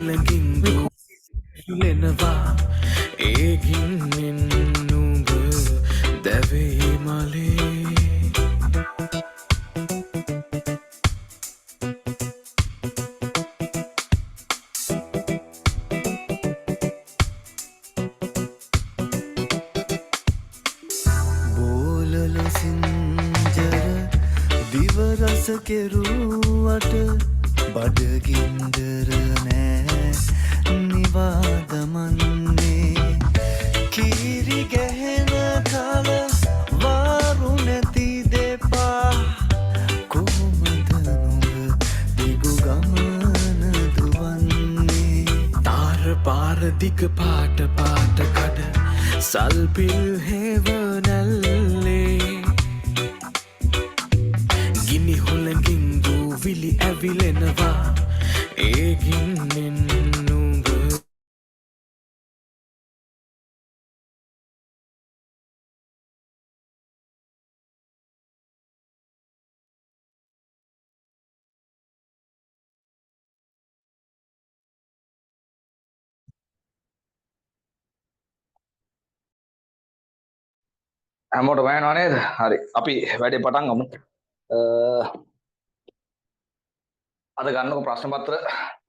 ළඟින් දුලෙනවා ඒගින්නෙන් නුඹ දැවේ මලේ බෝලල සිංජර දිවරස කෙරුවට බඩගින්දර නෑ නිවාදමන්නේ කීරි ගැහෙන කල වාරු නැති දෙපා කොහොමද නුඹ දිගු ගමන දුවන්නේ තාර පාර දිග පාට පාට කඩ සල්පිල් හෙවනැල්ලේ ගිනි හොළඟින් දූවිලි ඇවිලෙනවා ඒගින්නෙන් නුඹ හැමෝටම වැහෙනව නේද? හරි. අපි වැඩේ පටන් ගමු. අද ගන්නකො ප්‍රශ්න පත්‍ර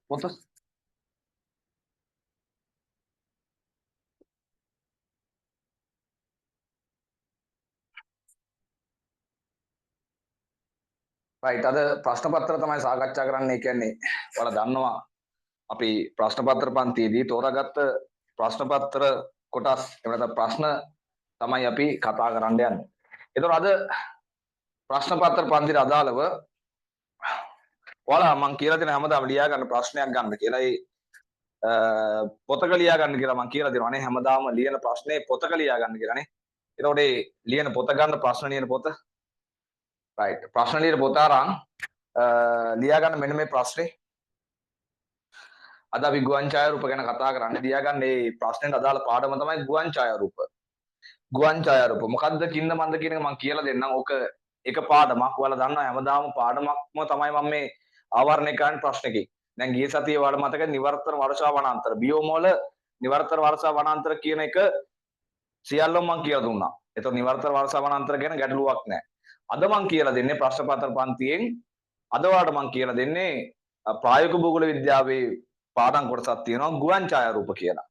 පොත. රයිට් අද ප්‍රශ්න පත්‍ර තමයි සාකච්ඡා කරන්නේ. කියන්නේ ඔයාලා දන්නවා අපි ප්‍රශ්න පත්‍ර පන්තියේදී තෝරාගත්ත ප්‍රශ්න පත්‍ර කොටස් එහෙම නැත්නම් ප්‍රශ්න තමයි අපි කතා කරන්න යන්නේ. ඒතකොට අද ප්‍රශ්න පත්‍ර පන්තියට අදාළව ඔයාලා මම කියලා දෙන හැමදාම ලියා ගන්න ප්‍රශ්නයක් ගන්න කියලා. ඒ පොතක ලියා ගන්න කියලා මම කියලා දෙනවා නේ. හැමදාම ලියන ප්‍රශ්නේ පොතක ලියා ගන්න කියලා නේ. එතකොට මේ ලියන පොත ගන්න ප්‍රශ්න ලියන පොත. රයිට්. ප්‍රශ්න ලියන පොත අරන් ලියා ගන්න මෙන්න මේ ප්‍රශ්නේ. අද අපි ගුවන් ඡායාරූප ගැන කතා කරන්නේ. ලියා ගන්න මේ ප්‍රශ්නෙට අදාළ පාඩම තමයි ගුවන් ඡායාරූප. ගුවන් ඡායාරූප මොකද්ද කින්ද මන්ද කියන එක මම කියලා දෙන්නම්. ඕක එක පාඩමක්. ඔයාලා දන්නවා හැමදාම පාඩමක්ම තමයි මම මේ ආවරණය කරන ප්‍රශ්නකේ. දැන් ගිය සතියේ වල මතක නිවර්තන වර්ෂා වනාන්තර බියෝමෝල නිවර්තන වර්ෂා වනාන්තර කියන එක සියල්ලම මම කියලා දුන්නා. ඒතකොට නිවර්තන වර්ෂා වනාන්තර ගැන ගැටලුවක් නැහැ. අද මම කියලා දෙන්නේ ප්‍රශ්න පත්‍ර පන්තියෙන් අද වාට මම කියලා දෙන්නේ ප්‍රායෝගික භූගෝල විද්‍යාවේ පාඩම් කොටසක් තියෙනවා ගුවන් ඡායාරූප කියලා.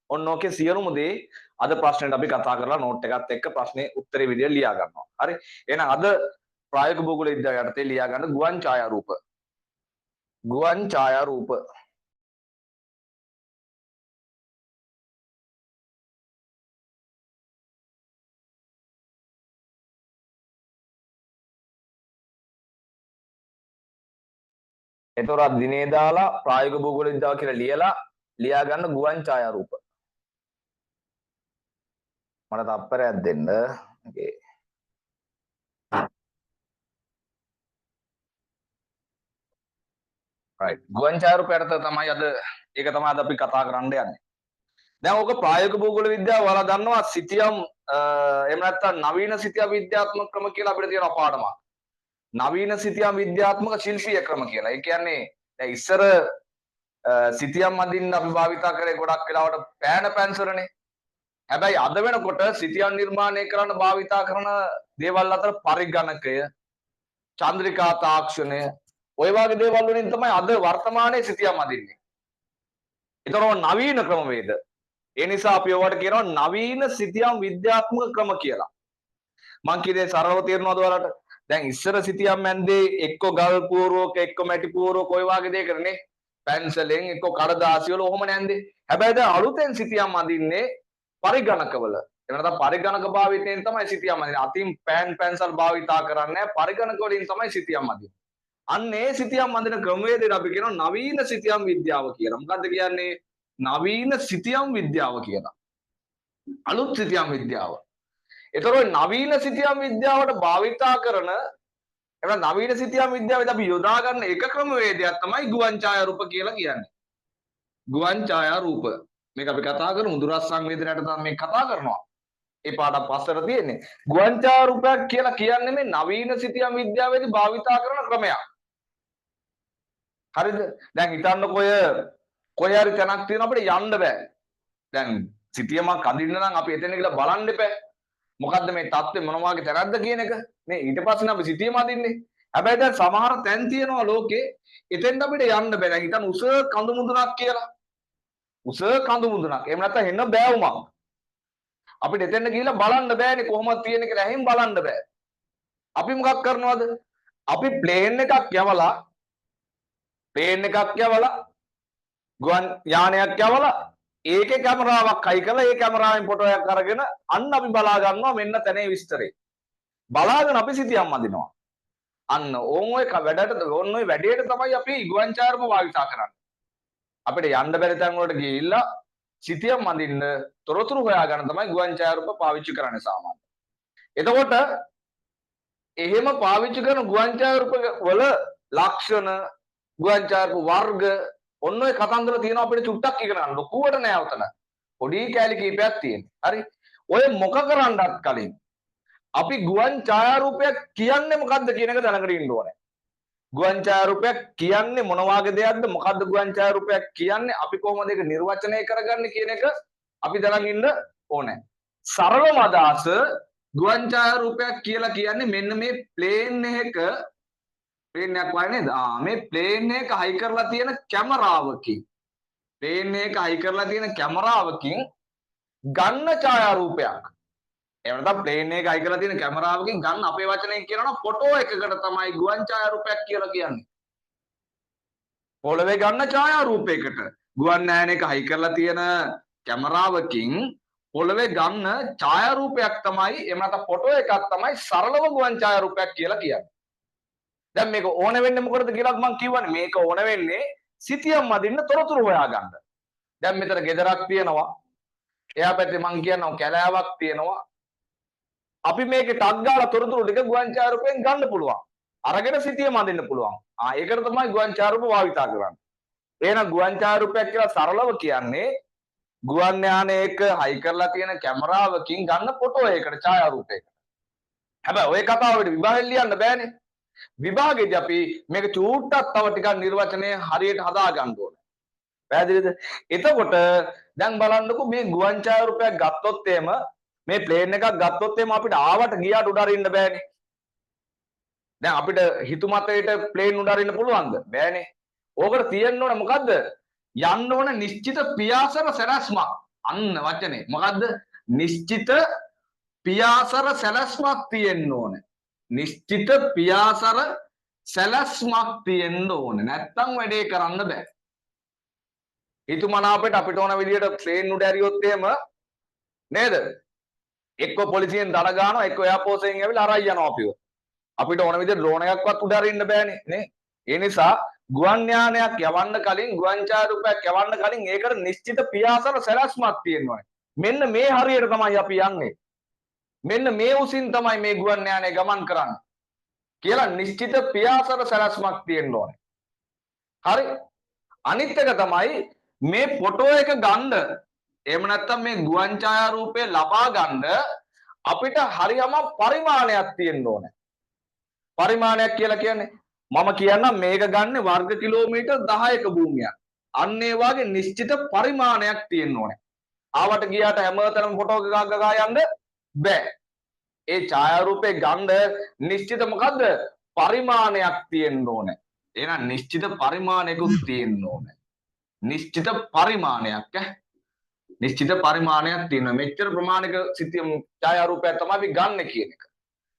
ඔන්න ඕකේ සියලුම දේ අද ප්‍රශ්නෙට අපි කතා කරලා නෝට් එකත් එක්ක ප්‍රශ්නේ උත්තරේ විදියට ලියා ගන්නවා. හරි. එහෙනම් අද ප්‍රායෝගික භූගෝල විද්‍යාව යටතේ ලියා ගන්න ගුවන් ඡායාරූප. ගුවන් ඡායාරූප. එතකොට දිනේ දාලා ප්‍රායෝගික භූගෝල විද්‍යාව කියලා ලියා ගන්න ගුවන් ඡායාරූප. මට තප්පරයක් දෙන්න. ඕකේ. right. ගුවන් ඡායාරූපයට තමයි අද අපි කතා කරන්න යන්නේ. දැන් ඕක ප්‍රායෝගික භූගෝල විද්‍යාව ඔයාලා දන්නවා සිතියම් එහෙම නැත්නම් නවීන සිතියම් විද්‍යාත්මක ක්‍රම කියලා අපිට තියෙන පාඩමක්. නවීන සිතියම් විද්‍යාත්මක ශිල්පීය ක්‍රම කියලා. ඒ කියන්නේ දැන් ඉස්සර සිතියම් අඳින්න අපි භාවිතා කරේ ගොඩක් වෙලාවට පෑන පැන්සරනේ. හැබැයි අද වෙනකොට සිතියම් නිර්මාණය කරන්න භාවිතා කරන දේවල් අතර පරිගණකය, චන්ද්‍රිකා තාක්ෂණය, ඔය වගේ දේවල් වලින් තමයි අද වර්තමානයේ සිතියම් අඳින්නේ. ඒතරම් නවීන ක්‍රමවේද. ඒ නිසා අපි ඔයාලට කියනවා නවීන සිතියම් විද්‍යාත්මක ක්‍රම කියලා. මං කියේ සරලව තේරෙනවද ඔයාලට? දැන් ඉස්සර සිතියම් මැන්දේ එක්ක ගල් පුවරුවක එක්ක මැටි පුවරුවක ඔය වගේ දෙයකනේ පැන්සලෙන් එක්ක කඩදාසි වල ඔහොම නැන්දේ. හැබැයි දැන් අලුතෙන් සිතියම් අඳින්නේ පරිගණකවල. එහෙම නැත්නම් පරිගණක භාවිතයෙන් තමයි සිතියම් අඳින්නේ. අතින් පෑන් පැන්සල් භාවිතා කරන්නේ පරිගණක වලින් තමයි සිතියම් අඳින්නේ. අන්න ඒ සිතියම් අඳින ක්‍රමවේදයට අපි කියනවා නවීන සිතියම් විද්‍යාව කියලා. මොකද්ද කියන්නේ? නවීන සිතියම් විද්‍යාව කියලා. අලුත් සිතියම් විද්‍යාව. ඒතකොට නවීන සිතියම් විද්‍යාවට භාවිතා කරන එහෙනම් නවීන සිතියම් විද්‍යාවේදී අපි යොදා ගන්න එක ක්‍රමවේදයක් තමයි ගුවන් ඡායාරූප කියලා කියන්නේ. ගුවන් ඡායාරූප. මේක අපි කතා කරමු දුරස් සංවේදනයට තමයි මේ කතා කරනවා. ඒ පාඩම් පස්සට තියෙන්නේ. ගුවන් ඡායාරූපයක් කියලා කියන්නේ මේ නවීන සිතියම් විද්‍යාවේදී භාවිතා කරන ක්‍රමයක්. හරිද? දැන් හිතන්නකෝ කොහේ හරි තැනක් තියෙනවා අපිට යන්න බෑ. දැන් සිතියමක් අඳින්න නම් අපි එතන ගිහලා බලන්න එපා. මොකද්ද මේ தත්ත්වය මොන වගේ තැනක්ද කියන එක. නේ ඊට පස්සේ අපි සිතියම අඳින්නේ. හැබැයි දැන් සමහර තැන් තියෙනවා ලෝකේ එතෙන්ට අපිට යන්න බෑ. දැන් හිතන්න උස කඳු මුදුනක් කියලා. උස කඳු මුදුනක්. එහෙම නැත්නම් එන්න බෑවුමක්. අපිට එතෙන්ට ගිහලා බලන්න බෑනේ කොහොමද තියෙන්නේ කියලා ඇහින් බලන්න බෑ. අපි මොකක් කරනවද? අපි ප්ලේන් එකක් යවලා ගුවන් යානයක් යවලා ඒකේ කැමරාවක් අයි කරලා ඒ කැමරාවෙන් ෆොටෝ එකක් අරගෙන අන්න අපි බලා ගන්නවා මෙන්න තැනේ විස්තරේ. බලාගෙන අපි සිතියම් අඳිනවා. අන්න ඕන් ඔය වැඩේට තමයි අපි ගුවන් ඡායාරූප භාවිතා කරන්නේ. අපිට යන්න බැරි තැන් වලට ගිහිල්ලා සිතියම් අඳින්න තොරතුරු හොයාගන්න තමයි ගුවන් ඡායාරූප පාවිච්චි කරන්නේ සාමාන්‍යයෙන්. එතකොට එහෙම පාවිච්චි කරන ගුවන් ඡායාරූප වල ලක්ෂණ ගුවන් ඡායාරූප වර්ග ඔන්න ඔය කතන්දර තියෙනවා අපිට චුට්ටක් ඉගෙන ගන්න. ලොකුවට නෑ උතන. පොඩි කැලි කීපයක් තියෙනවා. හරි. ඔය මොක කරන්නත් කලින් අපි ගුවන් ඡායාරූපයක් කියන්නේ මොකද්ද කියන එක දැනගෙන ඉන්න ඕනේ. ගුවන් ඡායාරූපයක් කියන්නේ මොන වගේ දෙයක්ද? මොකද්ද ගුවන් ඡායාරූපයක් කියන්නේ? අපි කොහොමද ඒක නිර්වචනය කරගන්නේ කියන එක අපි දැනගෙන ඉන්න ඕනේ. සරලම අදහස ගුවන් ඡායාරූපයක් කියලා කියන්නේ මෙන්න මේ ප්ලේන් එකක ප්ලේන් එකක් වගේ නේද? මේ ප්ලේන් එක හයි කරලා තියෙන කැමරාවකින් ප්ලේන් එක හයි කරලා තියෙන කැමරාවකින් ගන්න ඡායාරූපයක්. එහෙම නැත්නම් ප්ලේන් එක හයි කරලා තියෙන කැමරාවකින් ගන්න අපේ වචනයෙන් කියනවා නම් ෆොටෝ එකකට තමයි ගුවන් ඡායාරූපයක් කියලා කියන්නේ. පොළවේ ගන්න ඡායාරූපයකට ගුවන් යානයක හයි කරලා තියෙන කැමරාවකින් පොළවේ ගන්න ඡායාරූපයක් තමයි එහෙම නැත්නම් ෆොටෝ එකක් තමයි සරලව ගුවන් ඡායාරූපයක් කියලා කියන්නේ. දැන් මේක ඕන වෙන්නේ මොකටද කියලා මම කියවනේ මේක ඕන වෙන්නේ සිතියම් අදින්න තොරතුරු හොයාගන්න. දැන් මෙතන ගෙදරක් තියෙනවා. එයා පැත්තේ මම කියනවා කැලෑවක් තියෙනවා. අපි මේකේ ටක් ගාලා තොරතුරු ටික ගුවන් ඡායාරූපයෙන් ගන්න පුළුවන්. අරගෙන සිතියම් අදින්න පුළුවන්. ඒකට තමයි ගුවන් ඡායාරූප භාවිතා කරන්නේ. එහෙනම් ගුවන් ඡායාරූපයක් කියලා සරලව කියන්නේ ගුවන් යානයක හයි කරලා තියෙන කැමරාවකින් ගන්න ෆොටෝ එකකට ඡායාරූපයකට. හැබැයි ওই කතාවට විභාගෙන් ලියන්න බෑනේ. විභාගෙදී අපි මේක චූට්ටක් තව ටිකක් නිර්වචනය හරියට හදා ගන්න ඕනේ. පැහැදිලිද? එතකොට දැන් බලන්නකෝ මේ ගුවන් ඡායාරූපයක් ගත්තොත් එහෙම මේ ප්ලේන් එකක් ගත්තොත් එහෙම අපිට ආවට ගියාට උඩ අරින්න බෑනේ. දැන් අපිට හිතුමතේට ප්ලේන් උඩ අරින්න පුළුවන්ද? බෑනේ. ඕකට තියෙන්න ඕන මොකද්ද? යන්න ඕන නිශ්චිත පියාසර සැලැස්මක්. අන්න වචනේ. මොකද්ද? නිශ්චිත පියාසර සැලැස්මක් තියෙන්න ඕනේ. නිශ්චිත පියාසර සැලැස්මක් තියෙන්න ඕනේ. නැත්තම් වැඩේ කරන්න බෑ. හිතුමනාපෙට අපිට ඕන විදියට ප්ලේන් උඩ ඇරියොත් එහෙම නේද? එක්ක පොලිසියෙන් දඩ ගන්නවා එක්ක එයාපෝස් එකෙන් ඇවිල්ලා අරයි යනවා අපිව. අපිට ඕන විදියට ඩ්‍රෝන් එකක්වත් උඩ අරින්න බෑනේ නේ. ඒ නිසා ගුවන් යානයක් යවන්න කලින් ගුවන් ඡායාරූපයක් යවන්න කලින් ඒකට නිශ්චිත පියාසර සැලැස්මක් තියෙනවා. මෙන්න මේ හරියට තමයි අපි යන්නේ. මෙන්න මේ උසින් තමයි මේ ගුවන් යානය ගමන් කරන්නේ කියලා නිශ්චිත පියාසර සැලැස්මක් තියෙන්න ඕනේ. හරි. අනිත් එක තමයි මේ ෆොටෝ එක ගන්න එහෙම නැත්නම් මේ ගුවන් ඡායාරූපය ලබා ගන්න අපිට හරියම පරිමාණයක් තියෙන්න ඕනේ. පරිමාණයක් කියලා කියන්නේ මම කියන්නම් මේක ගන්න වර්ග කිලෝමීටර් 10ක භූමියක්. අන්න ඒ වගේ නිශ්චිත පරිමාණයක් තියෙන්න ඕනේ. ආවට ගියාට හැමතැනම ෆොටෝ එකක් ගගා යන්න බෑ. ඒ ඡායාරූපේ ගන්න නිශ්චිත මොකද්ද? පරිමාණයක් තියෙන්න ඕනේ. එහෙනම් නිශ්චිත පරිමාණයකුත් තියෙන්න ඕනේ. නිශ්චිත පරිමාණයක් නිශ්චිත පරිමාණයක් තියෙනවා. මෙච්චර ප්‍රමාණික සිතියම් ඡායාරූපයක් තමයි අපි ගන්න කියන එක.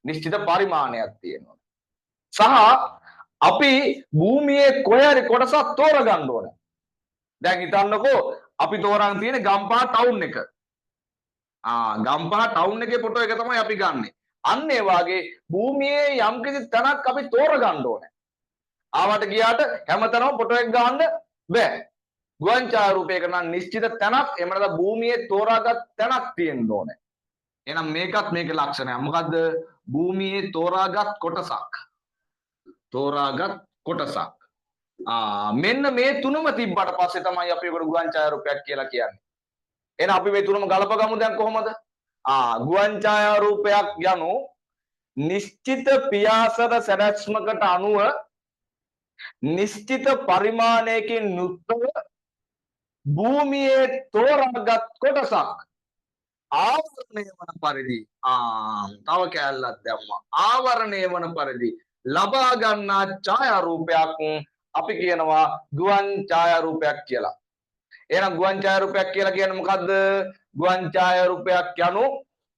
නිශ්චිත පරිමාණයක් තියෙනවා. සහ අපි භූමියේ කොහේ හරි කොටසක් තෝරගන්න ඕනේ. දැන් හිතන්නකෝ අපි තෝරන් තියෙන ගම්පහ ටවුන් එක. ගම්පහ ටවුන් එකේ ෆොටෝ එක තමයි අපි ගන්නෙ. අන්න ඒ වාගේ භූමියේ යම්කිසි තැනක් අපි තෝරගන්න ඕනේ. ආවට ගියාට හැමතැනම ෆොටෝ එක ගන්න බෑ. ගුවන් ඡායාරූපයක නම් නිශ්චිත තැනක් එහෙම නැත්නම් භූමියේ තෝරාගත් තැනක් තියෙන්න ඕනේ. එහෙනම් මේකත් මේකේ ලක්ෂණයක්. මොකද්ද? භූමියේ තෝරාගත් කොටසක්. තෝරාගත් කොටසක්. මෙන්න මේ තුනම තිබ්බට පස්සේ තමයි අපි ඒකට ගුවන් ඡායාරූපයක් කියලා කියන්නේ. එහෙනම් අපි මේ තුනම ගලපගමු දැන් කොහොමද? ගුවන් ඡායාරූපයක් යනු නිශ්චිත පියාසර සැලැස්මකට අනුව නිශ්චිත පරිමාණයකින් යුක්තව භූමියේ තෝරාගත් කොටසක් ආවරණය වන පරිදි තව කැලලක් දැම්මා. ආවරණය වන පරිදි ලබා ගන්නා ඡායාරූපයක් අපි කියනවා ගුවන් ඡායාරූපයක් කියලා. එහෙනම් ගුවන් ඡායාරූපයක් කියලා කියන්නේ මොකද්ද? ගුවන් ඡායාරූපයක් යනු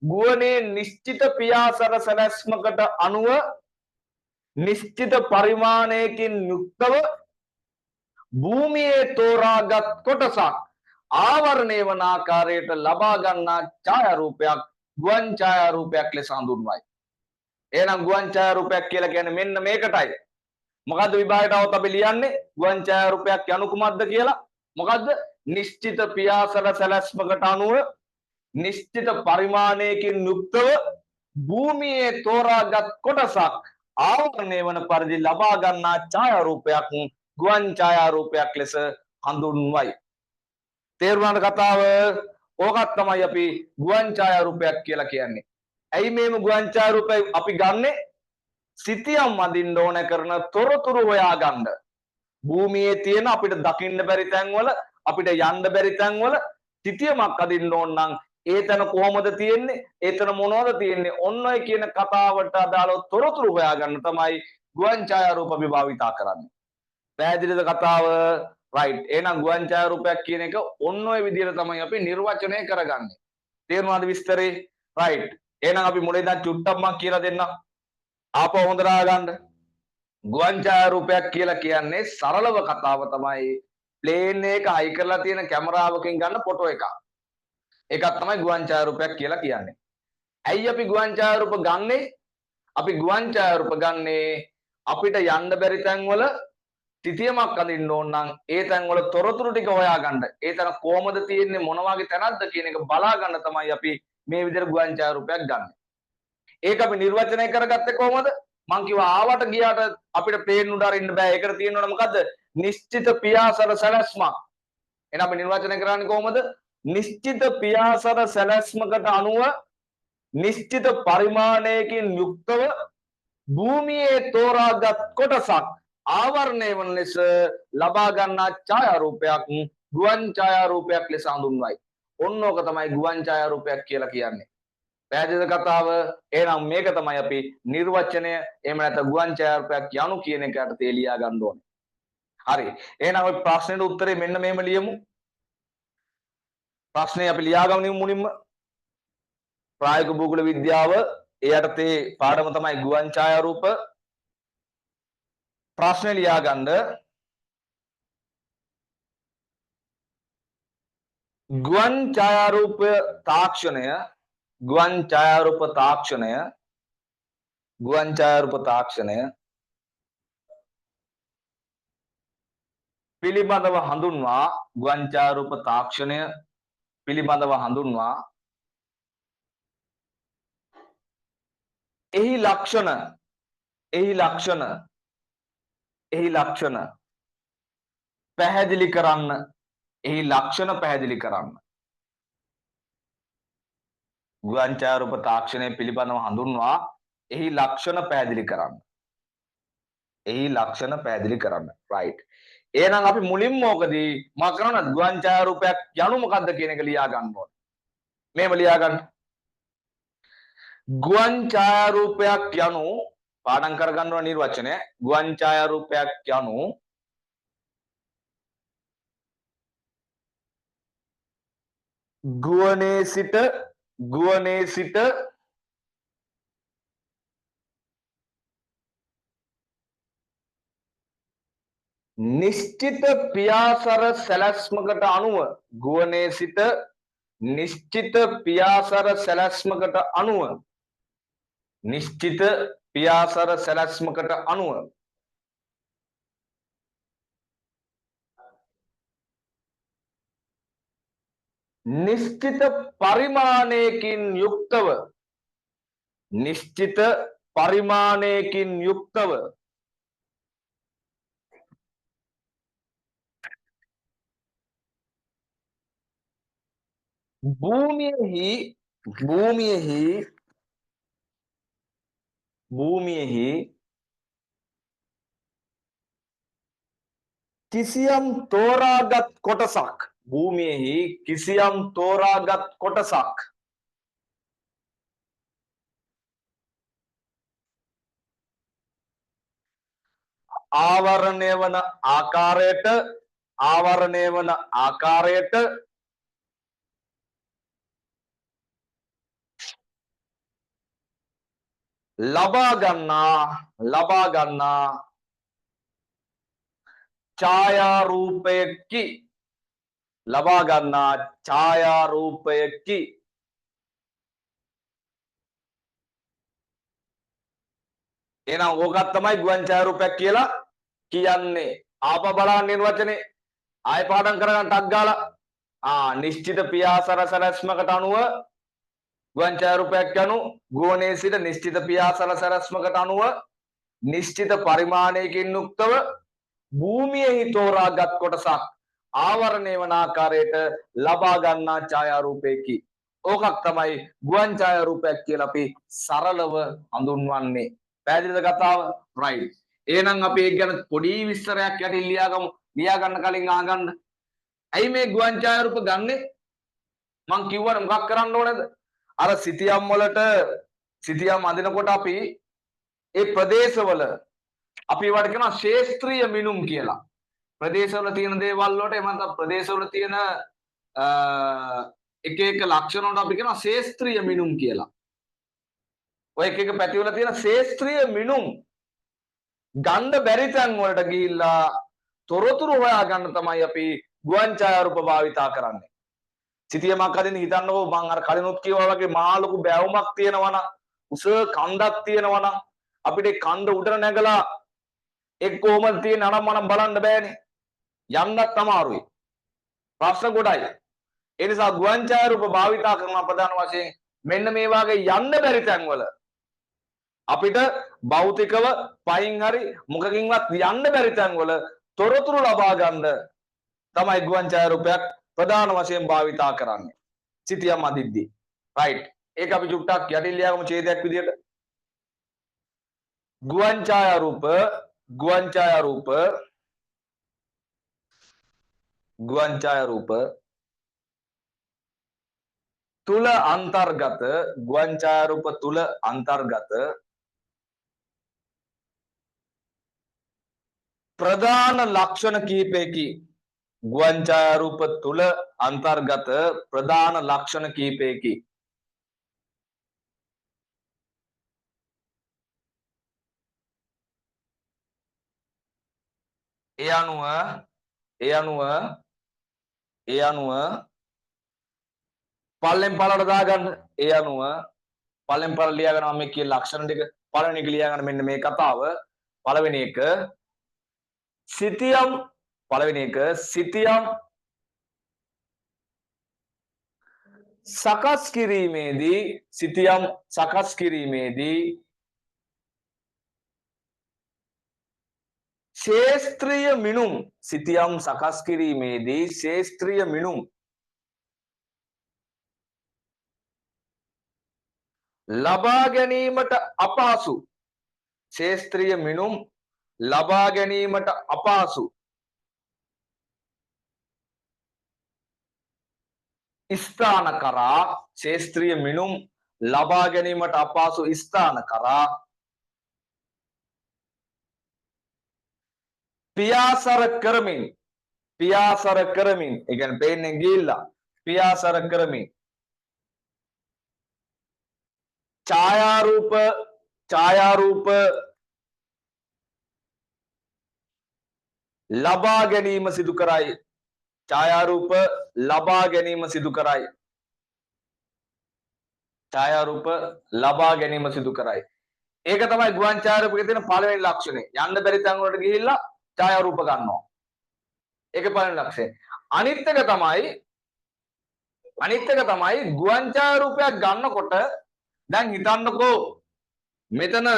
ගුවනේ නිශ්චිත පියාසර සැලැස්මකට අනුව නිශ්චිත පරිමාණයකින් යුක්තව භූමියේ තෝරාගත් කොටසක් ආවරණය වන ආකාරයට ලබා ගන්නා ඡායාරූපයක් ගුවන් ඡායාරූපයක් ලෙස හඳුන්වයි. එහෙනම් ගුවන් ඡායාරූපයක් කියලා කියන්නේ මෙන්න මේකටයි. මොකද්ද විභාගයට આવත් අපි ලියන්නේ ගුවන් ඡායාරූපයක් යනු කුමක්ද කියලා? මොකද්ද? නිශ්චිත පියාසර සැලැස්මකට අනුව නිශ්චිත පරිමාණයකින් යුක්තව භූමියේ තෝරාගත් කොටසක් ආවරණය වන පරිදි ලබා ගන්නා ඡායාරූපයක් ගුවන් ඡායාරූපයක් ලෙස හඳුන්වයි. තේරුණාද කතාව? ඕකත් තමයි අපි ගුවන් ඡායාරූපයක් කියලා කියන්නේ. ඇයි මේම ගුවන් ඡායාරූපය අපි ගන්නෙ? සිතියම් අඳින්න ඕන කරන තොරතුරු හොයාගන්න. භූමියේ තියෙන අපිට දකින්න බැරි තැන්වල අපිට යන්න බැරි තැන්වල සිතියමක් අදින්න ඕන නම් ඒ තැන කොහොමද තියෙන්නේ? ඒ තැන මොනවද තියෙන්නේ? ඔන්න ඔය කියන කතාවට අදාළව තොරතුරු හොයාගන්න තමයි ගුවන් ඡායාරූප අපි භාවිතා කරන්නේ. පැහැදිලිද කතාව? රයිට්. එහෙනම් ගුවන් ඡායාරූපයක් කියන එක ඔන්න ඔය විදිහට තමයි අපි නිර්වචනය කරගන්නේ. තේරුණාද විස්තරේ? රයිට්. එහෙනම් අපි මුලින් ඉඳන් චුට්ටක් මම කියලා දෙන්නම්. ආපහු හොඳට අහගන්න. ගුවන් ඡායාරූපයක් කියලා කියන්නේ සරලව කතාව තමයි ප්ලේන් එක හයි කරලා තියෙන කැමරාවකින් ගන්න ෆොටෝ එකක්. ඒකක් තමයි ගුවන් ඡායාරූපයක් කියලා කියන්නේ. ඇයි අපි ගුවන් ඡායාරූප ගන්නෙ? අපි ගුවන් ඡායාරූප ගන්නේ අපිට යන්න බැරි තැන්වල සිතියමක් අඳින්න ඕන නම් ඒ තැන්වල තොරතුරු ටික හොයාගන්න. ඒ තැන කොහමද තියෙන්නේ මොන වගේ තැනක්ද කියන එක බලා ගන්න තමයි අපි මේ විදිහට ගුවන් ඡායාරූපයක් ගන්න. ඒක අපි නිර්වචනය කරගත්තේ කොහොමද? මං කිව්වා ආවට ගියාට අපිට ප්ලේන් උඩ අරින්න බෑ. ඒකට තියෙනවනේ මොකද්ද? නිශ්චිත පියාසර සැලැස්මක්. එහෙනම් අපි නිර්වචනය කරන්නේ කොහොමද? නිශ්චිත පියාසර සැලැස්මකට අනුව නිශ්චිත පරිමාණයකින් යුක්තව භූමියේ තෝරාගත් කොටසක් ආවරණය වන ලෙස ලබා ගන්නා ඡායාරූපයක් ගුවන් ඡායාරූපයක් ලෙස හඳුන්වයි. ඔන්න ඕක තමයි ගුවන් ඡායාරූපයක් කියලා කියන්නේ. පැහැදිලිද කතාව? එහෙනම් මේක තමයි අපි නිර්වචනය එහෙම නැත්නම් ගුවන් ඡායාරූපයක් යනු කියන එකට තේලියා ගන්න ඕනේ. හරි. එහෙනම් ඔය ප්‍රශ්නෙට උත්තරේ මෙන්න මෙහෙම ලියමු. ප්‍රශ්නේ අපි ලියාගමු මුලින්ම. ප්‍රායෝගික භූගෝල විද්‍යාව ඒ යටතේ පාඩම තමයි ගුවන් ඡායාරූප. ප්‍රශ්නේ ලියාගන්න. ගුවන් ඡායාරූප තාක්ෂණය ගුවන් ඡායාරූප තාක්ෂණය පිළිබඳව හඳුන්වා ගුවන් ඡායාරූප තාක්ෂණය පිළිබඳව හඳුන්වා එහි ලක්ෂණ පැහැදිලි කරන්න. එහි ලක්ෂණ පැහැදිලි කරන්න. ගුවන් ඡායාරූප තාක්ෂණය පිළිබඳව හඳුන්වා එහි ලක්ෂණ පැහැදිලි කරන්න. රයිට්. එහෙනම් අපි මුලින්ම ඕකදී මම කරන්නේ ගුවන් ඡායාරූපයක් යනු මොකක්ද කියන එක ලියා ගන්න ඕනේ. මේව ලියා ගන්න. ගුවන් ඡායාරූපයක් යනු පාඩම් කර ගන්නවා නිර්වචනය. ගුවන් ඡායාරූපයක් යනු ගුවනේ සිට නිශ්චිත පියාසර සැලැස්මකට අනුව නිශ්චිත පියාසර සැලැස්මකට අනුව නිශ්චිත පරිමාණයකින් යුක්තව භූමියෙහි කිසියම් තෝරාගත් කොටසක් භූමියෙහි කිසියම් තෝරාගත් කොටසක් ආවරණය වන ආකාරයට ලබා ගන්නා ඡායාරූපයකි එහෙනම් ඕකත් තමයි ගුවන් ඡායාරූපයක් කියලා කියන්නේ. ආපහු බලන්න නිර්වචනේ ආය පාඩම් කරගන්න ටක් ගාලා නිශ්චිත පියාසර සැලැස්මකට අනුව ගුවන් ඡායාරූපයක් යනු ගෝණයේ සිට නිශ්චිත පියාසර සැලැස්මකට අනුව නිශ්චිත පරිමාණයකින් යුක්තව භූමියෙහි තෝරාගත් කොටසක් ආවරණය වන ආකාරයට ලබා ගන්නා ඡායාරූපයකි. ඕකක් තමයි ගුවන් ඡායාරූපයක් කියලා අපි සරලව හඳුන්වන්නේ. පැහැදිලිද කතාව? රයිට්. එහෙනම් අපි ඒක ගැන පොඩි විස්තරයක් යටින් ලියා ගන්න කලින් අහගන්න. ඇයි මේ ගුවන් ඡායාරූප ගන්නෙ? මං කිව්වනේ මොකක් කරන්න ඕනේද? අර සිතියම් වලට සිතියම් අඳිනකොට අපි ඒ ප්‍රදේශවල අපි ඒවට කියනවා ශේස්ත්‍රීය මිනුම් කියලා. ප්‍රදේශවල තියෙන දේවල් වලට එහෙම නැත්නම් ප්‍රදේශවල තියෙන එක ලක්ෂණ වලට අපි කියනවා ශේස්ත්‍රීය මිනුම් කියලා. ඔය එක පැතිවල තියෙන ශේස්ත්‍රීය මිනුම් ගන්න බැරි තැන් වලට ගිහිල්ලා තොරතුරු හොයාගන්න තමයි අපි ගුවන් ඡායාරූප භාවිතා කරන්නේ. සිතියමක් අදින්න හිතන්නකෝ මං අර කලිනුත් කිව්වා වගේ මහා ලොකු බැවුමක් තියෙනවා නම් උස කන්දක් තියෙනවා නම් අපිට කන්ද උඩට නැගලා එක් කොහොමද තියෙන අනම්මනම් බලන්න බෑනේ. යන්නත් අමාරුයි. ප්‍රශ්න ගොඩයි. ඒ නිසා ගුවන් ඡායාරූප භාවිතා කරන ප්‍රධාන වශයෙන් මෙන්න මේ වාගේ යන්න බැරි තැන්වල අපිට භෞතිකව පයින් හරි මොකකින්වත් යන්න බැරි තැන්වල තොරතුරු ලබා ගන්න තමයි ගුවන් ඡායාරූපයක් ප්‍රධාන වශයෙන් භාවිතා කරන්නේ. සිතියම් අදිද්දී. රයිට්. ඒක අපි චුට්ටක් යටින් ලියාගමු ඡේදයක් විදියට. ගුවන් ඡායාරූප තුල අන්තර්ගත ප්‍රධාන ලක්ෂණ කීපයකි. ගුවන් ඡායාරූප තුල අන්තර්ගත ප්‍රධාන ලක්ෂණ කීපයකි. ඒ අනුව පල්ලෙන් පළට දාගන්න. ඒ අනුව පල්ලෙන් පළ ලියාගන්න මම මේ කියන ලක්ෂණ ටික පළවෙනි එක ලියාගන්න මෙන්න මේ කතාව. පළවෙනි එක සිතියම් සකස් කිරීමේදී ශේස්ත්‍රීය මිනුම් ලබා ගැනීමට අපහසු ස්ථාන කරා ශේස්ත්‍රීය මිනුම් ලබා ගැනීමට අපහසු ස්ථාන කරා පියාසර කරමින් ඒ කියන්නේ පේන්නේ ගිහිල්ලා පියාසර කරමින් ඡායාරූප ලබා ගැනීම සිදු කරයි. ඒක තමයි ගුවන් ඡායාරූපකේ තියෙන පළවෙනි ලක්ෂණය. යන්න බැරි තැන් වලට ගිහිල්ලා ඡායාරූප ගන්නවා. ඒක පළවෙනි ලක්ෂණය. අනිත් එක තමයි ගුවන් ඡායාරූපයක් ගන්නකොට දැන් හිතන්නකෝ මෙතන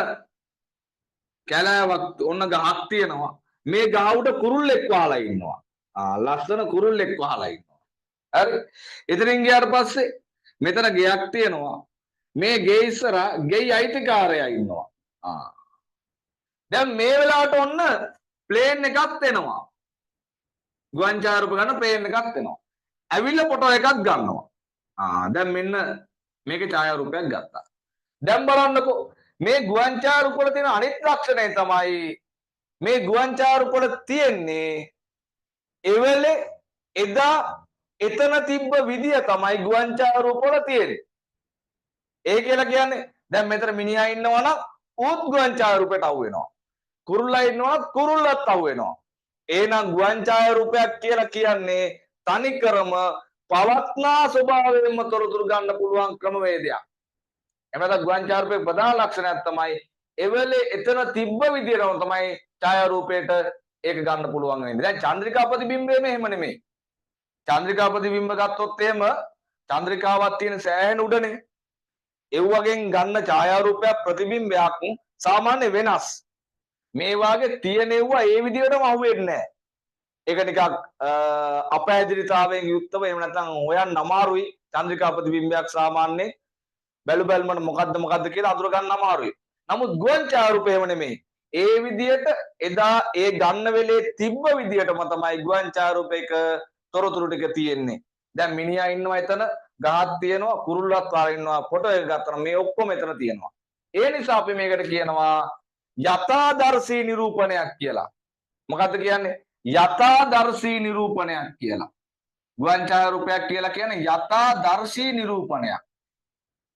කැලෑවක් ඔන්න ගහක් තියෙනවා. මේ ගහ උඩ කුරුල්ලෙක් වහලා ඉන්නවා. ලස්සන කුරුල්ලෙක් වහලා ඉන්නවා. හරි. එතනින් ගියාට පස්සේ මෙතන ගෙයක් තියෙනවා. මේ ගේ ඉස්සරහා ගෙයි අයිතිකාරයා ඉන්නවා. දැන් මේ වෙලාවට ඔන්න ප්ලේන් එකක් එනවා. ගුවන් ඡායාරූප ගන්න ප්ලේන් එකක් එනවා. ඇවිල්ලා ෆොටෝ එකක් ගන්නවා. දැන් මෙන්න මේකේ ඡායාරූපයක් ගත්තා. දැන් බලන්නකෝ මේ ගුවන් ඡායාරූප වල තියෙන අනිත් ලක්ෂණය තමයි මේ ගුවන් ඡායාරූප වල තියෙන්නේ එවෙලේ එදා එතන තිබ්බ විදිය තමයි ගුවන් ඡායාරූප වල තියෙන්නේ. ඒ කියලා කියන්නේ දැන් මෙතන මිනිහා ඉන්නවා නම් ඌත් ගුවන් ඡායාරූපයට අහු වෙනවා. කුරුල්ලා ඉන්නවා නම් කුරුල්ලත් අහු වෙනවා. එහෙනම් ගුවන් ඡායාරූපයක් කියලා කියන්නේ තනිකරම පවත්නා ස්වභාවයෙන්ම තොරතුරු ගන්න පුළුවන් ක්‍රමවේදයක්. එමෙතන ගුවන් ඡායාරූපයේ ප්‍රධාන ලක්ෂණයක් තමයි එවෙලේ එතන තිබ්බ විදියටම තමයි ඡායාරූපයට ඒක ගන්න පුළුවන් වෙන්නේ. දැන් චන්ද්‍රිකා ප්‍රතිබිම්බය මෙහෙම නෙමෙයි. චන්ද්‍රිකා ප්‍රතිබිම්බ ගත්තොත් එහෙම චන්ද්‍රිකාවක් තියෙන සෑහෙන උඩනේ. ඒ වගේන් ගන්න ඡායාරූපයක් ප්‍රතිබිම්බයක් සාමාන්‍ය වෙනස්. මේ වාගේ තියෙනවා ඒ විදිහටම අහුවෙන්නේ නැහැ. ඒක නිකක් අපහැදිලිතාවයෙන් යුක්තව එහෙම නැත්නම් හොයන්න අමාරුයි චන්ද්‍රිකා ප්‍රතිබිම්බයක් සාමාන්‍ය බැලු බැලමට මොකද්ද කියලා අඳුර ගන්න අමාරුයි. නමුත් ගුවන් ඡායාරූපය එහෙම නෙමෙයි. ඒ විදිහට එදා ඒ ගන්න වෙලේ තිබ්බ විදිහටම තමයි ගුවන් ඡායාරූපයක තොරතුරු ටික තියෙන්නේ. දැන් මිනිහා ඉන්නවා එතන, ගහක් තියෙනවා, කුරුල්ලත් වාර ඉන්නවා, ෆොටෝ එක ගත්තා මේ ඔක්කොම එතන තියෙනවා. ඒ නිසා අපි මේකට කියනවා යථාදර්ශී නිරූපණයක් කියලා. මොකද්ද කියන්නේ? යථාදර්ශී නිරූපණයක් කියලා. ගුවන් ඡායාරූපයක් කියලා කියන්නේ යථාදර්ශී නිරූපණයක්.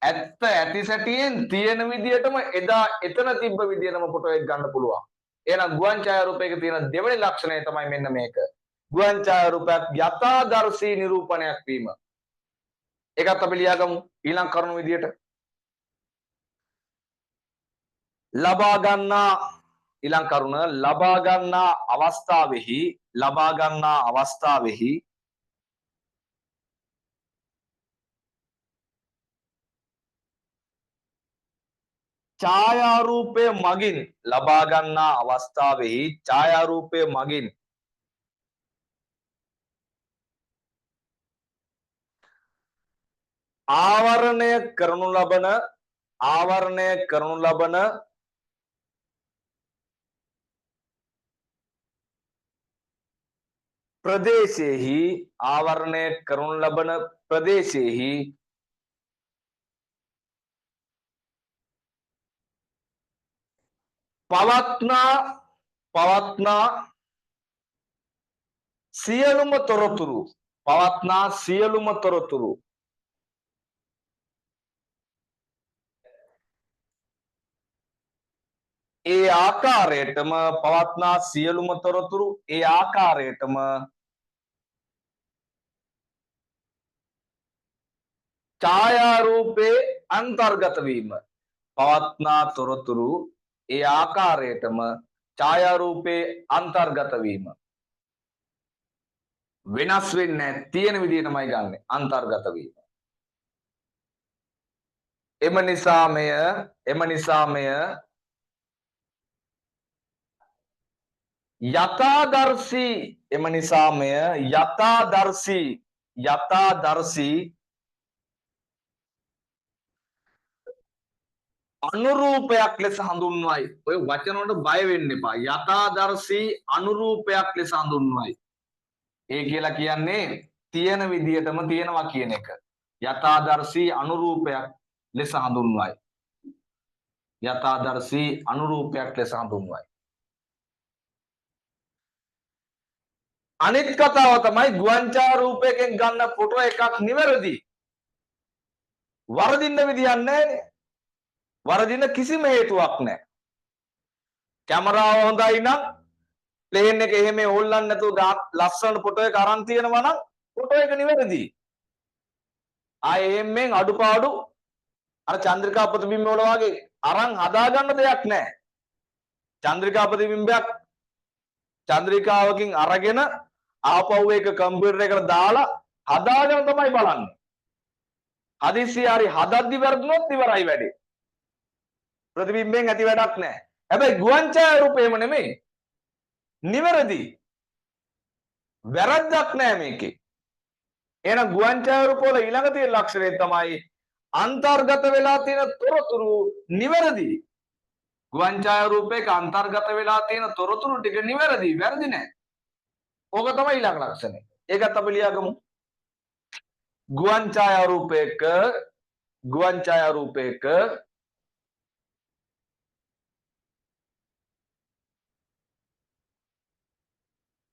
ඇත්ත ඇති සැටියෙන් තියෙන විදියටම එදා එතන තිබ්බ විදියටම ෆොටෝ එක ගන්න පුළුවන්. එහෙනම් ගුවන් ඡායාරූපයක තියෙන දෙවෙනි ලක්ෂණය තමයි මෙන්න මේක. ගුවන් ඡායාරූපයක් යථාදර්ශී නිරූපණයක් වීම. ඒකත් අපි ලියාගමු ඊළඟ කරුණු විදියට. ලබා ගන්නා ඊළඟ කරුණ ලබා ගන්නා අවස්ථාවෙහි ඡායාරූපය මගින් ලබා ගන්නා අවස්ථාවෙහි ඡායාරූපය මගින් ආවරණය කරනු ලබන ප්‍රදේශයෙහි පවත්නා සියලුම තොරතුරු ඒ ආකාරයටම ඡායාරූපේ අන්තර්ගත වීම. පවත්නා තොරතුරු ඒ ආකාරයටම ඡායාරූපේ අන්තර්ගත වීම. වෙනස් වෙන්නේ නැහැ. තියෙන විදිහටමයි ගන්නෙ. අන්තර්ගත වීම. එම නිසා මෙය යථාදර්ශී අනුරූපයක් ලෙස හඳුන්වයි. ඔය වචන වලට බය වෙන්න එපා. යථාදර්ශී අනුරූපයක් ලෙස හඳුන්වයි. ඒ කියලා කියන්නේ තියෙන විදියටම තියෙනවා කියන එක. යථාදර්ශී අනුරූපයක් ලෙස හඳුන්වයි. අනිත් කතාව තමයි ගුවන් ඡායාරූපයකින් ගන්න ෆොටෝ එකක් නිවැරදි. වරදින්න විදියක් නැහැ. වරදින කිසිම හේතුවක් නැහැ. කැමරාව හොඳයි නම් ප්ලේන් එක එහෙම හොල්ලන්න නැතුව ලස්සන ෆොටෝ එක අරන් තියෙනවා නම් ෆොටෝ එක නිවැරදි. ආයේ එහෙමෙන් අඩුපාඩු අර චන්ද්‍රිකා ප්‍රතිබිම්බ වල වගේ අරන් හදාගන්න දෙයක් නැහැ. චන්ද්‍රිකා ප්‍රතිබිම්බයක් චන්ද්‍රිකාවකින් අරගෙන ආපහු ඒක කම්පියුටර් එකට දාලා හදාගෙන තමයි බලන්නේ. හදිස්සිය හරි හදද්දි වැරදුනොත් ඉවරයි වැඩේ. ප්‍රතිබිම්බෙන් ඇති වැඩක් නැහැ. හැබැයි ගුවන් ඡායාරූපේම නෙමෙයි. නිවැරදි. වැරද්දක් නැහැ මේකේ. එහෙනම් ගුවන් ඡායාරූප වල ඊළඟ තියෙන ලක්ෂණය තමයි අන්තර්ගත වෙලා තියෙන තොරතුරු නිවැරදි. ගුවන් ඡායාරූපයක අන්තර්ගත වෙලා තියෙන තොරතුරු ටික නිවැරදි. වැරදි නැහැ. ඕක තමයි ඊළඟ ලක්ෂණය. ඒකත් අපි ලියාගමු. ගුවන් ඡායාරූපයක ගුවන් ඡායාරූපයක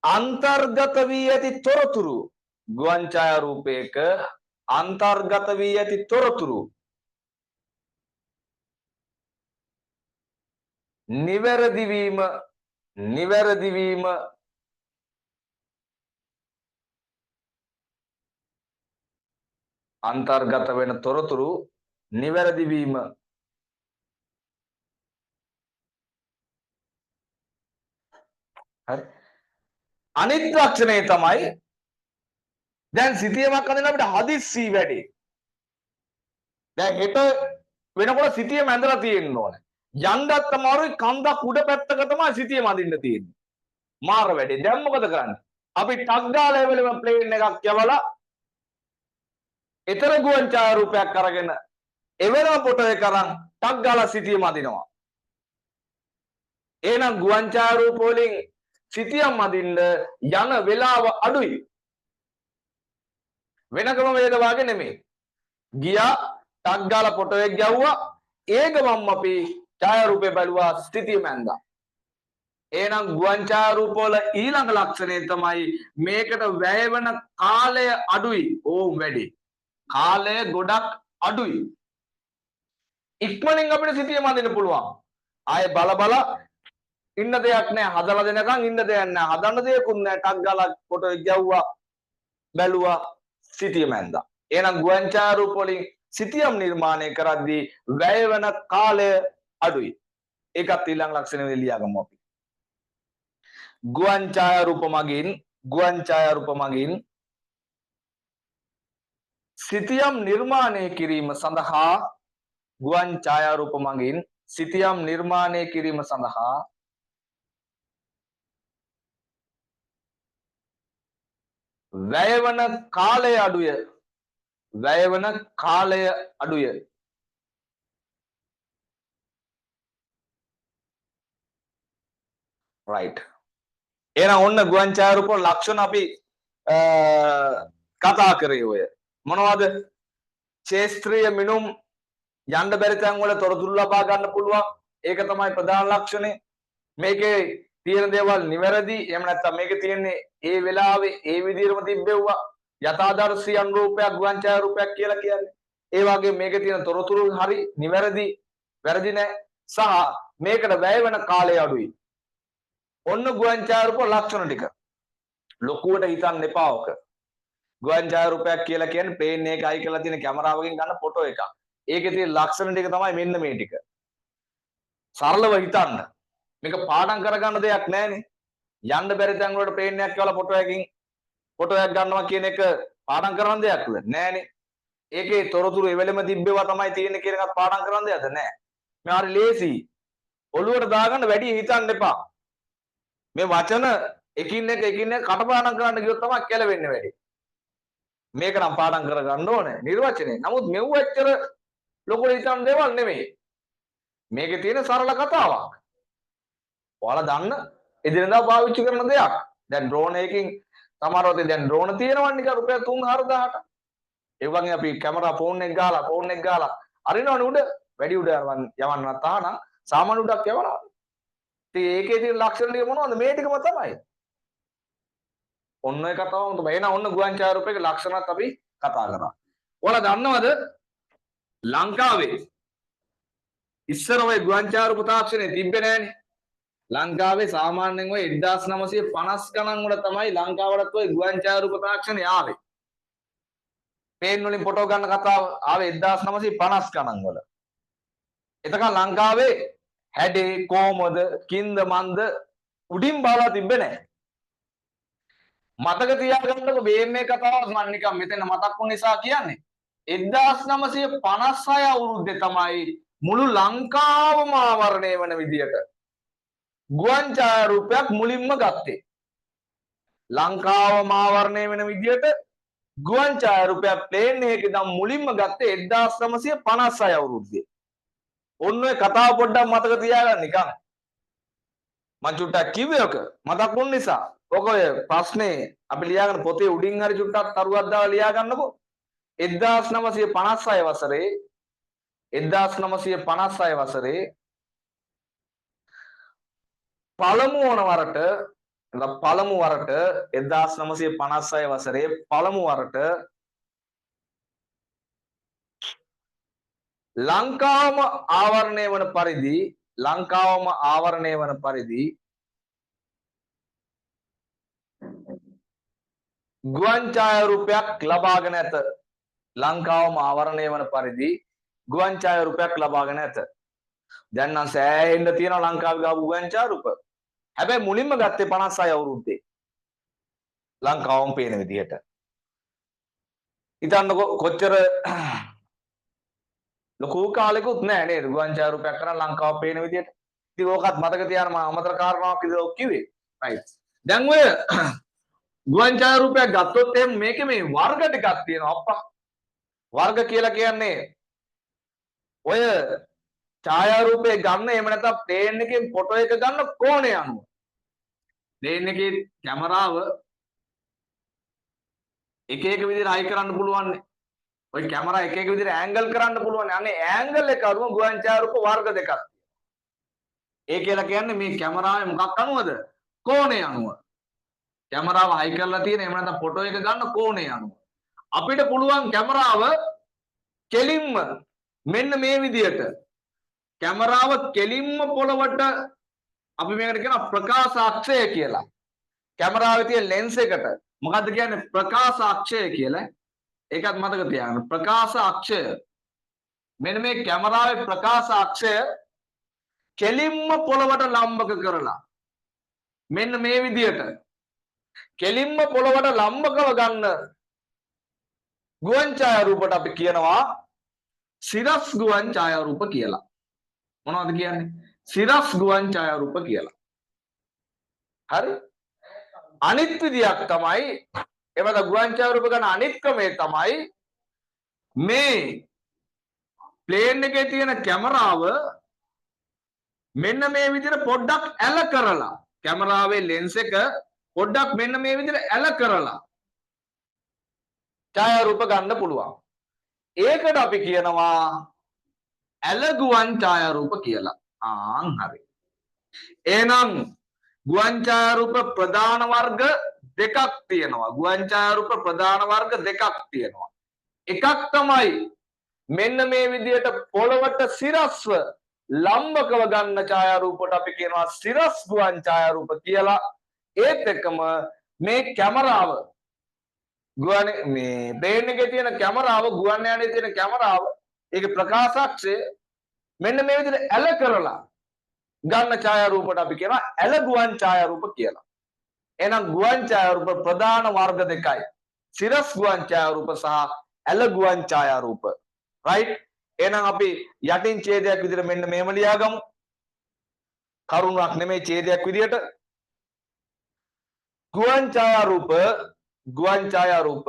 අන්තර්ගත වී ඇති තොරතුරු ගුවන් ඡායාරූපයක අන්තර්ගත වී ඇති තොරතුරු නිවැරදි වීම අන්තර්ගත වෙන තොරතුරු නිවැරදි වීම හරි අනිත් ලක්ෂණය තමයි දැන් සිතියමක් අඳින අපිට හදිස්සි වැඩි දැන් හෙට වෙනකොට සිතියම ඇඳලා තියෙන්න ඕනේ යන්නත් අමාරුයි කන්දක් උඩ පැත්තක තමයි සිතියම අඳින්න තියෙන්නේ මාර වැඩි දැන් මොකද කරන්නේ අපි ටක් ගාලා එවලම ප්ලේන් එකක් යවලා ඊතර ගුවන් ඡායාරූපයක් අරගෙන එවෙනම ෆොටෝ එක අරන් ටක් ගාලා සිතියම අඳිනවා එහෙනම් ගුවන් ඡායාරූප වලින් සිතියම් අඳින්න යන වෙලාව අඩුයි වෙනකම වේද වාගේ නෙමෙයි ගියා ටක් ගාලා ෆොටෝ එක ගැව්වා ඒකමම අපි ඡායාරූපේ බැලුවා සිතියම ඇඳා එහෙනම් ගුවන් ඡායාරූප වල ඊළඟ ලක්ෂණය තමයි මේකට වැය වෙන කාලය අඩුයි ඕම් වැඩි කාලය ගොඩක් අඩුයි ඉක්මනින් අපිට සිතියම අඳින්න පුළුවන් ආයේ බල ඉන්න දෙයක් නැහැ හදලා දෙනකන් ඉන්න දෙයක් නැහැ හදන්න දෙයක්වත් නැහැ ටක් ගාලා ෆොටෝ එක ගැව්වා බැලුවා සිතියම ඇඳා එහෙනම් ගුවන් ඡායාරූප වලින් සිතියම් නිර්මාණය කරද්දී වැය වෙන කාලය අඩුයි ඒකත් ඊළඟ ලක්ෂණය ලියාගමු අපි ගුවන් ඡායාරූප මගින් සිතියම් නිර්මාණය කිරීම සඳහා ගුවන් ඡායාරූප මගින් සිතියම් නිර්මාණය කිරීම සඳහා වැයවන කාලය අඩුය right එහෙනම් ඔන්න ගුවන් ඡායාරූප ලක්ෂණ අපි කතා කරේ ඔය මොනවද ශාස්ත්‍රීය මිනුම් යන්න බැරි තැන් වල තොරතුරු ලබා ගන්න පුළුවන් ඒක තමයි ප්‍රධාන ලක්ෂණය මේකේ තියෙන දේවල් නිවැරදි එහෙම නැත්නම් මේකේ තියෙන්නේ ඒ වෙලාවේ ඒ විදිහටම තිබෙව්වා යථාදර්ශී අනුරූපයක් ගුවන් ඡායාරූපයක් කියලා කියන්නේ ඒ වගේ මේකේ තියෙන තොරතුරු හරි නිවැරදි වැරදි නැහැ සහ මේකට වැය වෙන කාලය අඩුයි ඔන්න ගුවන් ඡායාරූප ලක්ෂණ ටික ලොකුවට හිතන්න එපා ඔක ගුවන් ඡායාරූපයක් කියලා කියන්නේ ප්ලේන් එක අයි කරලා තියෙන කැමරාවකින් ගන්න ෆොටෝ එකක් ඒකේ තියෙන ලක්ෂණ ටික තමයි මෙන්න මේ ටික සරලව හිතන්න මේක පාඩම් කරගන්න දෙයක් නැහැනේ යන්න බැරි තැන් වලට ප්ලේන් එකක් කියලා ෆොටෝ එකක් ගන්නවා කියන එක පාඩම් කරන දෙයක්ද නැහැනේ ඒකේ තොරතුරු එවෙලෙම තිබ්බේවා තමයි තියෙන්නේ කියන එකත් පාඩම් කරන දෙයක්ද නැහැ මේ හරි ලේසි ඔළුවට දාගන්න වැඩි හිතන්න එපා මේ වචන එකින් එක කටපාඩම් කරන්න ගියොත් තමයි කෙලවෙන්නේ වැඩි මේක නම් පාඩම් කරගන්න ඕනේ නිර්වචනේ නමුත් මෙව ඇත්තට ලොකුට හිතන්න දේවල් නෙමෙයි මේකේ තියෙන සරල කතාවක් ඔයාලා දන්න එදිනදා පාවිච්චි කරන දෙයක් දැන් ඩ්‍රෝන් එකකින් සමහරවිට දැන් ඩ්‍රෝන තියෙනවා නිකන් රුපියල් 3-4000ට ඒ වගේ අපි කැමරා ෆෝන් එක ගාලා අරිනවනේ උඩ වැඩි උඩ යවන්න නැත්නම් සාමාන්‍ය උඩක් යවනවා ඉතින් ඒකේ තියෙන ලක්ෂණ ටික මොනවද මේ ටිකම තමයි ඔන්න ඔය කතාවම තමයි එහෙනම් ඔන්න ගුවන් ඡායාරූපයක ලක්ෂණත් අපි කතා කරා ඔයාලා දන්නවද ලංකාවේ ඉස්සර ඔය ගුවන් ඡායාරූප තාක්ෂණය තිබ්බේ නෑනේ ලංකාවේ සාමාන්‍යයෙන් ඔය 1950 ගණන් වල තමයි ලංකාවටත් ඔය ගුවන් ඡායාරූප තාක්ෂණය ආවේ. පේන් වලින් ෆොටෝ ගන්න කතාව ආවේ 1950 ගණන් වල. එතකන් ලංකාවේ හැඩේ කොහමද කින්ද මන්ද උඩින් බලලා තිබ්බේ නැහැ. මතක තියාගන්නකො මේ කතාව මම නිකන් මෙතන මතක් වුන නිසා කියන්නේ 1956 අවුරුද්දේ තමයි මුළු ලංකාවම ආවරණය වෙන විදියට ගුවන් ඡායාරූපයක් මුලින්ම ගත්තේ. ලංකාවම ආවරණය වෙන විදියට ගුවන් ඡායාරූපයක් ප්ලේන් එකේ ඉඳන් මුලින්ම ගත්තේ 1956 අවුරුද්දේ. ඔන්න ඔය කතාව පොඩ්ඩක් මතක තියාගන්න නිකන්. මං චුට්ටක් කිව්වේ ඔක මතක් වුන නිසා. ඔක ඔය ප්‍රශ්නේ අපි ලියාගෙන පොතේ උඩින් හරි චුට්ටක් තරුවක් දාලා ලියා ගන්නකො. 1956 වසරේ 1956 වසරේ පළමු වරට 1956 වසරේ පළමු වරට ලංකාවම ආවරණය වන පරිදි ගුවන් ඡායාරූපයක් ලබාගෙන ඇත. ලංකාවම ආවරණය වන පරිදි ගුවන් ඡායාරූපයක් ලබාගෙන ඇත. දැන් නම් සෑහෙන්න තියෙනවා ලංකාවේ ගාපු ගුවන් ඡායාරූප. හැබැයි මුලින්ම ගත්තේ 56 අවුරුද්දේ. ලංකාවම පේන විදිහට. හිතන්නකො කොච්චර ලොකු කාලෙකුත් නෑ නේද ගුවන් ඡායාරූපයක් කරන් ලංකාව පේන විදිහට. ඉතින් ඕකත් මතක තියාගන්න මම අමතර කාරණාවක් විදිහට ඔක් කිව්වේ. රයිට්. දැන් ඔය ගුවන් ඡායාරූපයක් ගත්තොත් එහෙනම් මේකේ මේ වර්ග ටිකක් තියෙනවා අප්පා. වර්ග කියලා කියන්නේ ඔය ඡායාරූපේ ගන්න එහෙම නැත්නම් ප්ලේන් එකෙන් ෆොටෝ එක ගන්න කෝණය අනුව. ප්ලේන් එකේ කැමරාව එක එක විදිහට හයි කරන්න පුළුවන්. ඔය කැමරා එක එක විදිහට ඇන්ගල් කරන්න පුළුවන්. අනේ ඇන්ගල් එක අනුව ගුවන් ඡායාරූප වර්ග දෙකක් තියෙනවා. ඒ කියලා කියන්නේ මේ කැමරාවේ මොකක් අනුවද? කෝණය අනුව. කැමරාව හයි කරලා තියෙන එහෙම නැත්නම් ෆොටෝ එක ගන්න කෝණය අනුව. අපිට පුළුවන් කැමරාව කෙලින්ම මෙන්න මේ විදිහට කැමරාව කෙලින්ම පොළවට අපි මේකට කියනවා ප්‍රකාශ අක්ෂය කියලා. කැමරාවේ තියෙන ලෙන්ස් එකට මොකද්ද කියන්නේ ප්‍රකාශ අක්ෂය කියලා. ඒකත් මතක තියාගන්න. ප්‍රකාශ අක්ෂය. මෙන්න මේ කැමරාවේ ප්‍රකාශ අක්ෂය කෙලින්ම පොළවට ලම්බක කරලා මෙන්න මේ විදිහට කෙලින්ම පොළවට ලම්බකව ගන්න ගුවන් ඡායාරූපයට අපි කියනවා සිරස් ගුවන් ඡායාරූප කියලා. මොනවද කියන්නේ? සිරස් ගුවන් ඡායාරූප කියලා. හරි? අනිත් විදියක් තමයි එවද ගුවන් ඡායාරූප ගන්න අනිත් ක්‍රමය තමයි මේ ප්ලේන් එකේ තියෙන කැමරාව මෙන්න මේ විදිහට පොඩ්ඩක් ඇල කරලා කැමරාවේ ලෙන්ස් එක පොඩ්ඩක් මෙන්න මේ විදිහට ඇල කරලා ඡායාරූප ගන්න පුළුවන්. ඒකට අපි කියනවා ඇල ගුවන් ඡායාරූප කියලා. හරි. එහෙනම් ගුවන් ඡායාරූප ප්‍රධාන වර්ග දෙකක් තියෙනවා. ගුවන් ඡායාරූප ප්‍රධාන වර්ග දෙකක් තියෙනවා. එකක් තමයි මෙන්න මේ විදිහට පොළවට සිරස්ව ලම්බකව ගන්න ඡායාරූපයට අපි කියනවා සිරස් ගුවන් ඡායාරූප කියලා. ඒත් එක්කම මේ කැමරාව ගුවන් මේ ප්ලේන් එකේ තියෙන කැමරාව ගුවන් යානයේ තියෙන කැමරාව ඒකේ ප්‍රකාශාක්ෂය මෙන්න මේ විදිහට ඇල කරලා ගන්න ඡායාරූපයට අපි කියනවා ඇල ගුවන් ඡායාරූප කියලා. එහෙනම් ගුවන් ඡායාරූප ප්‍රධාන වර්ග දෙකයි. සිරස් ගුවන් ඡායාරූප සහ ඇල ගුවන් ඡායාරූප. රයිට්? එහෙනම් අපි යටින් ඡේදයක් විදිහට මෙන්න මෙහෙම ලියාගමු. කරුණක් නෙමෙයි ඡේදයක් විදිහට. ගුවන් ඡායාරූප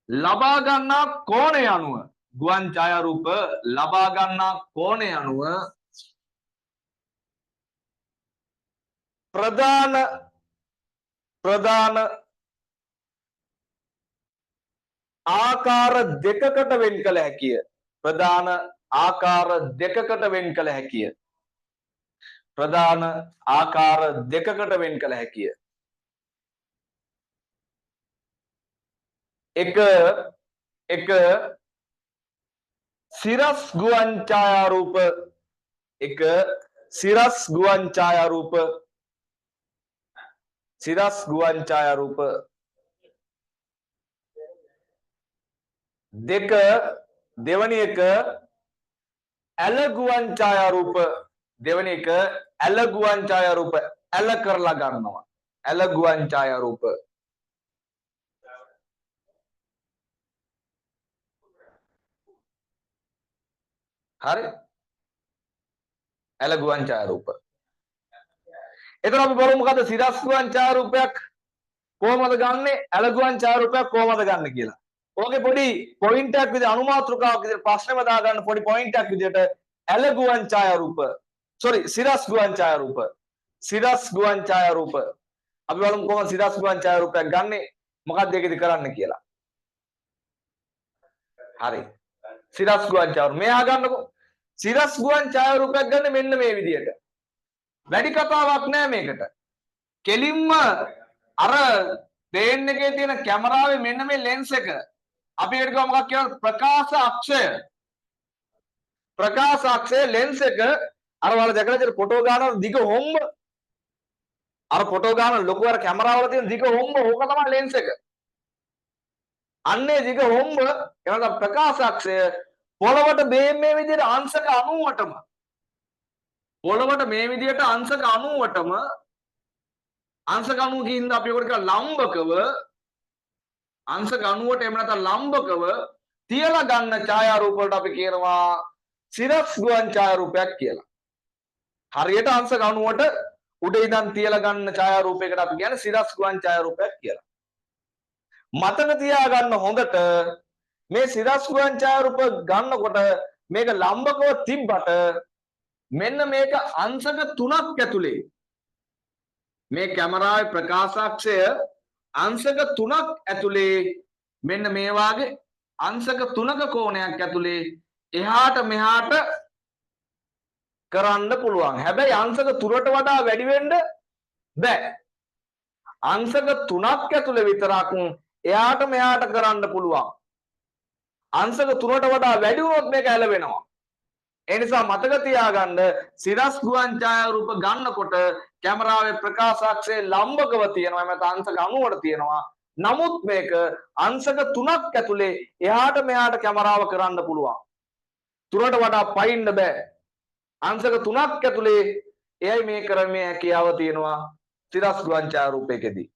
ලබා ගන්නා කෝණය අනුව ගුවන් ඡායාරූප ලබා ගන්නා කෝණය අනුව ප්‍රධාන ආකාර දෙකකට වෙන් කළ හැකිය. ප්‍රධාන ආකාර දෙකකට වෙන් කළ හැකිය. ප්‍රධාන ආකාර දෙකකට වෙන් කළ හැකිය. එක සිරස් ගුවන් ඡායාරූප දෙක දෙවැනි එක ඇල ගුවන් ඡායාරූප ඇල කරලා ගන්නවා. ඇල ගුවන් ඡායාරූප. හරි? ඇල ගුවන් ඡායාරූප. එතකොට අපි බලමු මොකද සිරස් ගුවන් ඡායාරූපයක් කොහොමද ගන්නෙ? ඇල ගුවන් ඡායාරූපයක් කොහොමද ගන්න කියලා. ඕකේ පොඩි පොයින්ට් එකක් විදිහට අනුමාත්‍රකාවක් විදිහට ප්‍රශ්නෙම දාගන්න පොඩි පොයින්ට් එකක් විදිහට ඇල ගුවන් ඡායාරූප සිරස් ගුවන් ඡායාරූප අපි බලමු කොහොමද සිරස් ගුවන් ඡායාරූපයක් ගන්නෙ. මොකක්ද ඒකෙදි කරන්න කියලා. හරි. සිරස් ගුවන් ඡායාරූප මෙයා ගන්නකො. සිරස් ගුවන් ඡායාරූපයක් ගන්න මෙන්න මේ විදියට. වැඩි කතාවක් නෑ මේකට. කෙලින්ම අර ප්ලේන් එකේ තියෙන කැමරාවේ මෙන්න මේ ලෙන්ස් එක අපි ඒකට කියව මොකක් කියනවද ප්‍රකාශ අක්ෂය. ප්‍රකාශ අක්ෂය ලෙන්ස් එක අර වල දැකලා ඉතින් ෆොටෝ ගන්නව දිග හොම්බ අර ෆොටෝ ගන්න ලොකු අර කැමරාවල තියෙන දිග හොම්බ ඕක තමයි ලෙන්ස් එක. අන්නේ දිග හොම්බ එනවා ප්‍රකාශ අක්ෂය පොළවට මේ විදිහට අංශක 90ටම පොළවට මේ විදිහට අංශක 90ටම අංශක 90 කින්ද අපි ඒකට කියන ලම්බකව අංශක 90ට එහෙම නැත්නම් ලම්බකව තියලා ගන්න ඡායාරූප වලට අපි කියනවා සිරස් ගුවන් ඡායාරූපයක් කියලා. හරියට අංශක 90ට උඩ ඉඳන් තියලා ගන්න ඡායාරූපයකට අපි කියන්නේ සිරස් ගුවන් ඡායාරූපයක් කියලා. මතක තියාගන්න හොඳට මේ සිරස් ගුවන් ඡායාරූප ගන්නකොට මේක ලම්බකව තිබ්බට මෙන්න මේක අංශක 3ක් ඇතුලේ මේ කැමරාවේ ප්‍රකාශාක්ෂය අංශක 3ක් ඇතුලේ මෙන්න මේ වාගේ අංශක 3ක කෝණයක් ඇතුලේ එහාට මෙහාට කරන්න පුළුවන්. හැබැයි අංශක 3ට වඩා වැඩි වෙන්න බෑ. අංශක 3ක් ඇතුලේ විතරක් එහාට මෙහාට කරන්න පුළුවන්. අංශක 3ට වඩා වැඩි වුණොත් මේක ඇලවෙනවා. ඒ නිසා මතක තියාගන්න සිරස් ගුවන් ඡායාරූප ගන්නකොට කැමරාවේ ප්‍රකාශාක්ෂයේ ලම්බකව තියෙනවා එමෙත අංශක 90ට තියෙනවා. නමුත් මේක අංශක 3ක් ඇතුලේ එහාට මෙහාට කැමරාව කරන්න පුළුවන්. 3ට වඩා පයින්න බෑ. අංශක 3ක් ඇතුලේ එයයි මේ කරන්නේ හැකියාව තියෙනවා සිරස් ගුවන් ඡායාරූපයකදී.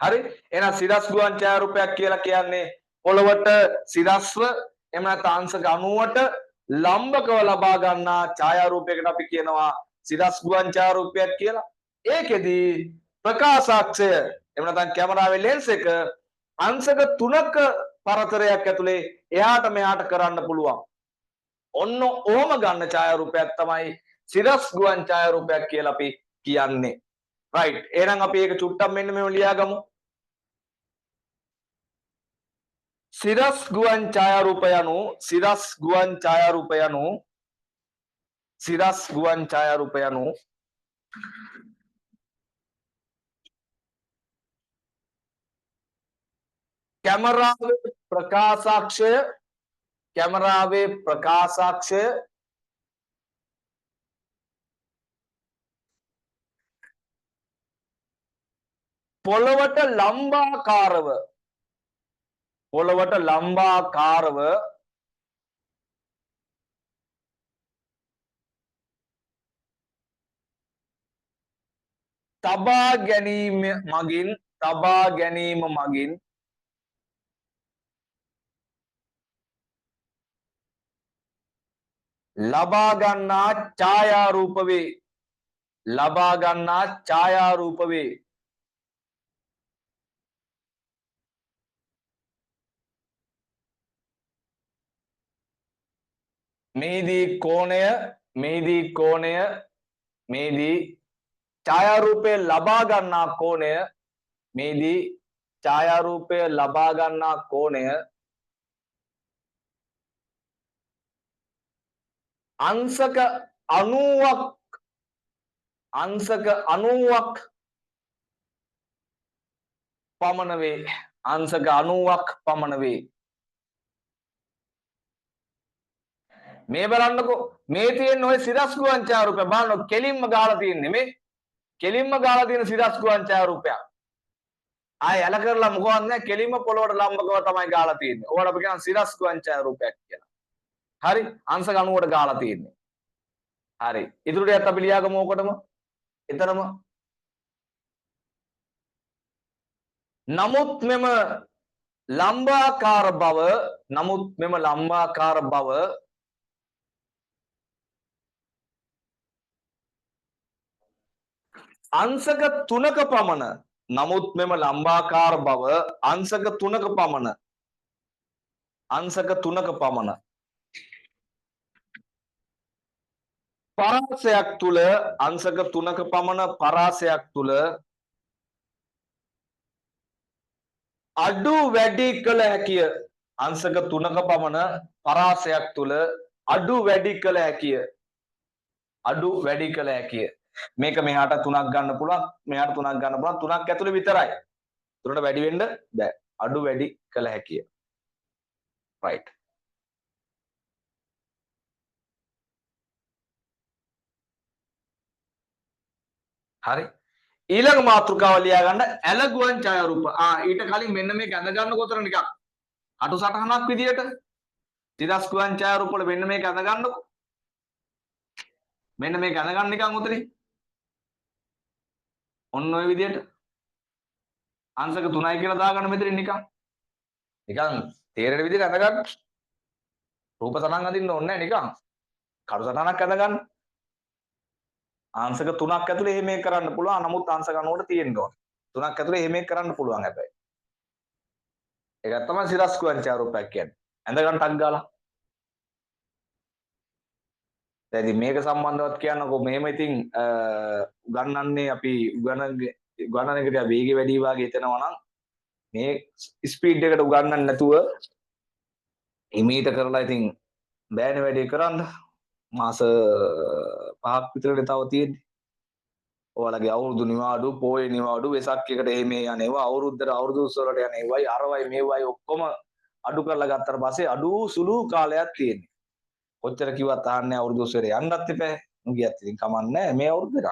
හරි? එහෙනම් සිරස් ගුවන් ඡායාරූපයක් කියලා කියන්නේ පොළවට සිරස්ව එහෙම නැත්නම් අංශක 90ට ලම්බකව ලබා ගන්නා ඡායාරූපයකට අපි කියනවා සිරස් ගුවන් ඡායාරූපයක් කියලා. ඒකෙදි ප්‍රකාශාක්ෂය එහෙම නැත්නම් කැමරාවේ ලෙන්ස් එක අංශක 3ක පරතරයක් ඇතුලේ එහාට මෙහාට කරන්න පුළුවන්. ඔන්න ඕම ගන්න ඡායාරූපයක් තමයි සිරස් ගුවන් ඡායාරූපයක් කියලා අපි කියන්නේ. රයිට්. එහෙනම් අපි ඒක චුට්ටක් මෙන්න මෙහෙම ලියාගමු. සිරස් ගුවන් ඡායාරූප යනු සිරස් ගුවන් ඡායාරූප යනු සිරස් ගුවන් ඡායාරූප යනු කැමරාවේ ප්‍රකාශාක්ෂය පොළවට ලම්බාකාරව තබා ගැනීම මගින් ලබා ගන්නා ඡායාරූප වේ. මේදී ඡායාරූපය ලබා ගන්නා කෝණය අංශක 90ක් පමණ වේ. මේ බලන්නකෝ මේ තියෙන ඔය සිරස් ගුවන් ඡායාරූපය බලන්න කෙලින්ම ගාලා තියෙන්නේ මේ කෙලින්ම ගාලා තියෙන සිරස් ගුවන් ඡායාරූපයක්. ආය ඇල කරලා මොකවත් නැහැ කෙලින්ම පොළොවට ලම්බකව තමයි ගාලා තියෙන්නේ. ඕකට අපි කියන සිරස් ගුවන් ඡායාරූපයක් කියලා. හරි අංශක 90ට ගාලා තියෙන්නේ. හරි ඉතුරු ටිකත් අපි ලියාගමු ඕකටම. එතරම් නමුත් මෙම ලම්බාකාර බව අංශක 3ක පමණ පරාසයක් තුල අංශක 3ක පමණ පරාසයක් තුල අඩු වැඩි කළ හැකිය. අංශක 3ක පමණ පරාසයක් තුල අඩු වැඩි කළ හැකිය. අඩු වැඩි කළ හැකිය. මේක මෙහාට 3ක් ගන්න පුළුවන්, මෙහාට 3ක් ගන්න පුළුවන්. 3ක් ඇතුලේ විතරයි. 3ට වැඩි වෙන්න බෑ. අඩු වැඩි කළ හැකිය. right. හරි. ඊළඟ මාතෘකාව ලියා ගන්න ඇලගුවන් ඡායාරූප. ඊට කලින් මෙන්න මේක ඇඳ ගන්නකොතර නිකන් අටු සටහනක් විදියට තිරස් ගුවන් ඡායාරූප වල මෙන්න මේක ඇඳ ගන්නකො. මෙන්න මේක ඇඳ ගන්න නිකන් උතනේ. ඔන්න ඔය විදියට අංශක 3යි කියලා දාගන්න මෙතනින් නිකන්. නිකන් තේරෙන විදියට ඇඳ ගන්න. රූප සටහන් අඳින්න ඕනේ නැහැ නිකන්. කඩු සටහනක් ඇඳ ගන්න. අංශක 3ක් ඇතුලේ එහෙම මේක කරන්න පුළුවන්. නමුත් අංශක 9ට තියෙන්න ඕනේ. 3ක් ඇතුලේ එහෙම මේක කරන්න පුළුවන් හැබැයි. ඒක තමයි සිරස් ගුවන් ඡායාරූපයක් කියන්නේ. ඇඳ ගන්න ටක් ගාලා. දැන් ඉතින් මේක සම්බන්ධවත් කියන්නකො මෙහෙම ඉතින් උගන්වන්නේ අපි උගන්වන එකට වේගය වැඩි වාගේ හිතනවා නම් මේ ස්පීඩ් එකට උගන්වන්න නැතුව ඉමීට කරලා ඉතින් බෑනේ වැඩේ කරන්න. මාස 5ක් විතරනේ තව තියෙන්නේ. ඔයාලගේ අවුරුදු නිවාඩු, පොයේ නිවාඩු, වෙසක් එකට එහෙම යන්නේවා, අවුරුදු උත්සවවලට යන්නේවයි, අරවයි මේවයි ඔක්කොම අඩු කරලා ගත්තට පස්සේ අඩු සුළු කාලයක් තියෙන්නේ. කොච්චර කිව්වත් අහන්නේ අවුරුදු උත්සවයට යන්නත් එපා. මුගියත් ඉතින් කමන්නේ මේ අවුරුද්දට.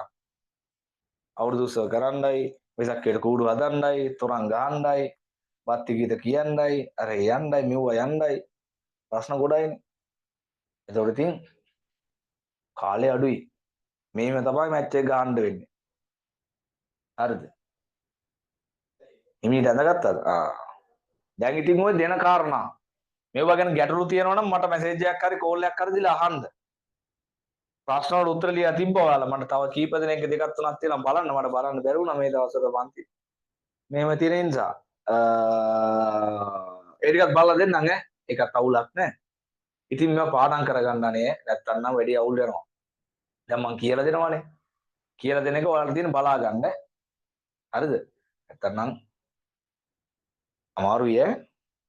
අවුරුදු උත්සව කරන්නයි, වෙසක් එකට කූඩු හදන්නයි, තොරන් ගහන්නයි, බත්ති ගීත කියන්නයි, අර යන්නයි, මෙව්ව යන්නයි. ප්‍රශ්න ගොඩයිනේ. ඒතකොට ඉතින් කාලේ අඩුයි. මේව තමයි මැච් එක ගහන්න වෙන්නේ. හරිද? ඉමීට ඇඳගත්තද? දැන් ඉතින් ඔය දෙන කාරණා මේවා ගැන ගැටලු තියෙනවා නම් මට මැසේජ් එකක් හරි කෝල් එකක් හරි දීලා අහන්න. ප්‍රශ්න වලට උත්තර ලියලා තිබ්බා ඔයාලා. මට තව කීප දෙනෙක් දෙකක් තුනක් තියෙනවා බලන්න. මට බලන්න බැරි වුණා මේ දවස්වල පන්ති. මේව තියෙන නිසා ඒ ටිකත් බලලා දෙන්නම් ඈ. ඒකත් අවුලක් නැහැ. ඉතින් මේවා පාඩම් කරගන්න අනේ නැත්තම් නම් වැඩි අවුල් වෙනවා. දැන් මං කියලා දෙනවානේ. කියලා දෙන එක ඔයාලට තියෙන බලා ගන්න. හරිද? නැත්තම් නම් අමාරුයි ඈ.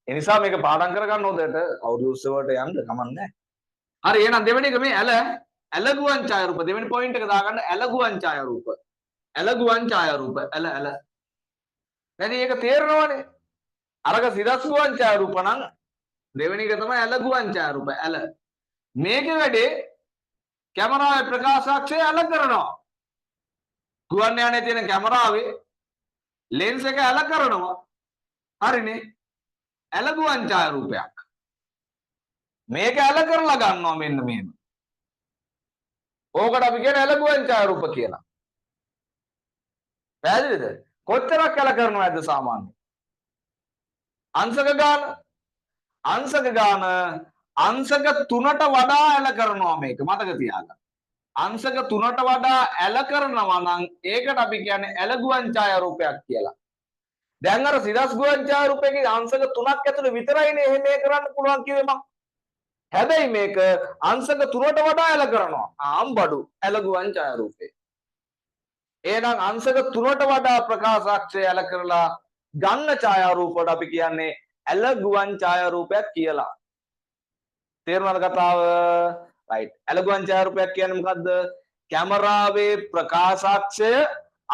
ඒ නිසා මේක පාඩම් කරගන්න හොඳට අවුරුදු උත්සවයට යන්න කමන්නේ. හරි එහෙනම් දෙවෙනි එක මේ ඇලගුවන් ඡායාරූප දෙවෙනි පොයින්ට් එක දාගන්න ඇලගුවන් ඡායාරූප. ඇලගුවන් ඡායාරූප ඇල. දැන් මේක තේරෙනවනේ. අරක සිරස් ගුවන් ඡායාරූප නම් දෙවෙනි එක තමයි ඇලගුවන් ඡායාරූප ඇල. මේකේ වැඩේ කැමරාවේ ප්‍රකාශාක්ෂය ඇල කරනවා. ගුවන් යානයේ තියෙන කැමරාවේ ලෙන්ස් එක ඇල කරනවා. හරිනේ. ඇලගුවන් ඡායාරූපයක්. මේක ඇල කරලා ගන්නවා මෙන්න මෙහෙම. ඕකට අපි කියන ඇලගුවන් ඡායාරූප කියලා. පැහැදිලිද? කොච්චරක් ඇල කරනවද සාමාන්‍යයෙන්? අංශක ගාන අංශක 3ට වඩා ඇල කරනවා මේක මතක තියාගන්න. අංශක 3ට වඩා ඇල කරනවා නම් ඒකට අපි කියන්නේ ඇලගුවන් ඡායාරූපයක් කියලා. දැන් අර සිරස් ගුවන් ඡායාරූපයේ අංශක 3ක් ඇතුළේ විතරයිනේ එහෙම මේ කරන්න පුළුවන් කිව්වේ මම. හැබැයි මේක අංශක 3ට වඩා ඇල කරනවා. ආම්බඩු ඇලගුවන් ඡායාරූපේ. එහෙනම් අංශක 3ට වඩා ප්‍රකාශාක්ෂය ඇල කරලා ගන්න ඡායාරූපවලට අපි කියන්නේ ඇලගුවන් ඡායාරූපයක් කියලා. තේරුණාද කතාව? රයිට්. ඇලගුවන් ඡායාරූපයක් කියන්නේ මොකද්ද? කැමරාවේ ප්‍රකාශාක්ෂය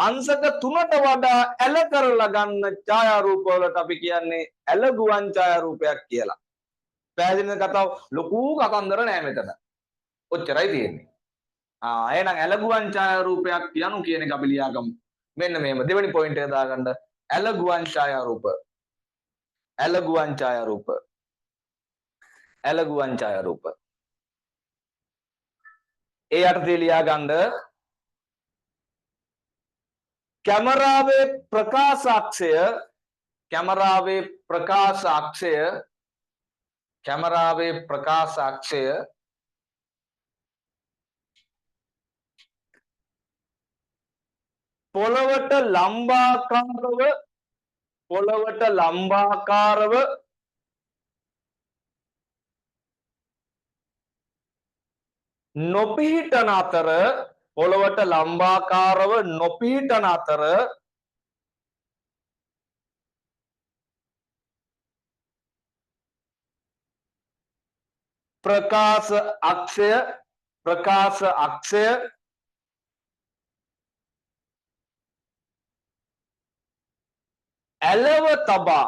අංශක 3ට වඩා ඇල කරලා ගන්න ඡායාරූපවලට අපි කියන්නේ ඇලගුවන් ඡායාරූපයක් කියලා. පැහැදිලිද කතාව? ලොකු කතන්දර නෑ මෙතන. ඔච්චරයි තියෙන්නේ. එහෙනම් ඇලගුවන් ඡායාරූපයක් යනු කියන එක අපි ලියාගමු. මෙන්න මේම දෙවෙනි පොයින්ට් එක දාගන්න. ඇලගුවන් ඡායාරූප. ඇලගුවන් ඡායාරූප. ඇලගුවන් ඡායාරූප. ඒ යටතේ ලියාගන්න කැමරාවේ ප්‍රකාශාක්ෂය පොළවට ලම්බාකාරව නොපිහිටන අතර ප්‍රකාශ අක්ෂය ප්‍රකාශ අක්ෂය ඇලව තබා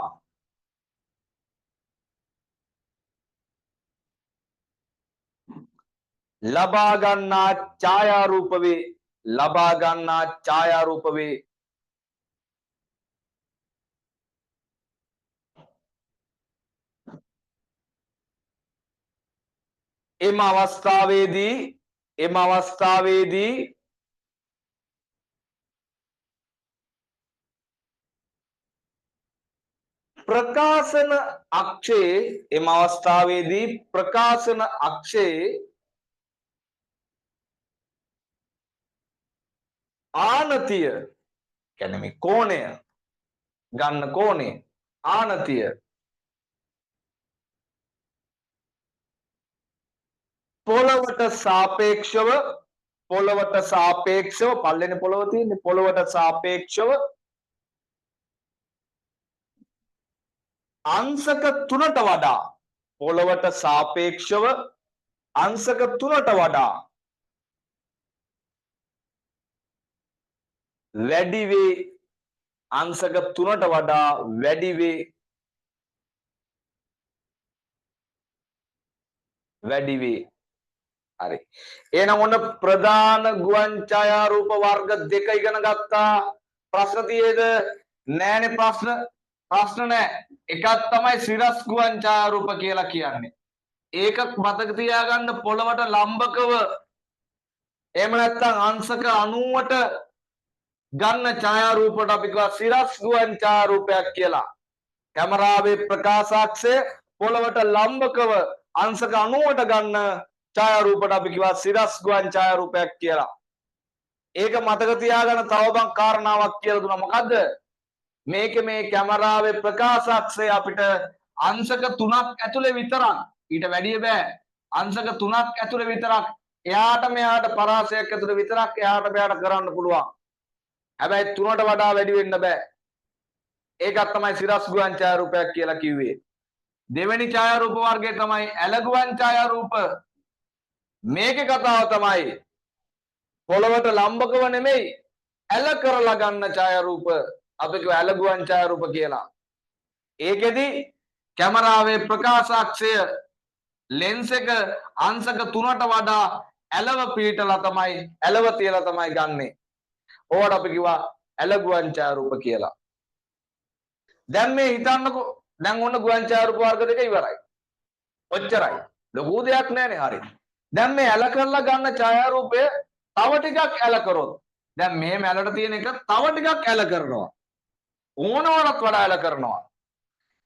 ලබා ගන්නා ඡායාරූප වේ ලබා ගන්නා ඡායාරූප වේ එම අවස්ථාවේදී ප්‍රකාශන අක්ෂයේ එම අවස්ථාවේදී ප්‍රකාශන අක්ෂයේ ආනතිය කියන්නේ මේ කෝණය ගන්න කෝණය ආනතිය පොළවට සාපේක්ෂව පල්ලෙන පොළව තියෙන්නේ පොළවට සාපේක්ෂව අංශක 3ට වඩා පොළවට සාපේක්ෂව අංශක 3ට වඩා වැඩි වේ අංශක 3ට වඩා වැඩි වේ හරි එහෙනම් ඔන්න ප්‍රධාන ගුවන් ඡායාරූප වර්ග දෙක ඉගෙන ගත්තා ප්‍රශ්න තියෙද නෑනේ ප්‍රශ්න නෑ එකක් තමයි සිරස් ගුවන් ඡායාරූප කියලා කියන්නේ ඒක මතක තියාගන්න පොළවට ලම්බකව එහෙම නැත්නම් අංශක 90ට ගන්න ඡායාරූපයට අපි කියවා සිරස් ගුවන් ඡායාරූපයක් කියලා කැමරාවේ ප්‍රකාශාක්ෂය පොළවට ලම්බකව අංශක 90ට ගන්න ඡායාරූපයට අපි කියවා සිරස් ගුවන් ඡායාරූපයක් කියලා ඒක මතක තියාගන්න තව බං කාරණාවක් කියලා දුන්නා මොකද්ද මේකේ මේ කැමරාවේ ප්‍රකාශාක්ෂය අපිට අංශක 3ක් ඇතුලේ විතරක් ඊට වැඩිය බෑ අංශක 3ක් ඇතුලේ විතරක් එයාට මෙයාට පරාසයක් ඇතුලේ විතරක් එයාට මෙයාට කරන්න පුළුවන් හැබැයි 3ට වඩා වැඩි වෙන්න බෑ ඒකත් තමයි සිරස් ගුවන් ඡායාරූපයක් කියලා කිව්වේ දෙවෙනි ඡායාරූප වර්ගය තමයි ඇල ගුවන් ඡායාරූප මේකේ කතාව තමයි පොළවට ලම්බකව නෙමෙයි ඇල කරලා ගන්න ඡායාරූප අපි කියව ඇල ගුවන් ඡායාරූප කියලා ඒකෙදි කැමරාවේ ප්‍රකාශාක්ෂය ලෙන්ස් එක අංශක 3ට වඩා ඇලව පිටලා තමයි ඇලව තියලා තමයි ගන්නෙ ඕවට අපි කිව්වා ඇල ගුවන් ඡායාරූප කියලා දැන් මේ හිතන්නකෝ දැන් ඔන්න ගුවන් ඡායාරූප වර්ග දෙක ඉවරයි ඔච්චරයි ලොකු දෙයක් නෑනේ හරි දැන් මේ ඇල කරලා ගන්න ඡායාරූපය තව ටිකක් ඇල කරොත් දැන් මේ මැලට තියෙන එක තව ටිකක් ඇල කරනවා ඕනවටත් වඩා ඇල කරනවා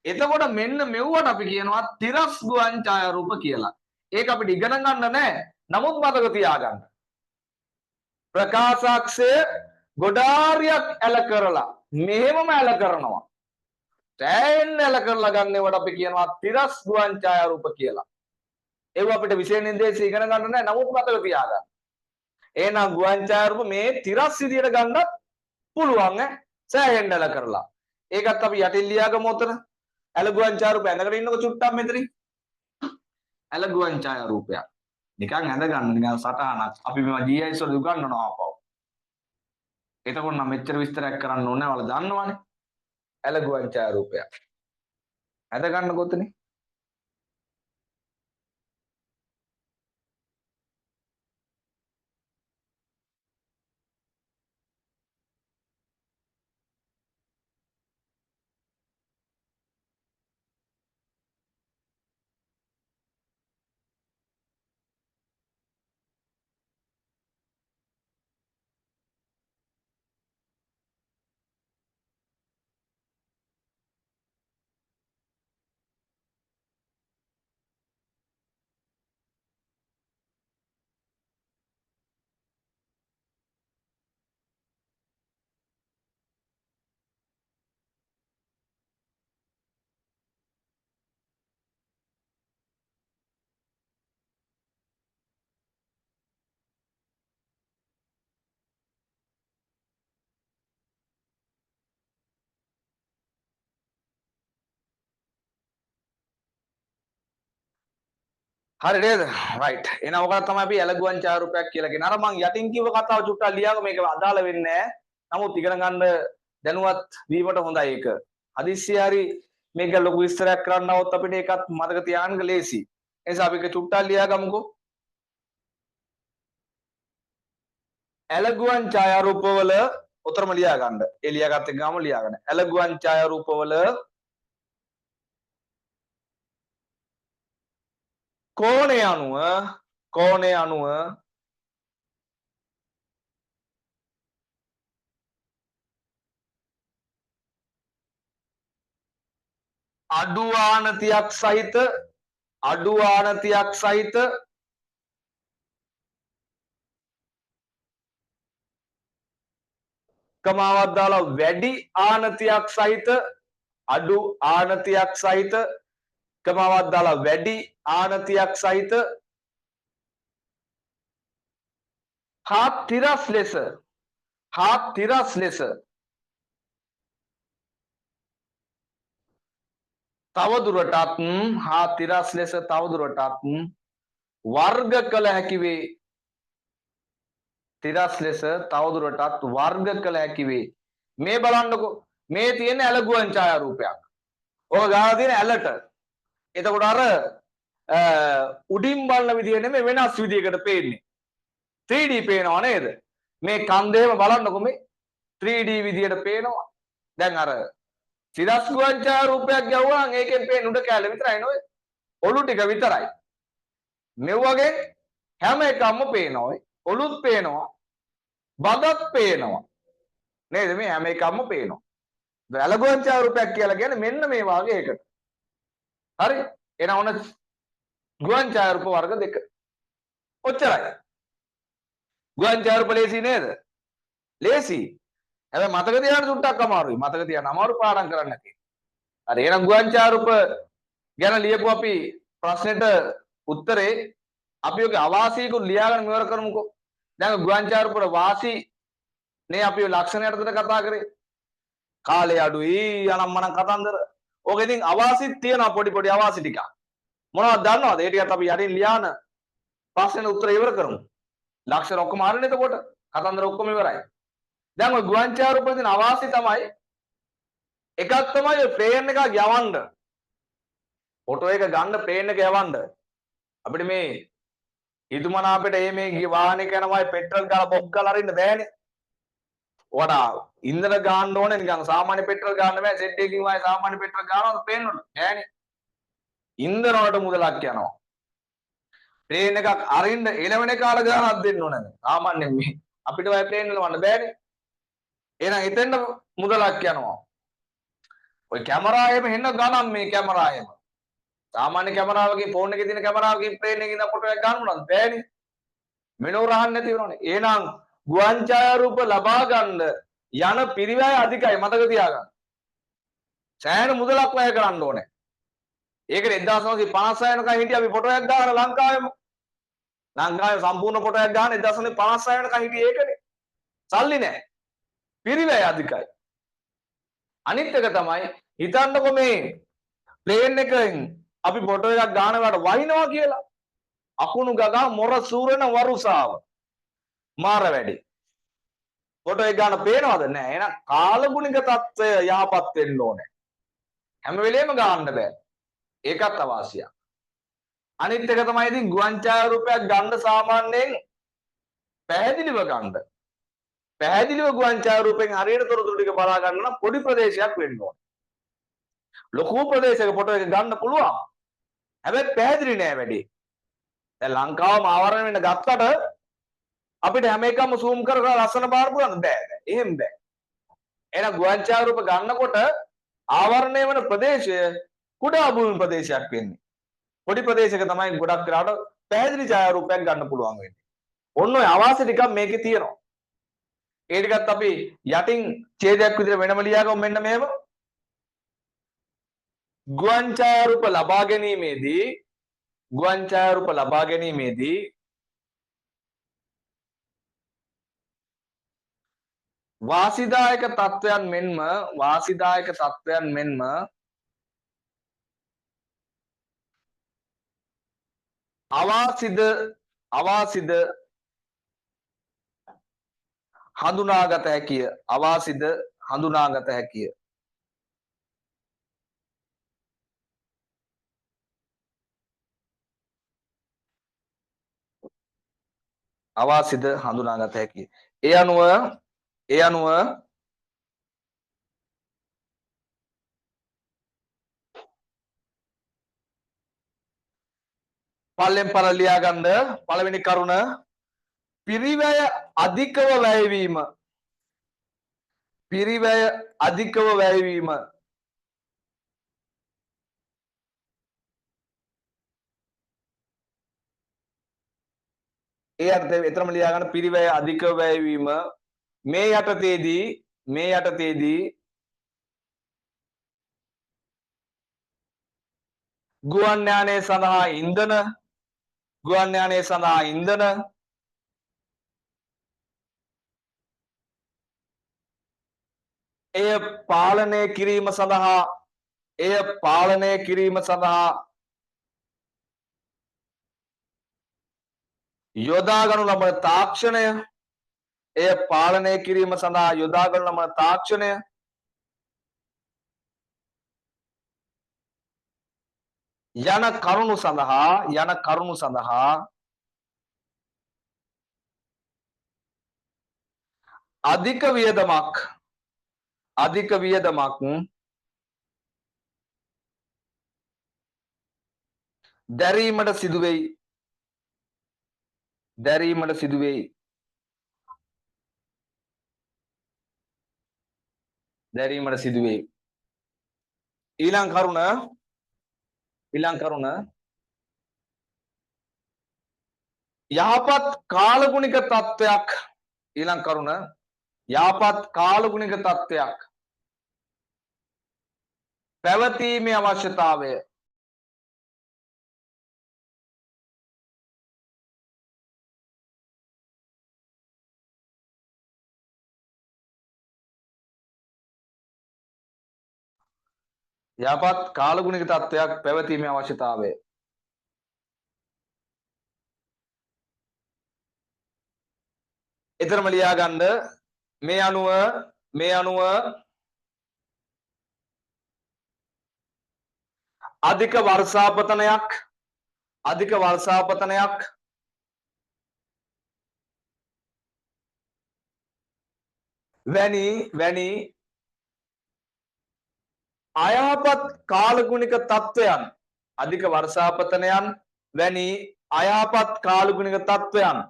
එතකොට මෙන්න මෙව්වට අපි කියනවා තිරස් ගුවන් ඡායාරූප කියලා ඒක අපිට ඉගෙන ගන්න නෑ නමුත් මතක තියාගන්න ප්‍රකාශාක්ෂය ගොඩාරියක් ඇල කරලා මෙහෙමම ඇල කරනවා සෑහෙන්න ඇල කරලා ගන්නවට අපි කියනවා තිරස් ගුවන් ඡායාරූප කියලා ඒව අපිට විශේෂ නිර්දේශ ඉගෙන ගන්න නෑ නමුත් මතක තියාගන්න එහෙනම් ගුවන් ඡායාරූප මේ තිරස් විදියට ගන්නත් පුළුවන් ඈ සෑහෙන්න ඇල කරලා ඒකත් අපි යටින් ලියාගමු උතන ඇල ගුවන් ඡායාරූප ඇඳගෙන ඉන්නකො චුට්ටක් මෙතනින් ඇල ගුවන් ඡායාරූපයක් නිකන් ඇඳ ගන්න නිකන් සටහනක් අපි මේවා GIS වල උගන්වනවා අපව එතකොට නම් මෙච්චර විස්තරයක් කරන්න ඕනේ නැහැ ඔයාලා දන්නවනේ ඇල ගුවන් ඡායාරූපයක් ඇඳ ගන්න කොතනේ හරි නේද? රයිට්. එහෙනම් ඔකට තමයි අපි ඇලගුවන් ඡායාරූපයක් කියලා කියන්නේ. අර මං යටින් කිව්ව කතාව චුට්ටක් ලියාගමු. මේක අදාළ වෙන්නේ නැහැ. නමුත් ඉගෙන ගන්න දැනුවත් වීමට හොඳයි ඒක. හදිස්සිය හරි මේක ලොකු විස්තරයක් කරන්න આવොත් අපිට ඒකත් මතක තියාගන්න ලේසි. ඒ නිසා අපි ඒක චුට්ටක් ලියාගමුකෝ. ඇලගුවන් ඡායාරූපවල උතරම ලියා ගන්න. ඒ ලියාගත්ත ගාම ලියා ගන්න. ඇලගුවන් ඡායාරූපවල කෝණය අනුව අඩු ආනතියක් සහිත කමාවක් දාලා වැඩි ආනතියක් සහිත අඩු ආනතියක් සහිත කමාවක් දාලා වැඩි ආනතියක් සහිත හා තිරස් ලෙස තවදුරටත් වර්ග කළ හැකි වේ. තිරස් ලෙස තවදුරටත් වර්ග කළ හැකි වේ. මේ බලන්නකෝ මේ තියෙන ඇලගුවන් ඡායාරූපයක්. ඔය ගාලා තියෙන ඇලට. එතකොට අර උඩින් බලන විදිය නෙමෙයි වෙනස් විදියකට පේන්නේ. 3D පේනව නේද? මේ කන්දේම බලන්නකො මේ 3D විදියට පේනවා. දැන් අර තිරස් ගුවන් ඡායාරූපයක් ගැව්වනම් ඒකෙන් පේන උඩ කැල විතරයි නෝ. ඔලු ටික විතරයි. මේ වගේ හැම එකක්ම පේනවා. ඔලුත් පේනවා. බදත් පේනවා. නේද? මේ හැම එකක්ම පේනවා. ඇලගුවන් ඡායාරූපයක් කියලා කියන්නේ මෙන්න මේ වාගේ එකට. හරි? එහෙනම් ඔන්න ගුවන් ඡායාරූප වර්ග දෙක. ඔච්චරයි. ගුවන් ඡායාරූප ලේසි නේද? ලේසි. හැබැයි මතක තියාගන්න සුට්ටක් අමාරුයි. මතක තියාගන්න අමාරු පාඩම් කරන්න නැති. හරි එහෙනම් ගුවන් ඡායාරූප ගැන ලියපු අපි ප්‍රශ්නෙට උත්තරේ අපි ඔගේ අවාසියකුත් ලියාගෙන මෙවර කරමුකෝ. දැන් ගුවන් ඡායාරූප වල වාසි නේ අපි ලක්ෂණ යටතට කතා කරේ. කාලය අඩුයි අනම්මනම් කතන්දර. ඕක ඉතින් අවාසිත් තියෙනවා පොඩි අවාසි ටිකක්. මොනවද දන්නවද? ඒ ටිකත් අපි යටින් ලියාන ප්‍රශ්නෙට උත්තර ඉවර කරමු. ලක්ෂණ ඔක්කොම හරිනේ එතකොට. කතන්දර ඔක්කොම ඉවරයි. දැන් ඔය ගුවන් ඡායාරූප වල තියෙන අවාසි තමයි එකක් තමයි ඔය ප්ලේන් එකක් යවන්න. ෆොටෝ එක ගන්න ප්ලේන් එක යවන්න. අපිට මේ හිතුමනාපෙට මේ වාහනයක යනවා පෙට්‍රල් ගාලා බොක් ගාලා අරින්න බෑනේ. ඔයාට ඉන්ධන ගන්න ඕනේ නිකන් සාමාන්‍ය පෙට්‍රල් ගන්න බෑ. සෙට් එකකින් වයි සාමාන්‍ය පෙට්‍රල් ගන්නවද පේන්න ඕන. බෑනේ. ඉන්ධන වලට මුදලක් යනවා. ප්ලේන් එකක් අරින්න එළවෙන කාල ගානක් දෙන්න ඕනේ. සාමාන්‍යයෙන් මේ අපිට වයි ප්ලේන් වල වන්න බෑනේ. එහෙනම් එතෙන්ද මුදලක් යනවා. ඔය කැමරාවෙම හෙන්න ගණන් මේ කැමරාවෙම. සාමාන්‍ය කැමරාවකින් ෆෝන් එකේ තියෙන කැමරාවකින් ප්ලේන් එකකින් ඉඳන් ෆොටෝ එකක් ගන්න උනත් බෑනේ. මෙනෝ රහන් නැති වෙනවනේ. එහෙනම් ගුවන් ඡායාරූප ලබා ගන්න යන පිරිවැය අධිකයි මතක තියාගන්න. සෑහෙන මුදලක් වැය කරන්න ඕනේ. ඒකනේ 1956 වෙනකන් හිටිය අපි ෆොටෝ එකක් ගන්න ලංකාවෙම. ලංකාවේ සම්පූර්ණ ෆොටෝ එකක් ගන්න 1956 වෙනකන් හිටියේ ඒකනේ. සල්ලි නැහැ. පිරිවැය අධිකයි. අනිත් එක තමයි හිතන්නකො මේ ප්ලේන් එකෙන් අපි ෆොටෝ එකක් ගන්නවට වහිනවා කියලා. අකුණු ගගා මොර සූරන වරුසාව. මාර වැඩි. ෆොටෝ එක ගන්න පේනවද? නැහැ. එහෙනම් කාලගුණික తত্ত্বය යහපත් වෙන්න ඕනේ. හැම වෙලේම ගන්න බෑ. ඒකත් අවශ්‍යයි. අනිත් එක තමයි ඉතින් ගුවන් ඡායාරූපයක් ගන්න සාමාන්‍යයෙන් පැහැදිලිව ගන්න. පැහැදිලිව ගුවන් ඡායාරූපෙන් හරියට තොරතුරු ටික බලා ගන්න නම් පොඩි ප්‍රදේශයක් වෙන්න ඕනේ. ලොකු ප්‍රදේශයක ෆොටෝ එක ගන්න පුළුවන්. හැබැයි පැහැදිලි නෑ වැඩි. දැන් ලංකාවම ආවරණය වෙන්න ගත්තට අපිට හැම එකම zoom කරලා ලස්සන බලන්න පුළුවන් බෑ. එහෙම බෑ. එහෙනම් ගුවන් ඡායාරූප ගන්නකොට ආවරණය වෙන ප්‍රදේශය කුඩා භූමි ප්‍රදේශයක් වෙන්නේ. පොඩි ප්‍රදේශයක තමයි ගොඩක් වෙලාවට පැහැදිලි ඡායාරූපයක් ගන්න පුළුවන් වෙන්නේ. ඔන්න ඔය අවාසි ටිකක් මේකේ තියෙනවා. ඒ ටිකත් අපි යටින් ඡේදයක් විදිහට වෙනම ලියාගමු මෙන්න මේව. ගුවන් ඡායාරූප ලබා ගැනීමේදී වාසිදායක තත්වයන් මෙන්ම අවාසිද හඳුනාගත හැකිය. අවාසිද හඳුනාගත හැකිය. අවාසිද හඳුනාගත හැකිය. ඒ අනුව පල්ලෙන් පල ලියා ගන්න පළවෙනි කරුණ පිරිවැය අධිකව වැයවීම. පිරිවැය අධිකව වැයවීම. ඒ අර්ථය එතරම් ලියා ගන්න පිරිවැය අධිකව වැයවීම මේ යටතේදී ගුවන් යානය සඳහා ඉන්ධන එය පාලනය කිරීම සඳහා යොදාගනු ලබන තාක්ෂණය යන කරුණු සඳහා අධික වියදමක් දැරීමට සිදුවෙයි. ඊළඟ කරුණ යහපත් කාලගුණික තත්ත්වයක් පැවතීමේ අවශ්‍යතාවය. යහපත් කාලගුණික තත්ත්වයක් පැවතීමේ අවශ්‍යතාවය. එතරම් ලියා ගන්න මේ අනුව අධික වර්ෂාපතනයක් වැනි අයහපත් කාලගුණික තත්ත්වයන් අධික වර්ෂාපතනයන් වැනි අයහපත් කාලගුණික තත්ත්වයන්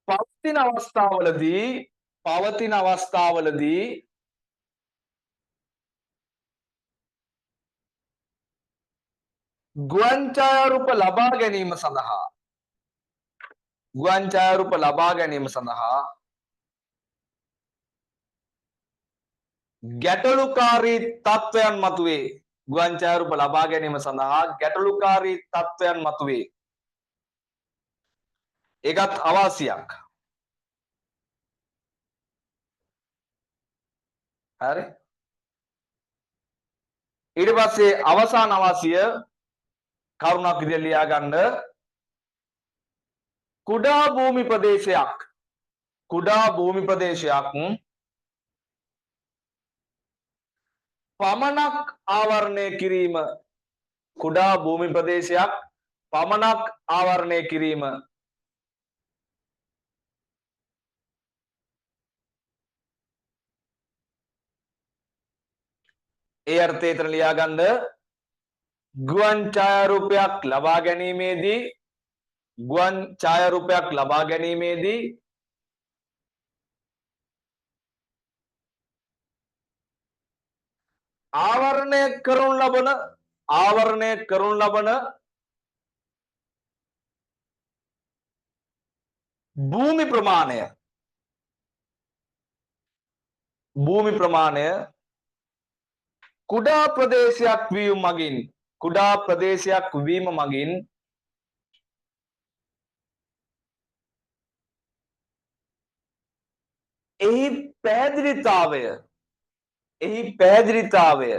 පවතින අවස්ථාවලදී ගුවන් ඡායාරූප ලබා ගැනීම සඳහා ගැටලුකාරී තත්ත්වයන් මතුවේ. ඒකත් අවාසියක්. හරි. ඊට පස්සේ අවසාන අවාසිය කරුණක් විදිහට ලියා ගන්න කුඩා භූමි ප්‍රදේශයක් පමණක් ආවරණය කිරීම ඒ අර්ථය එතන ලියා ගන්න ගුවන් ඡායාරූපයක් ලබා ගැනීමේදී ආවරණය කරනු ලබන භූමි ප්‍රමාණය කුඩා ප්‍රදේශයක් වීම මගින් එහි පැහැදිලිතාවය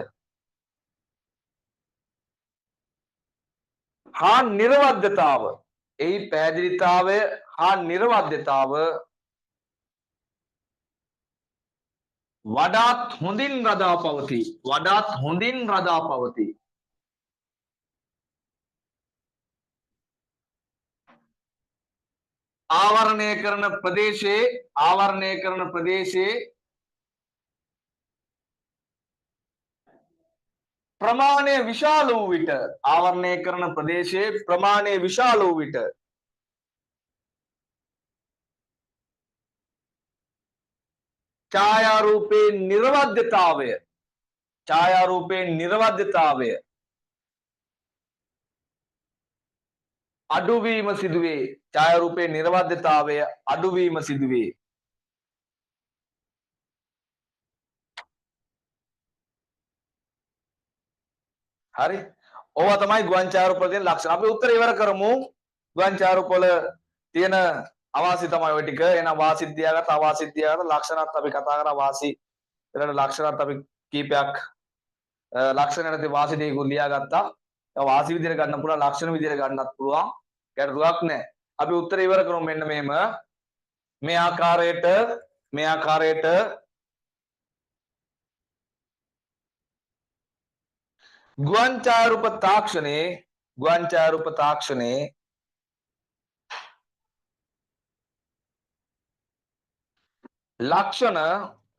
හා නිර්වද්‍යතාව. එහි පැහැදිලිතාවය හා නිර්වද්‍යතාව වඩාත් හොඳින් රඳා පවතී. වඩාත් හොඳින් රඳා පවතී. ආවරණය කරන ප්‍රදේශයේ ප්‍රමාණය විශාල වූ විට ආවරණය කරන ප්‍රදේශයේ ප්‍රමාණය විශාල වූ විට ඡායාරූපේ නිර්වද්‍යතාවය අඩුවීම සිදුවේ. ඡායාරූපේ නිර්වද්‍යතාවය අඩුවීම සිදුවේ. හරි. ඕවා තමයි ගුවන් ඡායාරූප වල තියෙන ලක්ෂණ. අපි උත්තර ඉවර කරමු. ගුවන් ඡායාරූප වල තියෙන අවාසි තමයි ඔය ටික. එහෙනම් වාසිත් තියාගත්ත අවාසිත් තියාගත්ත ලක්ෂණත් අපි කතා කරා. වාසි ඊළඟ ලක්ෂණත් අපි කීපයක් ලක්ෂණ නැති වාසි ටිකකුත් ලියාගත්තා. ඒ වාසි විදිහට ගන්න පුළුවන්, ලක්ෂණ විදිහට ගන්නත් පුළුවන්. ගැටලුවක් නැහැ. අපි උත්තර ඉවර කරමු මෙන්න මෙහෙම. මේ ආකාරයට ගුවන් ඡායාරූප තාක්ෂණයේ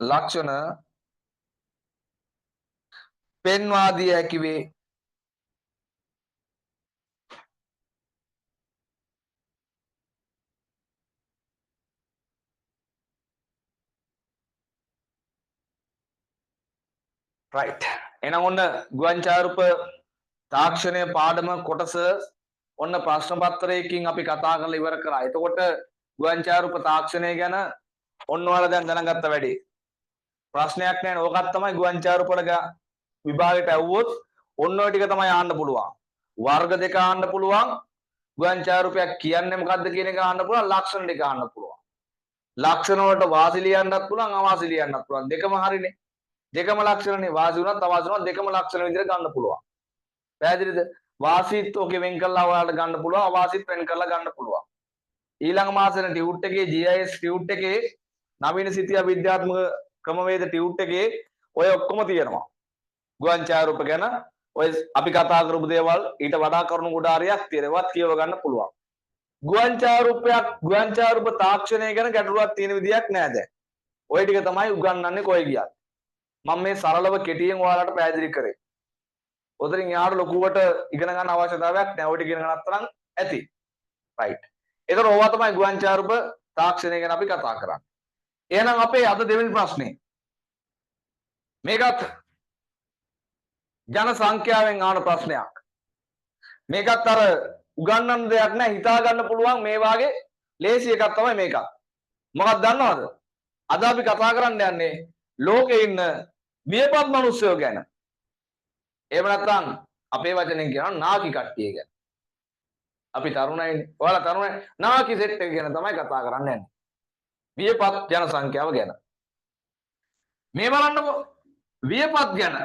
ලක්ෂණ පෙන්වා දිය හැකි වේ. right. එහෙනම් ඔන්න ගුවන් ඡායාරූප තාක්ෂණයේ පාඩම කොටස ඔන්න ප්‍රශ්න පත්‍රයකින් අපි කතා කරලා ඉවර කරා. එතකොට ගුවන් ඡායාරූප තාක්ෂණය ගැන ඔන්න ඔයාලා දැන් දැනගත්ත වැඩි. ප්‍රශ්නයක් නැහැ නේ. ඕකත් තමයි ගුවන් ඡායාරූප වල විභාගයට ඇව්වොත් ඔන්න ඔය ටික තමයි ආන්න පුළුවන්. වර්ග දෙක ආන්න පුළුවන්. ගුවන් ඡායාරූපයක් කියන්නේ මොකද්ද කියන එක ආන්න පුළුවන්. ලක්ෂණ ටික ආන්න පුළුවන්. ලක්ෂණ වලට වාසි ලියන්නත් පුළුවන්, අවාසි ලියන්නත් පුළුවන්. දෙකම හරිනේ. දෙකම ලක්ෂණනේ. වාසි වුණත් අවාසි වුණත් දෙකම ලක්ෂණ විදිහට ගන්න පුළුවන්. පැහැදිලිද? වාසිත් ඔකේ වෙන් කරලා ඔයාලට ගන්න පුළුවන්, අවාසිත් වෙන් කරලා ගන්න පුළුවන්. ඊළඟ මාසෙන ටියුට් එකේ GIS ටියුට් එකේ නවීන සිතියා විද්‍යාත්මක ක්‍රමවේද ටියුට් එකේ ඔය ඔක්කොම තියෙනවා. ගුවන් ඡායාරූප ගැන ඔය අපි කතා කරපු දේවල් ඊට වඩා කරුණු ගොඩාරියක් තියෙනවා. කියව ගන්න පුළුවන්. ගුවන් ඡායාරූප තාක්ෂණය ගැන ගැටලුවක් තියෙන විදියක් නෑ දැන්. ඔය ටික තමයි උගන්වන්නේ කොයි ගියත්. මම මේ සරලව කෙටියෙන් ඔයාලට පැහැදිලි කරේ. උතරින් යාට ලොකුවට ඉගෙන ගන්න අවශ්‍යතාවයක් නැහැ. ඔය ටික ඉගෙන ගන්නත් තරම් ඇති. right. ඒතර ඕවා තමයි ගුවන් ඡායාරූප තාක්ෂණය ගැන අපි කතා කරන්නේ. එහෙනම් අපේ අද දෙවෙනි ප්‍රශ්නේ. මේකත් ජන සංඛ්‍යාවෙන් ආන ප්‍රශ්නයක්. මේකත් අර උගන්වන්න දෙයක් නැහැ. හිතා ගන්න පුළුවන් මේ වාගේ ලේසි එකක් තමයි මේකත්. මොකක්ද දන්නවද? අද අපි කතා කරන්න යන්නේ ලෝකේ ඉන්න වියපත් මිනිස්සුયો ගැන. එහෙම නැත්නම් අපේ වචනෙන් කියනවා නාකි කට්ටිය ගැන. අපි තරුණයිනේ. ඔයාලා තරුණයි. නාකි සෙට් එක ගැන තමයි කතා කරන්න යන්නේ. වියපත් ජන සංඛ්‍යාව ගැන. මේ බලන්නකෝ. වියපත් ගැන.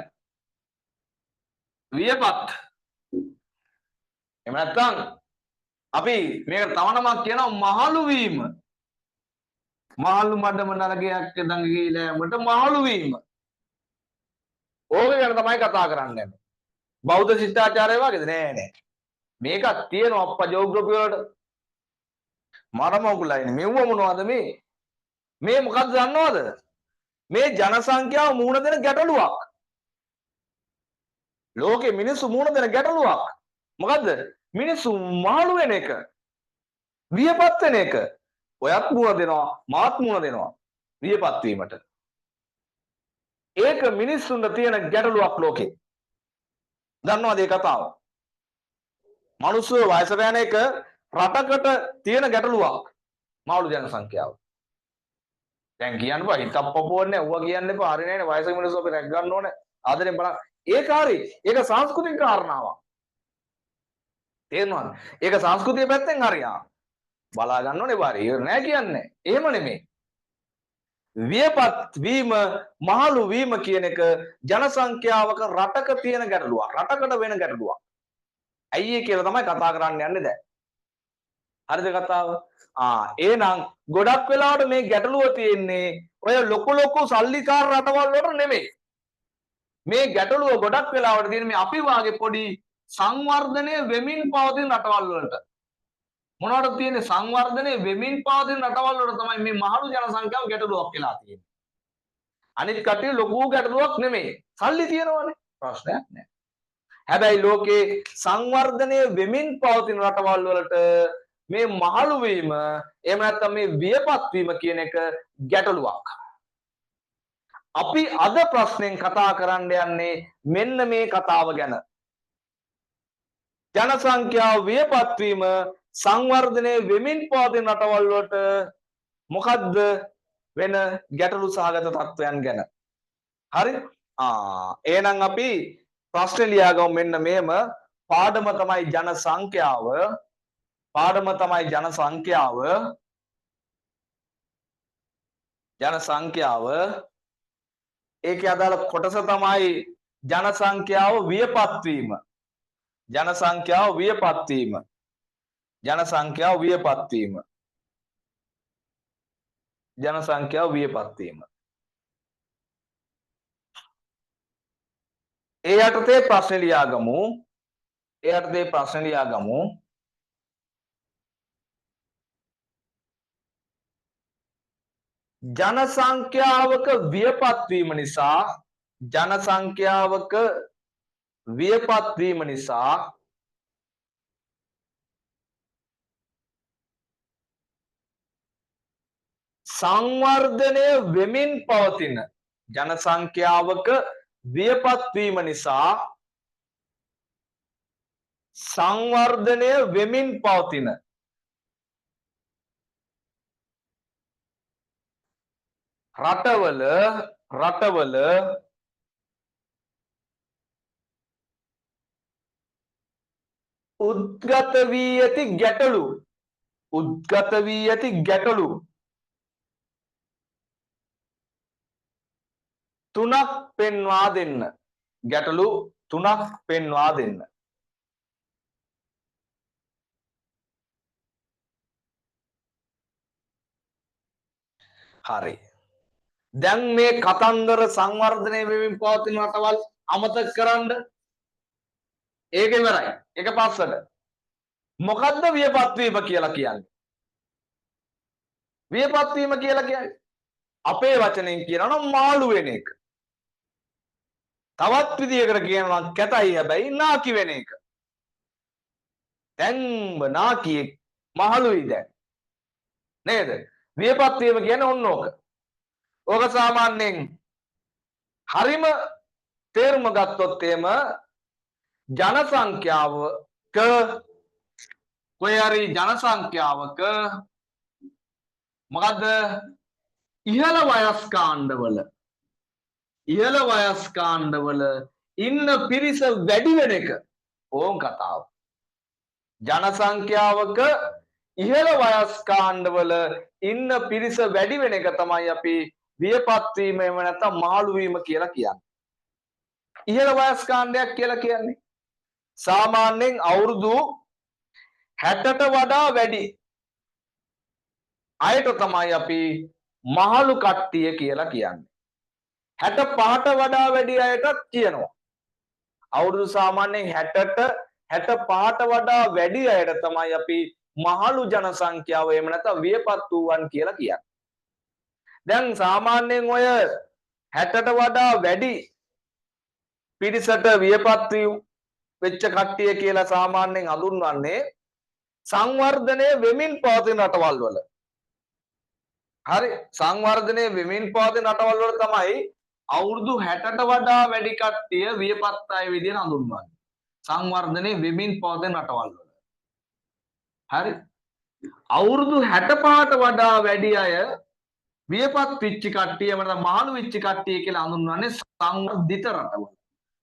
වියපත්. එහෙම නැත්නම් අපි මේක තව නමක් කියනවා මහලු වීම. මහලු මඩම නරගයක් දඟ ගිලෑමට මහලු වීම. ඕක ගැන තමයි කතා කරන්නේ. බෞද්ධ ශිෂ්ටාචාරය වගේද? නෑ. මේකක් තියෙනවා අප්පා ජෝග්‍රෆි වලට. මරම උගලයිනේ. මෙව්ව මොනවද මේ? මේ මොකක්ද දන්නවද? මේ ජන සංඛ්‍යාව මුහුණ දෙන ගැටලුවක්. ලෝකේ මිනිස්සු මුහුණ දෙන ගැටලුවක්. මොකද්ද? මිනිස්සු මහලු වෙන එක. වියපත් වෙන එක. ඔයත් මුහුණ දෙනවා, මාත් මුහුණ දෙනවා. වියපත් වීමට. ඒක මිනිස්සුන්ට තියෙන ගැටලුවක් ලෝකේ. දන්නවද මේ කතාව? මිනිස්සු වයසට යන එක රටකට තියෙන ගැටලුවක්. මාළු ජන සංඛ්‍යාව. දැන් කියන්න බෑ හිතප්පපුවන්නේ ඌවා කියන්න එපා. හරි නෑනේ වයසක මිනිස්සු අපි රැක් ගන්න ඕනේ. ආදරෙන් බලන්න. ඒක හරි. ඒක සංස්කෘතික කාරණාවක්. තේරෙනවද? ඒක සංස්කෘතිය පැත්තෙන් හරියා. බලා ගන්න ඕනේ බාරි. ඒක නෑ කියන්නේ. එහෙම නෙමෙයි. වියපත් වීම මහලු වීම කියන එක ජන සංඛ්‍යාවක රටක තියෙන ගැටලුවක්. රටකට වෙන ගැටලුවක්. ඇයි ඒ කියලා තමයි කතා කරන්න යන්නේ දැන්. හරිද කතාව? එහෙනම් ගොඩක් වෙලාවට මේ ගැටලුව තියෙන්නේ ඔය ලොකු සල්ලිකාර රටවල් වලට නෙමෙයි. මේ ගැටලුව ගොඩක් වෙලාවට තියෙන්නේ මේ අපි වාගේ පොඩි සංවර්ධනය වෙමින් පවතින රටවල් වලට. මොනවටද තියෙන්නේ සංවර්ධනය වෙමින් පවතින රටවල් වල තමයි මේ මහලු ජන සංඛ්‍යාව ගැටලුවක් වෙලා තියෙන්නේ. අනිත් කට්ටිය ලොකු ගැටලුවක් නෙමෙයි. සල්ලි තියෙනවනේ. ප්‍රශ්නයක් නැහැ. හැබැයි ලෝකේ සංවර්ධනය වෙමින් පවතින රටවල් වලට මේ මහලු වීම එහෙම නැත්නම් මේ වියපත් වීම කියන එක ගැටලුවක්. අපි අද ප්‍රශ්නෙන් කතා කරන්න යන්නේ මෙන්න මේ කතාව ගැන. ජන සංඛ්‍යාව වියපත් වීම සංවර්ධනය වෙමින් පවතින රටවල් වලට මොකද්ද වෙන ගැටලු සහගත තත්වයන් ගැන. හරි? එහෙනම් අපි ප්‍රශ්නේ ලියාගමු මෙන්න මේම පාඩම තමයි ජන සංඛ්‍යාව. පාඩම තමයි ජන සංඛ්‍යාව. ජන සංඛ්‍යාව ඒකේ අදාළ කොටස තමයි ජන සංඛ්‍යාව වියපත් වීම. ජන සංඛ්‍යාව වියපත් වීම. ජන සංඛ්‍යාව වියපත් වීම. ජන සංඛ්‍යාව වියපත් වීම. ඒ යටතේ ප්‍රශ්න ලියාගමු. ඒ යටතේ ප්‍රශ්න ලියාගමු. ජන සංඛ්‍යාවක වියපත් වීම නිසා ජන සංඛ්‍යාවක වියපත් වීම නිසා සංවර්ධනය වෙමින් පවතින ජන සංඛ්‍යාවක වියපත් වීම නිසා සංවර්ධනය වෙමින් පවතින රටවල උද්ගත වී ඇති ගැටලු තුනක් පෙන්වා දෙන්න. ගැටලු තුනක් පෙන්වා දෙන්න. හරි. දැන් මේ කතන්දර සංවර්ධනය වෙමින් පවතින රටවල් අමතක කරන්න. ඒක ඉවරයි. එක පස්සට. මොකද්ද වියපත් වීම කියලා කියන්නේ? වියපත් වීම කියලා කියන්නේ අපේ වචනෙන් කියනවා නම් මාළු වෙන එක. තවත් විදියකට කියනවා නම් කැතයි හැබැයි නාකි වෙන එක. දැන් නාකියෙක් මහලුයි දැන්. නේද? වියපත් වීම කියන්නේ ඔන්න ඕක. ඕක සාමාන්‍යයෙන් හරිම තේරුම ගත්තොත් එහෙම ජන සංඛ්‍යාවක කොයි හරි ජන සංඛ්‍යාවක මොකද්ද ඉහළ වයස් කාණ්ඩවල ඉන්න පිරිස වැඩි වෙන එක ඕම් කතාව. ජන සංඛ්‍යාවක ඉහළ වයස් කාණ්ඩවල ඉන්න පිරිස වැඩි වෙන එක තමයි අපි වියපත් වීම එහෙම නැත්නම් මාළු වීම කියලා කියන්නේ. ඉහළ වයස් කාණ්ඩයක් කියලා කියන්නේ සාමාන්‍යයෙන් අවුරුදු 60ට වඩා වැඩි අයට තමයි අපි මහලු කට්ටිය කියලා කියන්නේ. 65ට වඩා වැඩි අයටත් කියනවා. අවුරුදු සාමාන්‍යයෙන් 65ට වඩා වැඩි අයට තමයි අපි මහලු ජන සංඛ්‍යාව එහෙම නැත්නම් වියපත් වූවන් කියලා කියන්නේ. දැන් සාමාන්‍යයෙන් ඔය 60ට වඩා වැඩි පිරිසට වියපත් වෙච්ච කට්ටිය කියලා සාමාන්‍යයෙන් හඳුන්වන්නේ සංවර්ධනය වෙමින් පවතින රටවල් වල. හරි සංවර්ධනය වෙමින් පවතින රටවල් වල තමයි අවුරුදු 60ට වඩා වැඩි කට්ටිය වියපත් අය විදිහට හඳුන්වන්නේ. සංවර්ධනය වෙමින් පවතින රටවල් වල. හරි අවුරුදු 65ට වඩා වැඩි අය වියපත් වෙච්ච කට්ටිය මත මහලු වෙච්ච කට්ටිය කියලා හඳුන්වන්නේ සංවර්ධිත රටවල.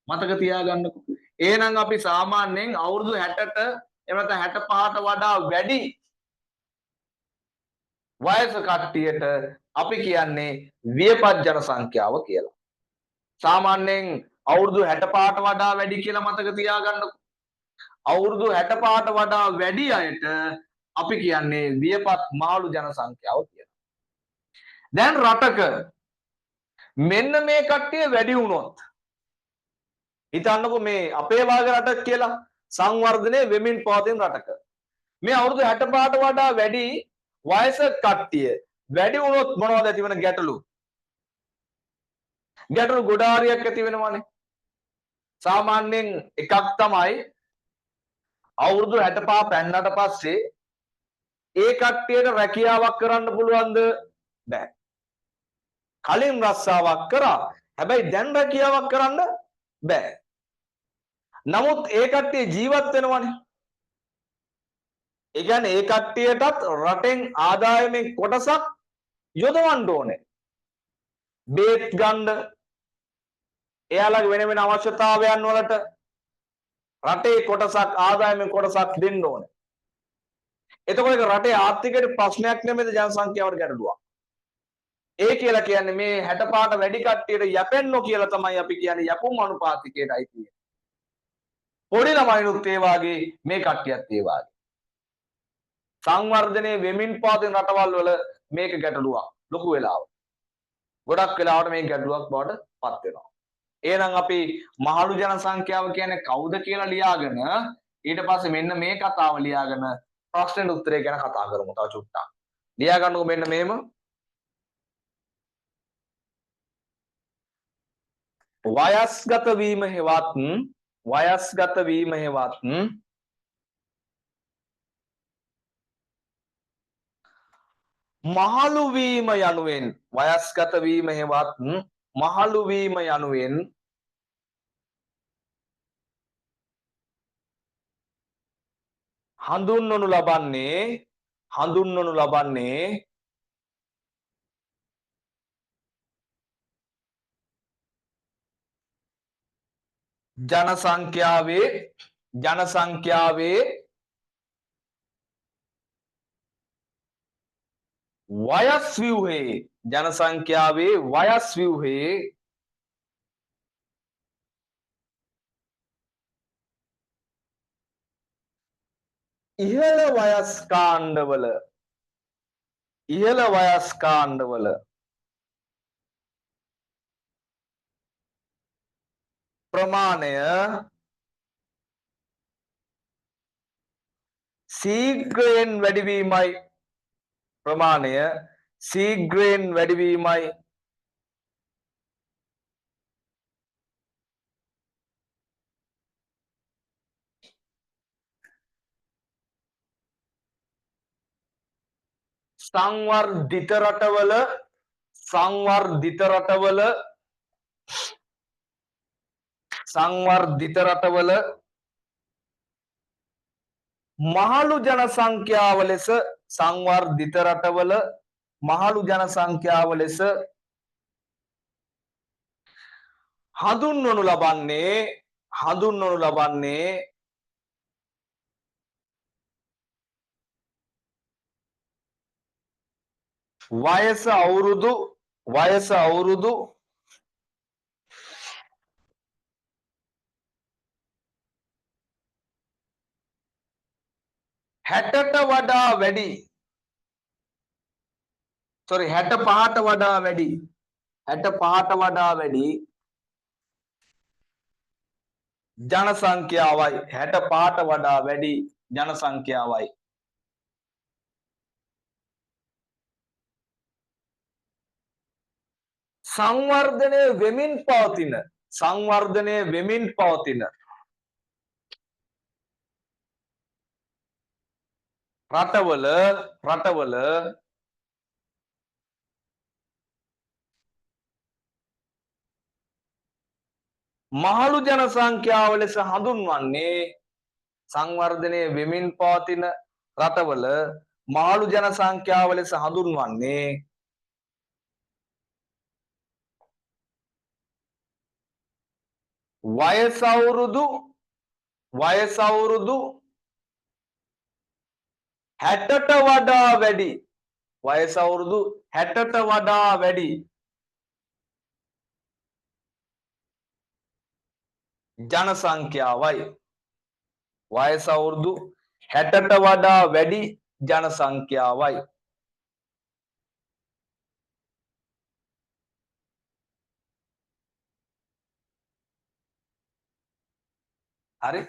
මතක තියාගන්නකො. එහෙනම් අපි සාමාන්‍යයෙන් අවුරුදු 60ට එහෙම නැත්නම් 65ට වඩා වැඩි වයස කට්ටියට අපි කියන්නේ වියපත් ජන සංඛ්‍යාව කියලා. සාමාන්‍යයෙන් අවුරුදු 65ට වඩා වැඩි කියලා මතක තියාගන්නකො. අවුරුදු 65ට වඩා වැඩි අයට අපි කියන්නේ වියපත් මාළු ජන සංඛ්‍යාව කියලා. දැන් රටක මෙන්න මේ කට්ටිය වැඩි වුණොත් හිතන්නකෝ මේ අපේ වාගේ රටක් කියලා සංවර්ධනය වෙමින් පවතින රටක මේ අවුරුදු 65ට වඩා වැඩි වයසක කට්ටිය වැඩි වුණොත් මොනවද ඇතිවන ගැටලු? ගැටලු ගොඩාරියක් ඇති වෙනවානේ. සාමාන්‍යයෙන් එකක් තමයි අවුරුදු 65 පැන්නට පස්සේ ඒ කට්ටියට රැකියාවක් කරන්න පුළුවන්ද? බෑ. කලින් රස්සාවක් කරා. හැබැයි දැන් රැකියාවක් කරන්න බෑ. නමුත් ඒ කට්ටිය ජීවත් වෙනවනේ. ඒ කියන්නේ ඒ කට්ටියටත් රටෙන් ආදායමෙන් කොටසක් යොදවන්න ඕනේ. බේත් ගන්න එයාලගේ වෙන වෙන අවශ්‍යතාවයන් වලට රටේ කොටසක් ආදායමෙන් කොටසක් දෙන්න ඕනේ. එතකොට ඒක රටේ ආර්ථිකයට ප්‍රශ්නයක් නෙමෙයිද ජන සංඛ්‍යාවට ගැටලුවක්. ඒ කියලා කියන්නේ මේ 65ට වැඩි කට්ටියට යැපෙන්නෝ කියලා තමයි අපි කියන්නේ යැපුම් අනුපාතිකයටයි කියන්නේ. පොඩි ළමයිනුත් ඒ වාගේ මේ කට්ටියත් ඒ වාගේ. සංවර්ධනයේ වෙමින් පවතින රටවල් වල මේක ගැටලුවක් ලොකු වෙලාවක්. ගොඩක් වෙලාවට මේක ගැටලුවක් බවට පත් වෙනවා. එහෙනම් අපි මහලු ජන සංඛ්‍යාව කියන්නේ කවුද කියලා ලියාගෙන ඊට පස්සේ මෙන්න මේ කතාව ලියාගෙන ප්‍රශ්නෙට උත්තරය ගැන කතා කරමු තව චුට්ටක්. ලියා ගන්නකො මෙන්න මෙහෙම. වයස්ගත වීම හෙවත් මහලු වීම යනුවෙන් වයස්ගත වීම හෙවත් මහලු වීම යනුවෙන් හඳුන්වනු ලබන්නේ ජන සංඛ්‍යාවේ වයස් ව්‍යුහයේ ජන සංඛ්‍යාවේ වයස් ව්‍යුහයේ ඉහළ වයස් කාණ්ඩවල ප්‍රමාණය ශීඝ්‍රයෙන් වැඩිවීමයි සංවර්ධිත රටවල මහලු ජන සංඛ්‍යාව ලෙස හඳුන්වනු ලබන්නේ වයස අවුරුදු 65ට වඩා වැඩි ජන සංඛ්‍යාවයි සංවර්ධනය වෙමින් පවතින රටවල මහලු ජන සංඛ්‍යාව ලෙස හඳුන්වන්නේ සංවර්ධනය වෙමින් පවතින රටවල මහලු ජන සංඛ්‍යාව ලෙස හඳුන්වන්නේ වයස අවුරුදු 60ට වඩා වැඩි ජන සංඛ්‍යාවයි. වයස අවුරුදු 60ට වඩා වැඩි ජන සංඛ්‍යාවයි. හරි.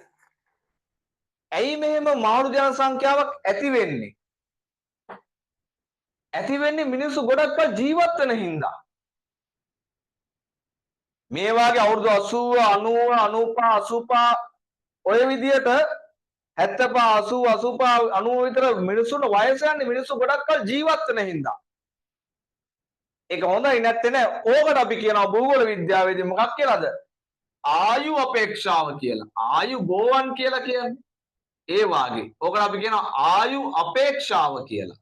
ඇයි මෙහෙම මාළු ජන සංඛ්‍යාවක් ඇති වෙන්නේ? ඇති වෙන්නේ මිනිස්සු ගොඩක් කල් ජීවත් වෙන හින්දා. මේ වාගේ අවුරුදු 80 90 95 85 ඔය විදියට 75 80 85 90 විතර මිනිස්සුන්ට වයස යන්නේ මිනිස්සු ගොඩක් කල් ජීවත් වෙන හින්දා. ඒක හොඳයි නැත්තේ නෑ. ඕකට අපි කියනවා භූගෝල විද්‍යාවේදී මොකක් කියලාද? ආයු අපේක්ෂාව කියලා. ආයු ගෝවන් කියලා කියන්නේ. ඒ වාගේ. ඕකට අපි කියනවා ආයු අපේක්ෂාව කියලා.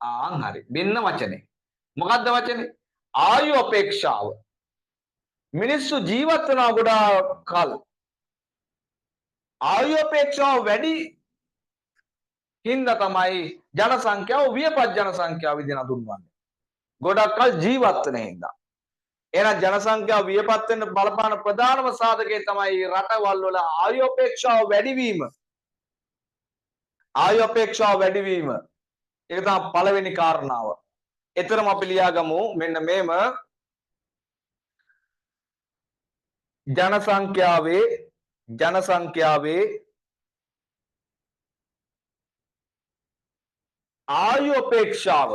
ආන් හරි. මෙන්න වචනේ. මොකද්ද වචනේ? ආයු අපේක්ෂාව. මිනිස්සු ජීවත් වෙනවා ගොඩාක් කල්. ආයු අපේක්ෂාව වැඩි හින්දා තමයි ජන සංඛ්‍යාව වියපත් ජන සංඛ්‍යාව විදිහට හඳුන්වන්නේ. ගොඩක් කල් ජීවත් වෙන හින්දා. එහෙනම් ජන සංඛ්‍යාව වියපත් වෙන්න බලපාන ප්‍රධානම සාධකය තමයි රටවල් වල ආයු අපේක්ෂාව වැඩිවීම. ආයු අපේක්ෂාව වැඩිවීම. ඒක තමයි පළවෙනි කාරණාව. එතරම් අපි ලියාගමු මෙන්න මේම ජන සංඛ්‍යාවේ ආයු අපේක්ෂාව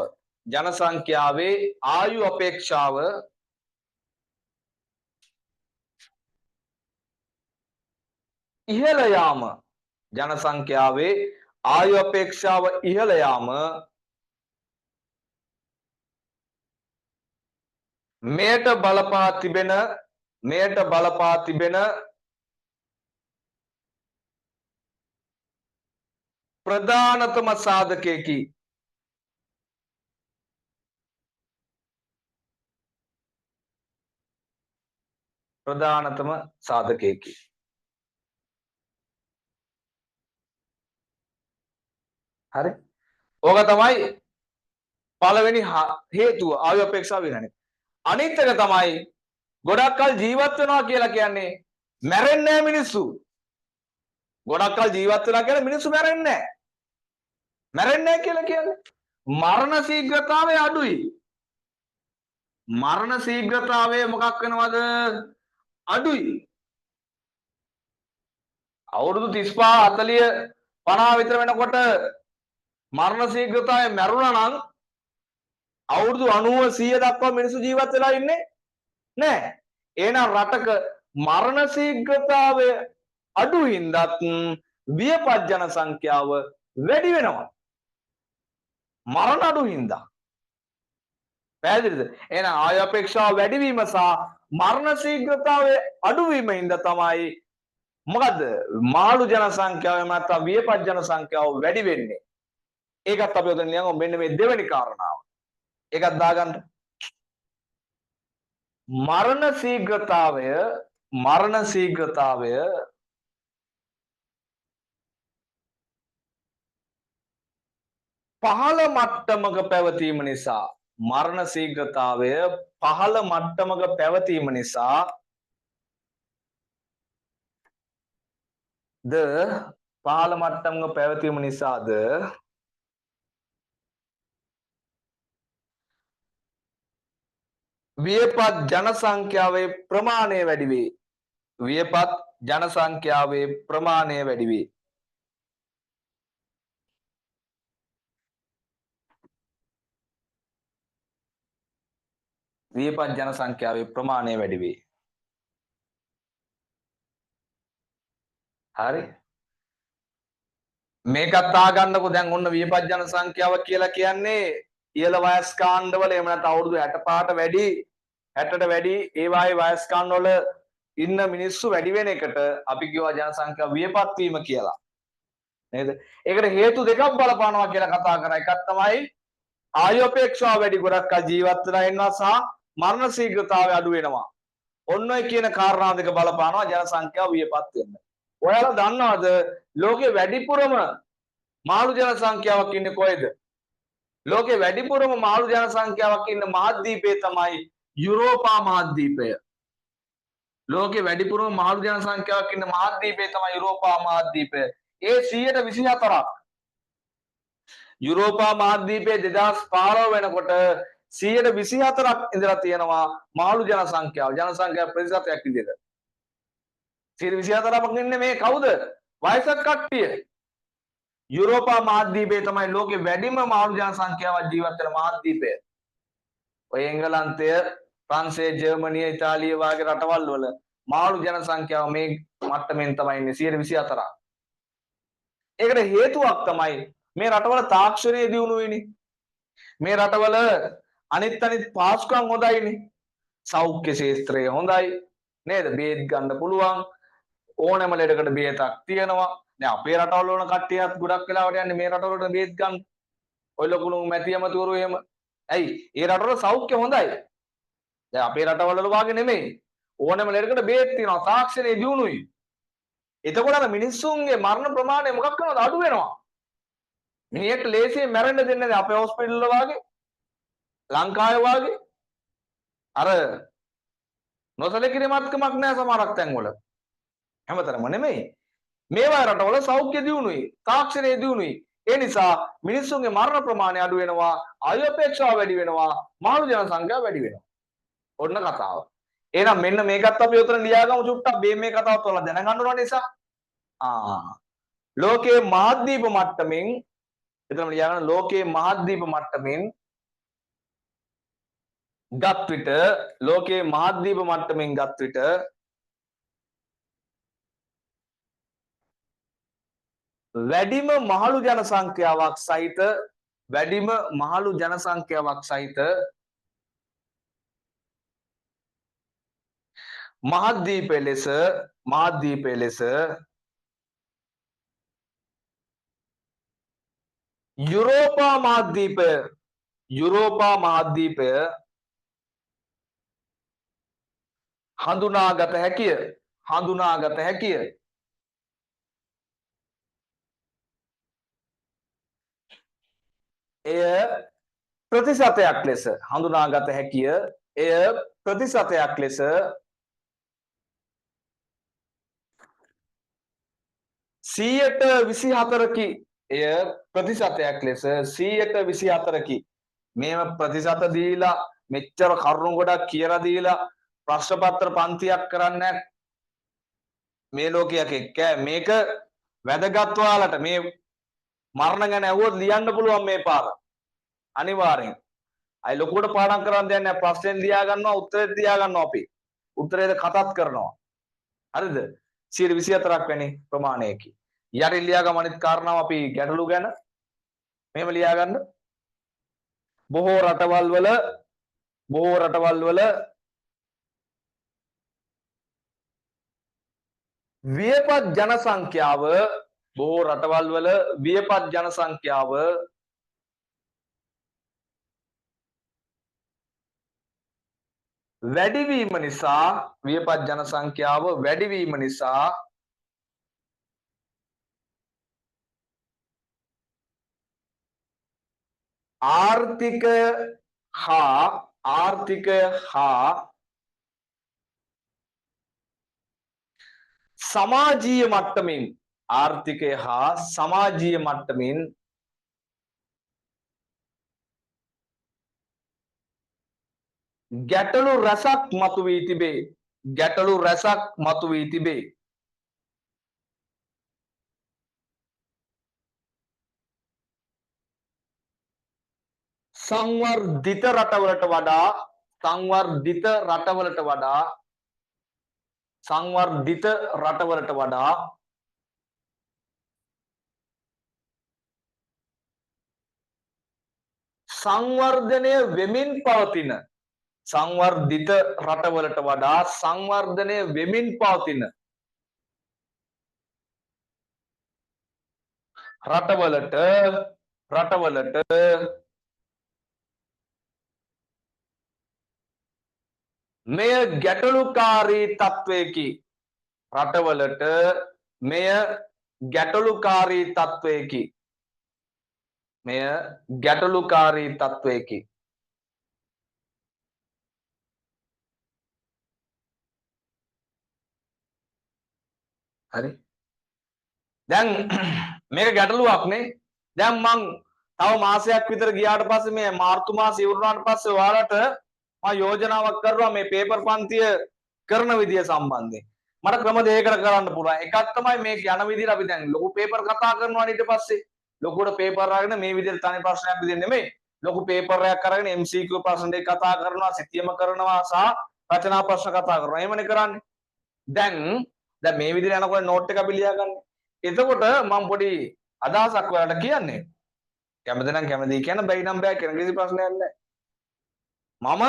ජන සංඛ්‍යාවේ ආයු අපේක්ෂාව ඉහළ යාම ජන සංඛ්‍යාවේ ආයු අපේක්ෂාව ඉහළ යාම මෙයට බලපා තිබෙන ප්‍රධානතම සාධකයකි. ප්‍රධානතම සාධකයකි. හරි. ඕක තමයි පළවෙනි හේතුව ආයු අපේක්ෂාව වෙනනේ. අනිත් එක තමයි ගොඩක් කල් ජීවත් වෙනවා කියලා කියන්නේ මැරෙන්නේ නැහැ මිනිස්සු. ගොඩක් කල් ජීවත් වෙනවා කියන්නේ මිනිස්සු මැරෙන්නේ නැහැ. මැරෙන්නේ නැහැ කියලා කියන්නේ මරණ ශීඝ්‍රතාවය අඩුයි. මරණ ශීඝ්‍රතාවය මොකක් වෙනවද? අඩුයි. අවුරුදු 35 40 50 විතර වෙනකොට මරණ ශීඝ්‍රතාවය මැරුණා නම් අවුරුදු 90 100 දක්වා මිනිස්සු ජීවත් වෙලා ඉන්නේ නැහැ. එහෙනම් රටක මරණ ශීඝ්‍රතාවය අඩු හින්දාත් වියපත් ජන සංඛ්‍යාව වැඩි වෙනවා. මරණ අඩු හින්දා. පැහැදිලිද? එහෙනම් ආයු අපේක්ෂාව වැඩිවීම සහ මරණ ශීඝ්‍රතාවය අඩුවීම හින්දා තමයි මොකද්ද? මාළු ජන සංඛ්‍යාව එහෙම නැත්නම් වියපත් ජන සංඛ්‍යාව වැඩි වෙන්නේ. ඒකත් අපි උදේ නියම මෙන්න මේ දෙවෙනි කාරණාව. ඒකත් දාගන්න. මරණ ශීඝ්‍රතාවය පහළ මට්ටමක පැවතීම නිසා මරණ ශීඝ්‍රතාවය පහළ මට්ටමක පැවතීම නිසා වියපත් ජන සංඛ්‍යාවේ ප්‍රමාණය වැඩි වේ. වියපත් ජන සංඛ්‍යාවේ ප්‍රමාණය වැඩි වේ. වියපත් ජන සංඛ්‍යාවේ ප්‍රමාණය වැඩි වේ. හරි. මේකත් ආගන්නකො දැන් ඔන්න වියපත් ජන සංඛ්‍යාව කියලා කියන්නේ ඉහළ වයස් කාණ්ඩවල එහෙම නැත්නම් අවුරුදු 65ට වැඩි 60ට වැඩි ඒ වායේ වයස් කාණ්ඩවල ඉන්න මිනිස්සු වැඩි වෙන එකට අපි කියවා ජන සංඛ්‍යාව වියපත් වීම කියලා. නේද? ඒකට හේතු දෙකක් බලපානවා කියලා කතා කරා. එකක් තමයි ආයු අපේක්ෂාව වැඩි ගොඩක් කල් ජීවත් වෙලා ඉන්නවා සහ මරණ ශීඝ්‍රතාවය අඩු වෙනවා. ඔන්න ඔය කියන කාරණා දෙක බලපානවා ජන සංඛ්‍යාව වියපත් වෙන්න. ඔයාලා දන්නවද ලෝකේ වැඩිපුරම මාළු ජන සංඛ්‍යාවක් ඉන්නේ කොහෙද? ලෝකේ වැඩිපුරම මාළු ජන සංඛ්‍යාවක් ඉන්න මහද්වීපය තමයි යුරෝපා මහද්වීපය. ලෝකේ වැඩිපුරම මහලු ජන සංඛ්‍යාවක් ඉන්න මහද්වීපය තමයි යුරෝපා මහද්වීපය. ඒ 124ක්. යුරෝපා මහද්වීපයේ 2015 වෙනකොට 124ක් ඉඳලා තියෙනවා මහලු ජන සංඛ්‍යාව. ජන සංඛ්‍යාව ප්‍රතිශතයක් විදිහට. 124ක් ඉන්නේ මේ කවුද? වයසක කට්ටිය. යුරෝපා මහද්වීපයේ තමයි ලෝකේ වැඩිම මහලු ජන සංඛ්‍යාවක් ජීවත් වෙන මහද්වීපය. ඔය එංගලන්තය, ප්‍රංශය, ජර්මනිය, ඉතාලිය වගේ රටවල් වල මහලු ජන සංඛ්‍යාව මේ මට්ටමින් තමයි ඉන්නේ 124ක්. ඒකට හේතුවක් තමයි මේ රටවල තාක්ෂණය දියුණු වෙන්නේ. මේ රටවල අනිත් පාසුකම් හොඳයිනේ. සෞඛ්‍ය ශාස්ත්‍රය හොඳයි නේද? බේත් ගන්න පුළුවන්. ඕනෑම ලෙඩකට බේතක් තියෙනවා. දැන් අපේ රටවල වුණ කට්ටියත් ගොඩක් වෙලාවට යන්නේ මේ රටවලට බේත් ගන්න. ඔය ලොකුණු මැති ඇමතිවරු එහෙම. ඇයි? ඒ රටවල සෞඛ්‍ය හොඳයි. දැන් අපේ රටවල වාගේ නෙමෙයි. ඕනෑම ලෙඩකට බේත් තියෙනවා. තාක්ෂණය දියුණුයි. එතකොට අර මිනිස්සුන්ගේ මරණ ප්‍රමාණය මොකක් කරනවද? අඩු වෙනවා. මිනිහෙක් ලේසියෙන් මැරෙන්න දෙන්නේ නැහැ අපේ හොස්පිටල් වල වාගේ. ලංකාවේ වාගේ. අර නොසලකිරීමක්කමක් නැහැ සමහරක් තැන්වල. හැමතරම නෙමෙයි. මේවා රටවල සෞඛ්‍ය දියුණුයි, තාක්ෂණය දියුණුයි. ඒ නිසා මිනිස්සුන්ගේ මරණ ප්‍රමාණය අඩු වෙනවා, ආයු අපේක්ෂාව වැඩි වෙනවා, මහලු ජන සංඛ්‍යාව වැඩි වෙනවා. ඔන්න කතාව. එහෙනම් මෙන්න මේකත් අපි උතන ලියාගමු චුට්ටක් මේ කතාවත් ඔයාලා දැනගන්න ඕන නිසා. ලෝකයේ මහද්වීප මට්ටමින් එතනම ලියාගන්න ලෝකයේ මහද්වීප මට්ටමින් ගත් විට ලෝකයේ මහද්වීප මට්ටමින් ගත් විට වැඩිම මහලු ජන සංඛ්‍යාවක් සහිත වැඩිම මහලු ජන සංඛ්‍යාවක් සහිත මහද්වීපය ලෙස යුරෝපා මහද්වීපය හඳුනාගත හැකිය. එය ප්‍රතිශතයක් ලෙස හඳුනාගත හැකිය. එය ප්‍රතිශතයක් ලෙස 124කි. එය ප්‍රතිශතයක් ලෙස 124කි. මේව ප්‍රතිශත දීලා මෙච්චර කරුණු ගොඩක් කියලා දීලා ප්‍රශ්න පත්‍ර පන්තියක් කරන්නේ මේ ලෝකයක් එක්ක. මේක වැදගත් ඔයාලට මේ මරණ ගැන ඇහුවොත් ලියන්න පුළුවන් මේ පාර. අනිවාර්යෙන්. අය ලොකුවට පාඩම් කරන්න දෙයක් නැහැ. ප්‍රශ්නෙන් ලියා ගන්නවා, උත්තරේ ලියා ගන්නවා අපි. උත්තරේද කතාත් කරනවා. හරිද? 124ක් වැනි ප්‍රමාණයකි. යටි ලියා ගමු අනිත් කාරණාව අපි ගැටලු ගැන. මෙහෙම ලියා ගන්න. බොහෝ රටවල් වල වියපත් ජන සංඛ්‍යාව වැඩිවීම නිසා වියපත් ජන සංඛ්‍යාව වැඩිවීම නිසා ආර්ථිකය හා සමාජීය මට්ටමින් ගැටලු රැසක් මතුවී තිබේ. සංවර්ධිත රටවලට වඩා සංවර්ධනය වෙමින් පවතින සංවර්ධිත රටවලට වඩා සංවර්ධනය වෙමින් පවතින රටවලට මෙය ගැටලුකාරී තත්වයකි. හරි. දැන් මේක ගැටලුවක් නේ. දැන් මං තව මාසයක් විතර ගියාට පස්සේ මේ මාර්තු මාසෙ ඉවරනාට පස්සේ ඔයාලට මම යෝජනාවක් කරනවා මේ පේපර් පන්තිය කරන විදිය සම්බන්ධයෙන්. මට ක්‍රම දෙකකට කරන්න පුළුවන්. එකක් තමයි මේ යන විදිහට අපි දැන් ලොකු පේපර් කතා කරනවා ඊට පස්සේ ලොකුට පේපර් අරගෙන මේ විදිහට තනි ප්‍රශ්නයක් විදිහ නෙමෙයි. ලොකු පේපර් එකක් අරගෙන MCQ ප්‍රශ්න දෙක කතා කරනවා, සිතියම කරනවා සහ රචනා ප්‍රශ්න කතා කරනවා. එහෙමනේ කරන්නේ. දැන් මේ විදිහට යනකොට නෝට් එක අපි ලියාගන්නේ. එතකොට මම පොඩි අදහසක් ඔයාලට කියන්නේ. කැමති නම් කැමති කියන බැයි නම් බෑ කියන කිසි ප්‍රශ්නයක් නැහැ. මම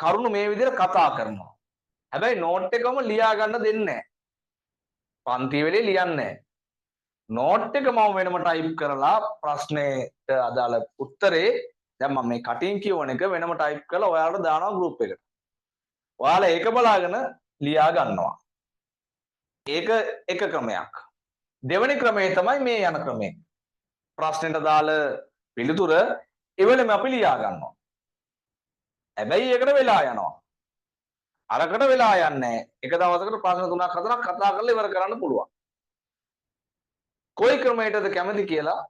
කරුණු මේ විදිහට කතා කරනවා. හැබැයි නෝට් එකම ලියා ගන්න දෙන්නේ නැහැ. පන්ති වෙලේ ලියන්නේ නැහැ. නෝට් එක මම වෙනම ටයිප් කරලා ප්‍රශ්නෙට අදාළ උත්තරේ දැන් මම මේ කටින් කියවන එක වෙනම ටයිප් කරලා ඔයාලට දානවා ගෲප් එකට. ඔයාලා ඒක බලාගෙන ලියා ගන්නවා. ඒක එක ක්‍රමයක්. දෙවෙනි ක්‍රමය තමයි මේ යන ක්‍රමය. ප්‍රශ්නෙට දාල පිළිතුර එවෙලම අපි ලියා ගන්නවා. හැබැයි ඒකට වෙලා යනවා. අරකට වෙලා යන්නේ එක දවසකට ප්‍රශ්න 3ක් 4ක් කතා කරලා ඉවර කරන්න පුළුවන්. කොයි ක්‍රමයකටද කැමති කියලා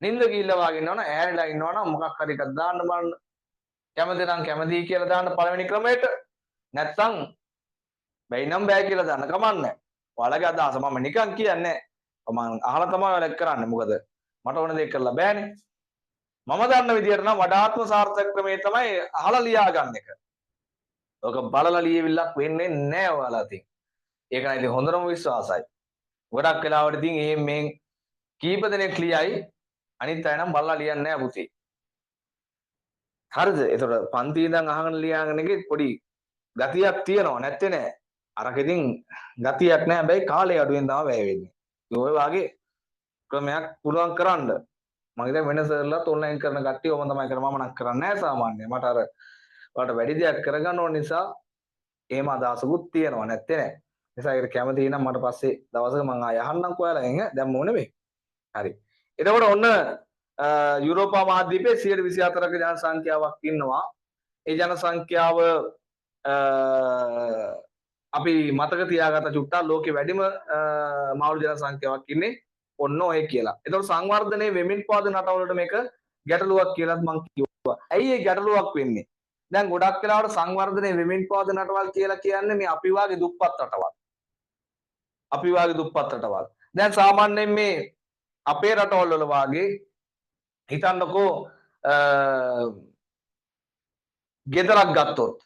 නින්ද ගිහිල්ලා වාගෙන ඉන්නවනම් ඈරිලා ඉන්නවනම් මොකක් හරි එකක් දාන්න බලන්න. කැමති නම් කැමති කියලා දාන්න පළවෙනි ක්‍රමයට. නැත්නම් බැයි නම් බෑ කියලා දාන්න කමන්නේ. ඔයාලගේ අදහස මම නිකන් කියන්නේ මම අහලා තමයි ඔයාලා කරන්නේ. මොකද මට ඕන දෙයක් කරලා බෑනේ. මම දන්න විදියට නම් වඩාත්ම සාර්ථක ක්‍රමය තමයි අහලා ලියා ගන්න එක. ඔක බලලා ලියවිල්ලක් වෙන්නේ නැහැ ඔයාලා තින්. ඒක නම් ඉතින් හොඳටම විශ්වාසයි. ගොඩක් වෙලාවට ඉතින් මේ කීප දෙනෙක් ලියයි අනිත් අය නම් බලලා ලියන්නේ නැහැ පුතේ. හරිද? ඒතකොට පන්ති ඉඳන් අහගෙන ලියාගෙන එකේ පොඩි ගතියක් තියෙනවා නැත්තේ නෑ. අරක ඉතින් ගතියක් නෑ. හැබැයි කාලය අඩුවෙන් තමයි වැය වෙන්නේ. ඔය වගේ ක්‍රමයක් පුළුවන් කරන්න. මම ඉතින් වෙන සර්ලාත් ඔන්ලයින් කරන කට්ටිය ඔම තමයි කරන්නේ. මම නම් කරන්නේ නැහැ සාමාන්‍යයෙන්. මට අර ඔයාලට වැඩි දෙයක් කරගන්න ඕන නිසා එහෙම අදහසකුත් තියෙනවා නැත්තේ නෑ. නිසා ඒකට කැමති නම් මට පස්සේ දවසක මම ආය අහන්නම් ඔයාලගෙන් දැන් මො නෙමෙයි. හරි. එතකොට ඔන්න යුරෝපා මහද්වීපයේ 124ක ජන සංඛ්‍යාවක් ඉන්නවා. ඒ ජන සංඛ්‍යාව අපි මතක තියාගත්ත චුට්ටක් ලෝකේ වැඩිම මාළු ජන සංඛ්‍යාවක් ඉන්නේ ඔන්න ඔය කියලා. ඒතකොට සංවර්ධනයේ වෙමින් පවතින රටවලට මේක ගැටලුවක් කියලාත් මම කිව්වා. ඇයි ඒ ගැටලුවක් වෙන්නේ? දැන් ගොඩක් වෙලාවට සංවර්ධනයේ වෙමින් පවතින රටවල් කියලා කියන්නේ මේ අපි වාගේ දුප්පත් රටවල්. අපි වාගේ දුප්පත් රටවල්. දැන් සාමාන්‍යයෙන් මේ අපේ රටවල් වල වාගේ හිතන්නකෝ ගෙදරක් ගත්තොත්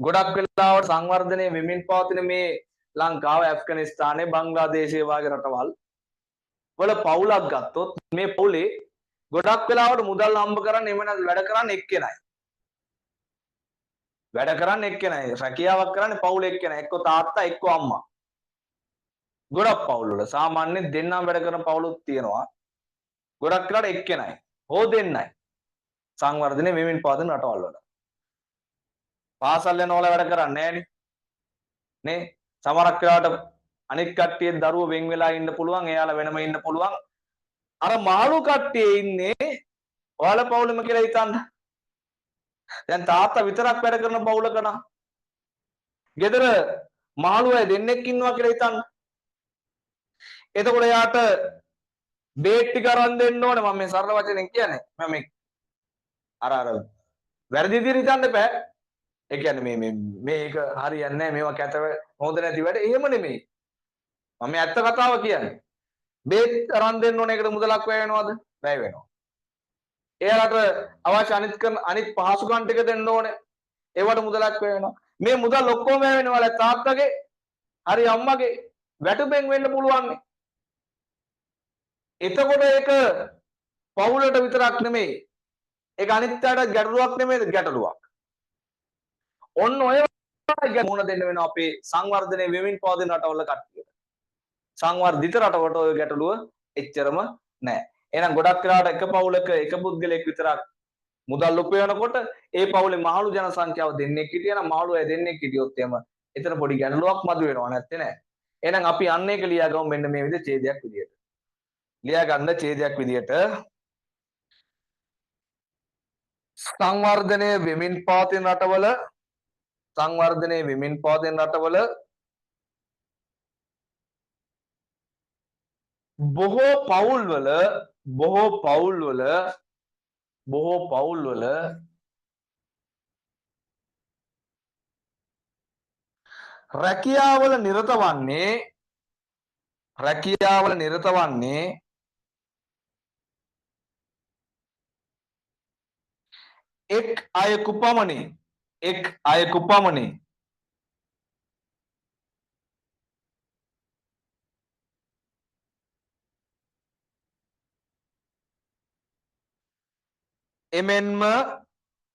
ගොඩක් වෙලාවට සංවර්ධනයේ වෙමින් පවතින මේ ලංකාව, ඇෆ්ගනිස්තානය, බංග්ලාදේශය වගේ රටවල් වල පවුලක් ගත්තොත් මේ පවුලේ ගොඩක් වෙලාවට මුදල් හම්බ කරන්නේ එහෙම නැත්නම් වැඩ කරන්නේ එක්කෙනයි. වැඩ කරන්නේ එක්කෙනයි. රැකියාවක් කරන්නේ පවුල එක්කෙනයි. එක්ක තාත්තා එක්ක අම්මා. ගොඩක් පවුල් වල සාමාන්‍යයෙන් දෙන්නම වැඩ කරන පවුලුත් තියෙනවා. ගොඩක් වෙලාවට එක්කෙනයි. හෝ දෙන්නයි. සංවර්ධනයේ වෙමින් පවතින රටවල් වල. පාසල් යනවල වැඩ කරන්නේ නැහනේ. නේ? සමහරක් වෙලාවට අනිත් කට්ටියේ දරුවෝ වෙන් වෙලා ඉන්න පුළුවන්. එයාලා වෙනම ඉන්න පුළුවන්. අර මාළු කට්ටිය ඉන්නේ ඔයාලා පවුලෙම කියලා හිතන්න. දැන් තාත්තා විතරක් වැඩ කරන පවුලක නම් ගෙදර මාළු අය දෙන්නෙක් ඉන්නවා කියලා හිතන්න. එතකොට එයාට බේට් ටික අරන් දෙන්න ඕනේ. මම මේ සරල වචනෙන් කියන්නේ. මම මේ අර වැරදි විදිහට හිතන්න එපා. ඒ කියන්නේ මේක හරියන්නේ නැහැ. මේවා කැත හොඳ නැති වැඩ. එහෙම නෙමෙයි. මම ඇත්ත කතාව කියන්නේ. බේත් අරන් දෙන්න ඕනේ. ඒකට මුදලක් වැය වෙනවද? වැය වෙනවා. එයාලට අවශ්‍ය අනිත් පහසුකම් ටික දෙන්න ඕනේ. ඒවට මුදලක් වැය වෙනවා. මේ මුදල් ඔක්කොම වැය වෙනවල තාත්තගේ හරි අම්මගේ වැටුපෙන් වෙන්න පුළුවන්. එතකොට ඒක පවුලට විතරක් නෙමෙයි. ඒක අනිත් අයට ගැටලුවක් නෙමෙයිද? ගැටලුවක්. ඔන්න ඔය මොන දෙන්න වෙනවා අපේ සංවර්ධනයේ වෙමින් පවතින රටවල කට්ටියට. සංවර්ධිත රටවලට ඔය ගැටලුව එච්චරම නැහැ. එහෙනම් ගොඩක් වෙලාවට එක පවුලක එක පුද්ගලයෙක් විතරක් මුදල් උපයනකොට ඒ පවුලේ මහලු ජන සංඛ්‍යාව දෙන්නෙක් හිටියනම් මහලු අය දෙන්නෙක් හිටියොත් එහෙම එතන පොඩි ගැටලුවක් මතුවෙනවා නැත්තේ නෑ. එහෙනම් අපි අන්න ඒක ලියාගමු මෙන්න මේ විදිහේ ඡේදයක් විදිහට. ලියා ගන්න ඡේදයක් විදිහට සංවර්ධනයේ වෙමින් පවතින රටවල බොහෝ පවුල්වල බොහෝ පවුල්වල බොහෝ පවුල්වල රැකියාවල නිරත වන්නේ එක් අයෙකු පමණි. එක් අයෙකු පමණි. එමෙන්ම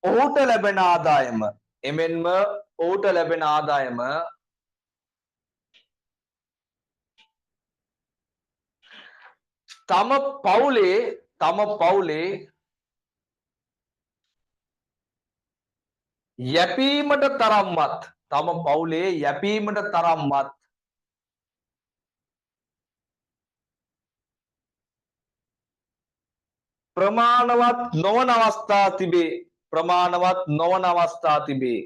ඔහුට ලැබෙන ආදායම තම පවුලේ යැපීමට තරම්වත් ප්‍රමාණවත් නොවන අවස්ථා තිබේ.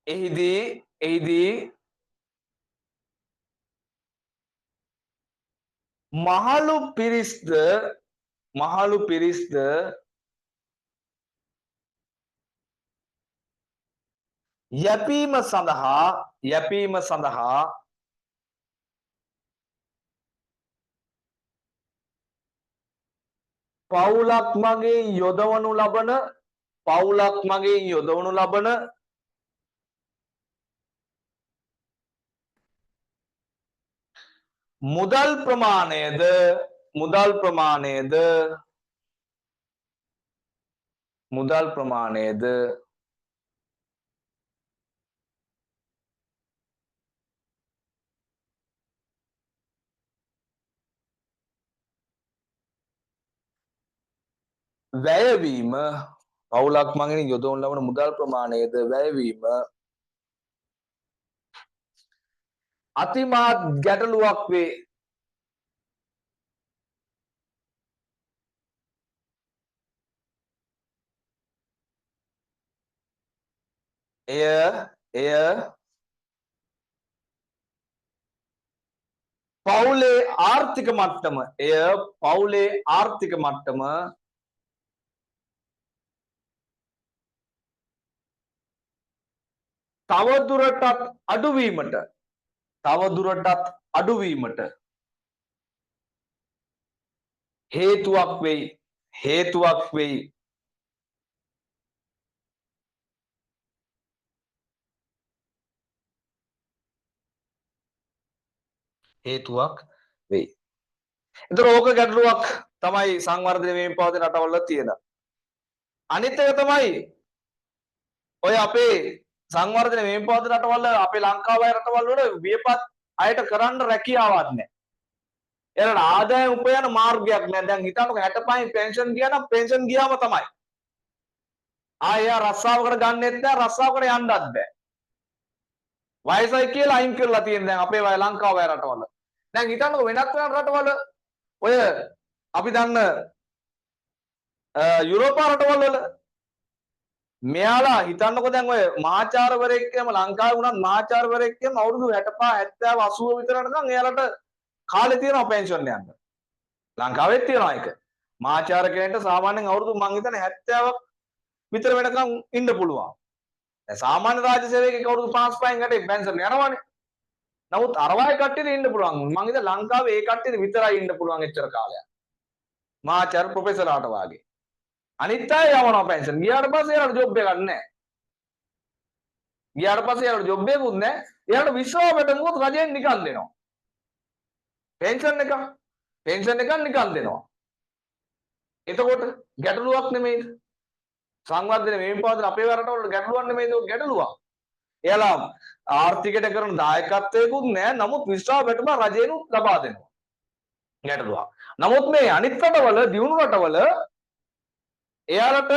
එහිදී මහලු පිරිස්ද යැපීම සඳහා පවුලක් මගින් යොදවනු ලබන මුදල් ප්‍රමාණයද වැයවීම පවුලක් මගින් යොදවනු ලබන මුදල් ප්‍රමාණයද වැයවීම අතිමහත් ගැටලුවක් වේ. එය පවුලේ ආර්ථික මට්ටම තවදුරටත් අඩුවීමට හේතුවක් වෙයි. එතකොට ඕක ගැටලුවක් තමයි සංවර්ධනය වෙමින් පවතින රටවල තියෙන. අනිත් එක තමයි ඔය අපේ සංවර්ධනය වෙමින් පවතින රටවල අපේ ලංකාව වගේ රටවල් වල වියපත් අයට කරන්න රැකියාවක් නැහැ. එයාලට ආදායම් උපයන මාර්ගයක් නැහැ. දැන් හිතන්නකො 65 පෙන්ෂන් ගියා නම් පෙන්ෂන් ගියාම තමයි. ආයෙ රස්සාවකට ගන්නෙත් නැහැ, රස්සාවකට යන්නත් බෑ. වයසයි කියලා අයින් කරලා තියෙන දැන් අපේ ලංකාව වගේ රටවල. දැන් හිතන්නකො වෙනත් රටවල ඔය අපි දන්න යුරෝපා රටවල් වල මෙයාලා හිතන්නකො දැන් ඔය මහාචාර්යවරයෙක් කියම ලංකාවේ වුණත් මහාචාර්යවරයෙක් කියම අවුරුදු 65 70 80 විතර යනකම් එයාලට කාලේ තියෙනවා පෙන්ෂන් යන්න. ලංකාවෙත් තියෙනවා ඒක. මහාචාර්ය කෙනෙක්ට සාමාන්‍යයෙන් අවුරුදු මං හිතන්නේ 70ක් විතර වෙනකම් ඉන්න පුළුවන්. දැන් සාමාන්‍ය රාජ්‍ය සේවකයෙක් අවුරුදු 55න් යට පෙන්ෂන් යනවානේ. නමුත් අර වගේ කට්ටියට ඉන්න පුළුවන්. මං හිතා ලංකාවේ ඒ කට්ටියට විතරයි ඉන්න පුළුවන් එච්චර කාලයක්. මහාචාර්ය ප්‍රොෆෙසර්ලාට වාගේ. අනිත් අය යවනවා පෙන්ෂන්. ගියාට පස්සේ එයාලට ජොබ් එකක් නැහැ. ගියාට පස්සේ එයාලට ජොබ් එකකුත් නැහැ. එයාලට විශ්වාසයට මොකද රජයෙන් නිකන් දෙනවා. පෙන්ෂන් එක නිකන් දෙනවා. එතකොට ගැටලුවක් නෙමෙයිද? සංවර්ධනය වෙමින් පවතින අපේ රටවල ගැටලුවක් නෙමෙයිද? ගැටලුවක්. එයාලා ආර්ථිකයට කරන දායකත්වයකුත් නැහැ. නමුත් විශ්වාසයටම රජයෙන්ුත් ලබා දෙනවා. ගැටලුවක්. නමුත් මේ අනිත් රටවල දියුණු රටවල එයාලට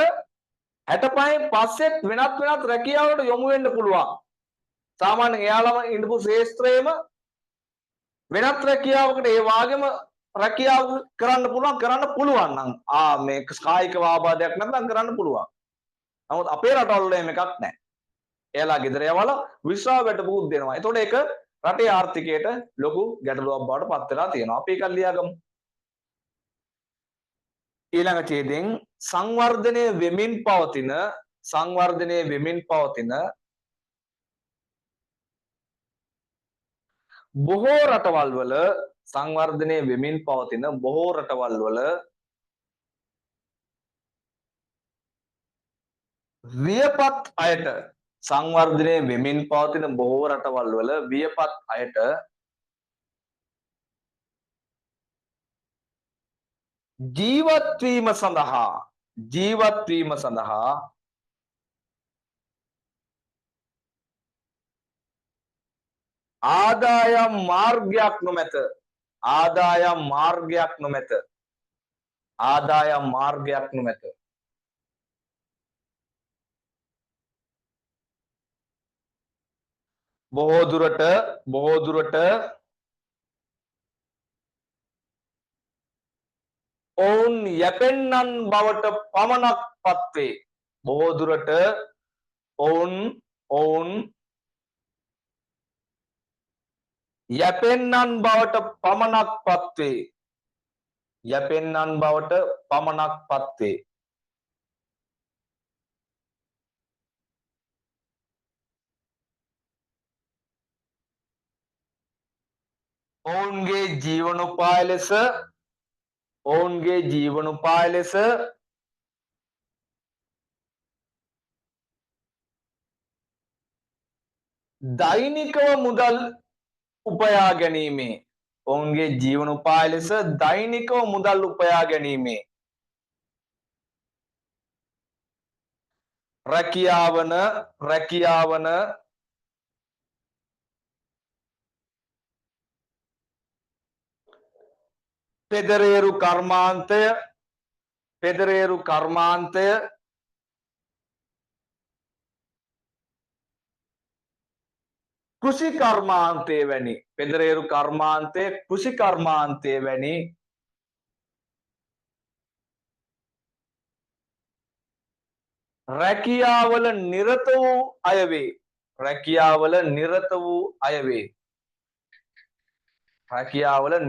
65න් පස්සෙත් වෙනත් රැකියාවලට යොමු වෙන්න පුළුවන්. සාමාන්‍යයෙන් එයාලම ඉඳපු ශේෂ්ත්‍රයේම වෙනත් රැකියාවකට ඒ වාගේම නමුත් අපේ රටවල එහෙම එකක් නැහැ. එයාලා ගෙදර යවලා විශ්‍රාමයට පුරුදු වෙනවා. එතකොට ඒක රටේ ආර්ථිකයට ලොකු ගැටලුවක් බවට පත් වෙලා තියෙනවා. අපි ඒක ලියාගමු. ඊළඟ ඡේදයෙන් සංවර්ධනය වෙමින් පවතින බොහෝ රටවල් වල සංවර්ධනය වෙමින් පවතින බොහෝ රටවල් වල වියපත් අයට සංවර්ධනය වෙමින් පවතින බොහෝ රටවල් වල වියපත් අයට ජීවත් වීම සඳහා ආදායම් මාර්ගයක් නොමැත. බොහෝ දුරට ඔවුන් යැපෙන්නන් බවට පමණක් පත්වේ. බොහෝ දුරට ඔවුන් යැපෙන්නන් බවට පමණක් පත්වේ. ඔවුන්ගේ ජීවනෝපාය ලෙස දෛනිකව මුදල් උපයා ගැනීමේ රැකියාවන පෙදරේරු කර්මාන්තය කෘෂි කර්මාන්තය වැනි රැකියාවල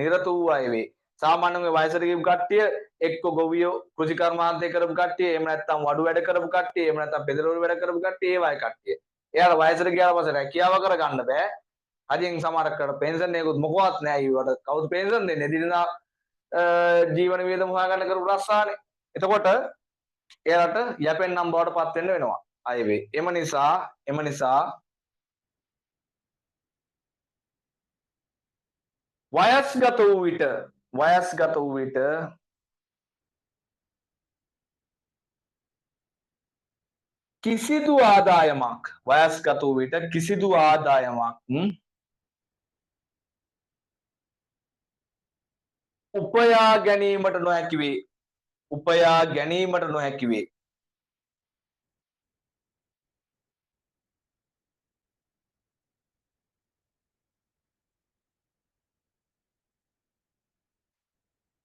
නිරත වූ අය වේ. සාමාන්‍යයෙන් වයසට ගිය කට්ටිය එක්ක ගොවියෝ කෘෂි කර්මාන්තය කරපු කට්ටිය, එහෙම නැත්නම් වඩු වැඩ කරපු කට්ටිය, එහෙම නැත්නම් පෙදරවරු වැඩ කරපු කට්ටිය, ඒ වගේ කට්ටිය. එයාලා වයසට ගියාට පස්සේ රැකියාව කරගන්න බෑ. හදින් සමහරකට පෙන්ෂන් එකකුත් මොකවත් නැහැ. ඊවට කවුද පෙන්ෂන් දෙන්නේ? එදිනෙදා ජීවන වියදම හොයාගන්න කරපු රස්සානේ. එතකොට එයාලට යැපෙන්නම් බවට පත් වෙන්න වෙනවා. අය වේ. එම නිසා වයස්ගත වූ විට කිසිදු ආදායමක් උපයා ගැනීමට නොහැකි වේ.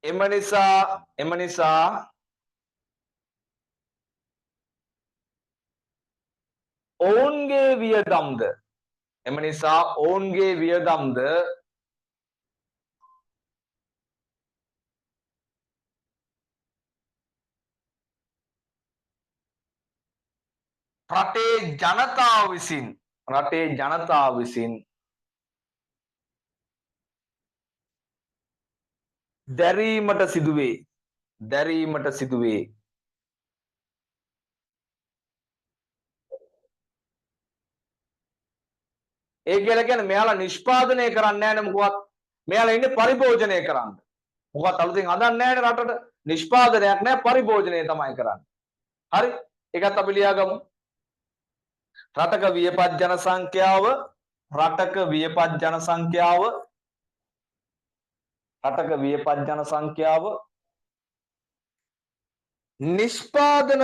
එම නිසා ඔවුන්ගේ වියදම්ද රටේ ජනතාව විසින් දැරීමට සිදුවේ. ඒ කියලා කියන්නේ මෙයාලා නිෂ්පාදනය කරන්නේ නැහැ නේ මොකවත්. මෙයාලා ඉන්නේ පරිභෝජනය කරන්න. මොකවත් අලුතින් හදන්නේ නැහැ නේ රටට. නිෂ්පාදනයක් නැහැ, පරිභෝජනය තමයි කරන්නේ. හරි? ඒකත් අපි ලියාගමු. රටක වියපත් ජන සංඛ්‍යාව නිෂ්පාදන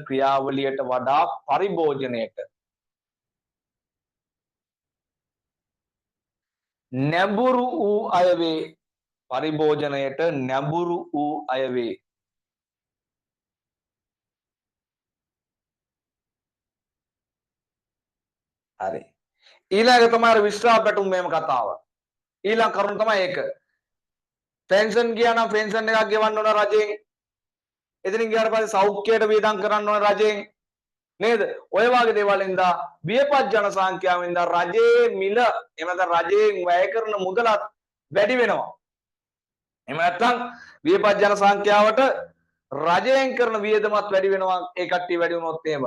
ක්‍රියාවලියට වඩා පරිභෝජනයට නැඹුරු වූ අය වේ. පරිභෝජනයට නැඹුරු වූ අය වේ. හරි. ඊළඟ තමයි විශ්‍රාම පැටුම් මෙහෙම කතාව. ඊළඟ කරුණ තමයි ඒක. පෙන්ෂන් ගියා නම් පෙන්ෂන් එකක් ගෙවන්න ඕන රජයෙන්. එතනින් ගියාට පස්සේ සෞඛ්‍යයට වියදම් කරන්න ඕන රජයෙන්. නේද? ඔය වගේ දේවල් ඉඳලා වියපත් ජන සංඛ්‍යාවෙන් ඉඳලා රජයේ මිල එහෙම නැත්නම් රජයෙන් වැය කරන මුදලත් වැඩි වෙනවා. එහෙම නැත්නම් වියපත් ජන සංඛ්‍යාවට රජයෙන් කරන වියදමත් වැඩි වෙනවා. ඒ කට්ටිය වැඩි වුණොත් එහෙම.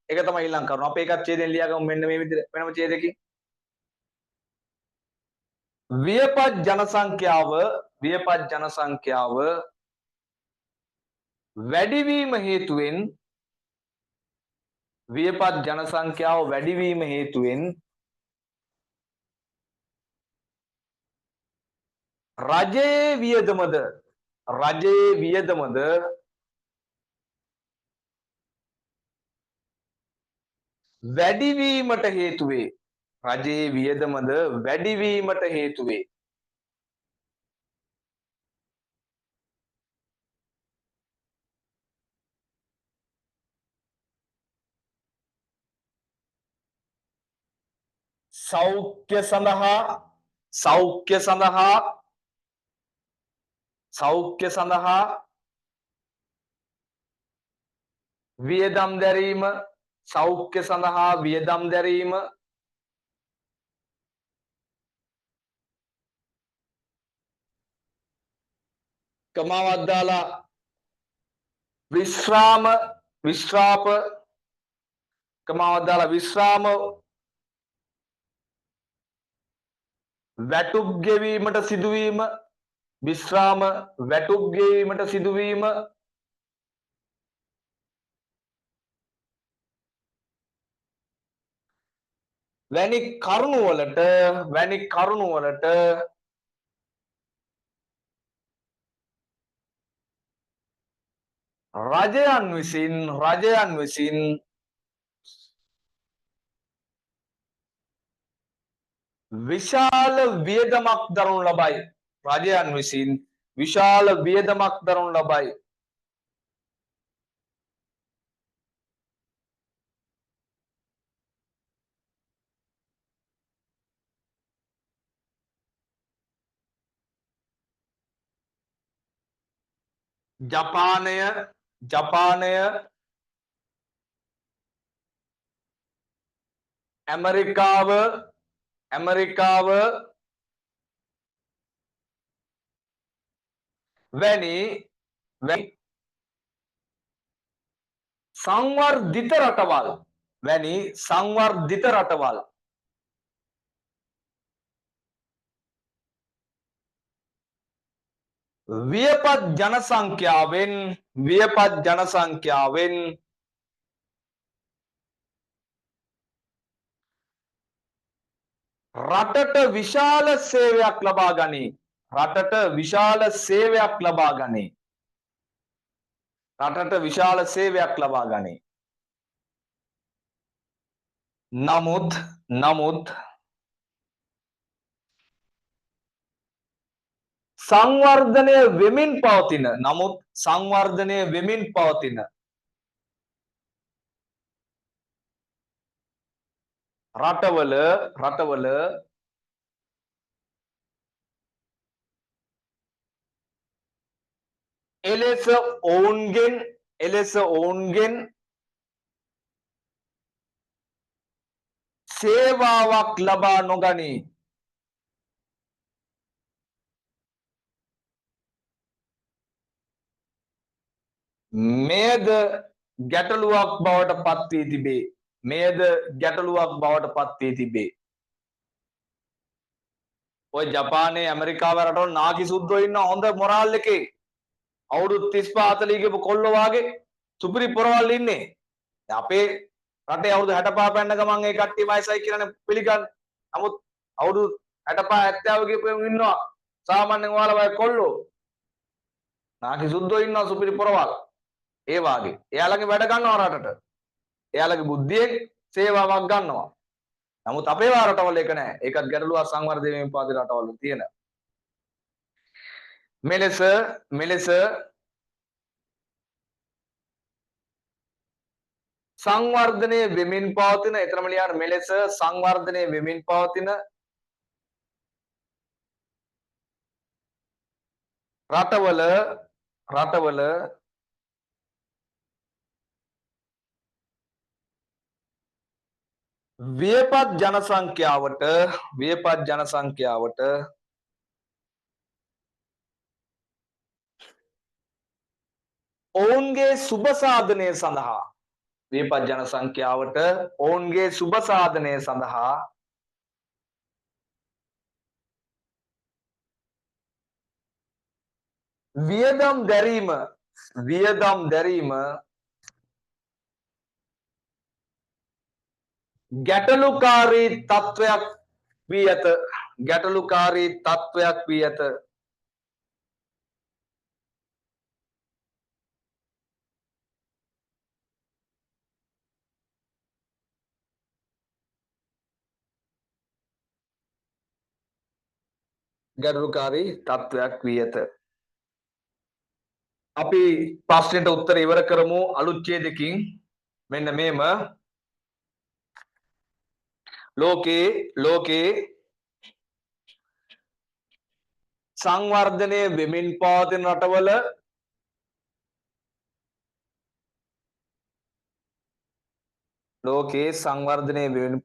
ඒක තමයි ඊළඟ කරුණ. අපි ඒකත් ඡේදයෙන් ලියාගමු මෙන්න මේ විදිහට වෙනම ඡේදයකින්. වියපත් ජන සංඛ්‍යාව වැඩිවීම හේතුවෙන් වියපත් ජන සංඛ්‍යාව වැඩිවීම හේතුවෙන් රජයේ වියදමද වැඩිවීමට හේතු වේ. රජයේ වියදමද වැඩිවීමට හේතු වේ. සෞඛ්‍ය සඳහා වියදම් දැරීම සෞඛ්‍ය සඳහා වියදම් දැරීම කමාවක් දාලා විශ්‍රාම කමාවක් දාලා විශ්‍රාම වැටුප් ගෙවීමට සිදුවීම විශ්‍රාම වැටුප් ගෙවීමට සිදුවීම වැනි කරුණු වලට රජයන් විසින් විශාල වියදමක් දරනු ලබයි. රජයන් විසින් විශාල වියදමක් දරනු ලබයි. ජපානය ඇමරිකාව වැනි සංවර්ධිත රටවල් වියපත් ජන සංඛ්‍යාවෙන් රටට විශාල සේවයක් ලබා ගනී. නමුත් සංවර්ධනය වෙමින් පවතින රටවල එලෙස ඔවුන්ගෙන් සේවාවක් ලබා නොගනී. මෙයද ගැටලුවක් බවට පත් වී තිබේ. ඔය ජපානයේ ඇමරිකාව රටවල නාකි සුද්දෝ ඉන්න හොඳ මොරාල් එකේ අවුරුදු 35 40 ගිහපු කොල්ලෝ වාගේ සුපිරි පොරවල් ඉන්නේ. අපේ රටේ අවුරුදු 65 පැන්න ගමන් ඒ කට්ටිය වයසයි කියලානේ පිළිගන්නේ. නමුත් අවුරුදු 65 70 ගිහපු ඉන්නවා සාමාන්‍යයෙන් ඔයාලා වගේ කොල්ලෝ. නාකි සුද්දෝ ඉන්නවා සුපිරි පොරවල්. ඒ වාගේ. එයාලගේ වැඩ ගන්නවා රටට. එයාලගේ බුද්ධියෙන් සේවාවක් ගන්නවා. නමුත් අපේ රටවල ඒක නැහැ. ඒකත් ගැටලුවක් සංවර්ධනය විපාද රටවල තියෙන. මෙලෙස සංවර්ධනය වෙමින් පවතින එතරම් ලියන මෙලෙස සංවර්ධනය වෙමින් පවතින රටවල වියපත් ජන සංඛ්‍යාවට ඔවුන්ගේ සුබ සාධනය සඳහා වියපත් ජන සංඛ්‍යාවට ඔවුන්ගේ සුබ සාධනය සඳහා වියදම් දැරීම ගැටලුකාරී තත්වයක් වී ඇත. අපි ප්‍රශ්නෙට උත්තර ඉවර කරමු අලුත් ඡේදකින්. මෙන්න මේම ලෝකේ සංවර්ධනය වෙමින්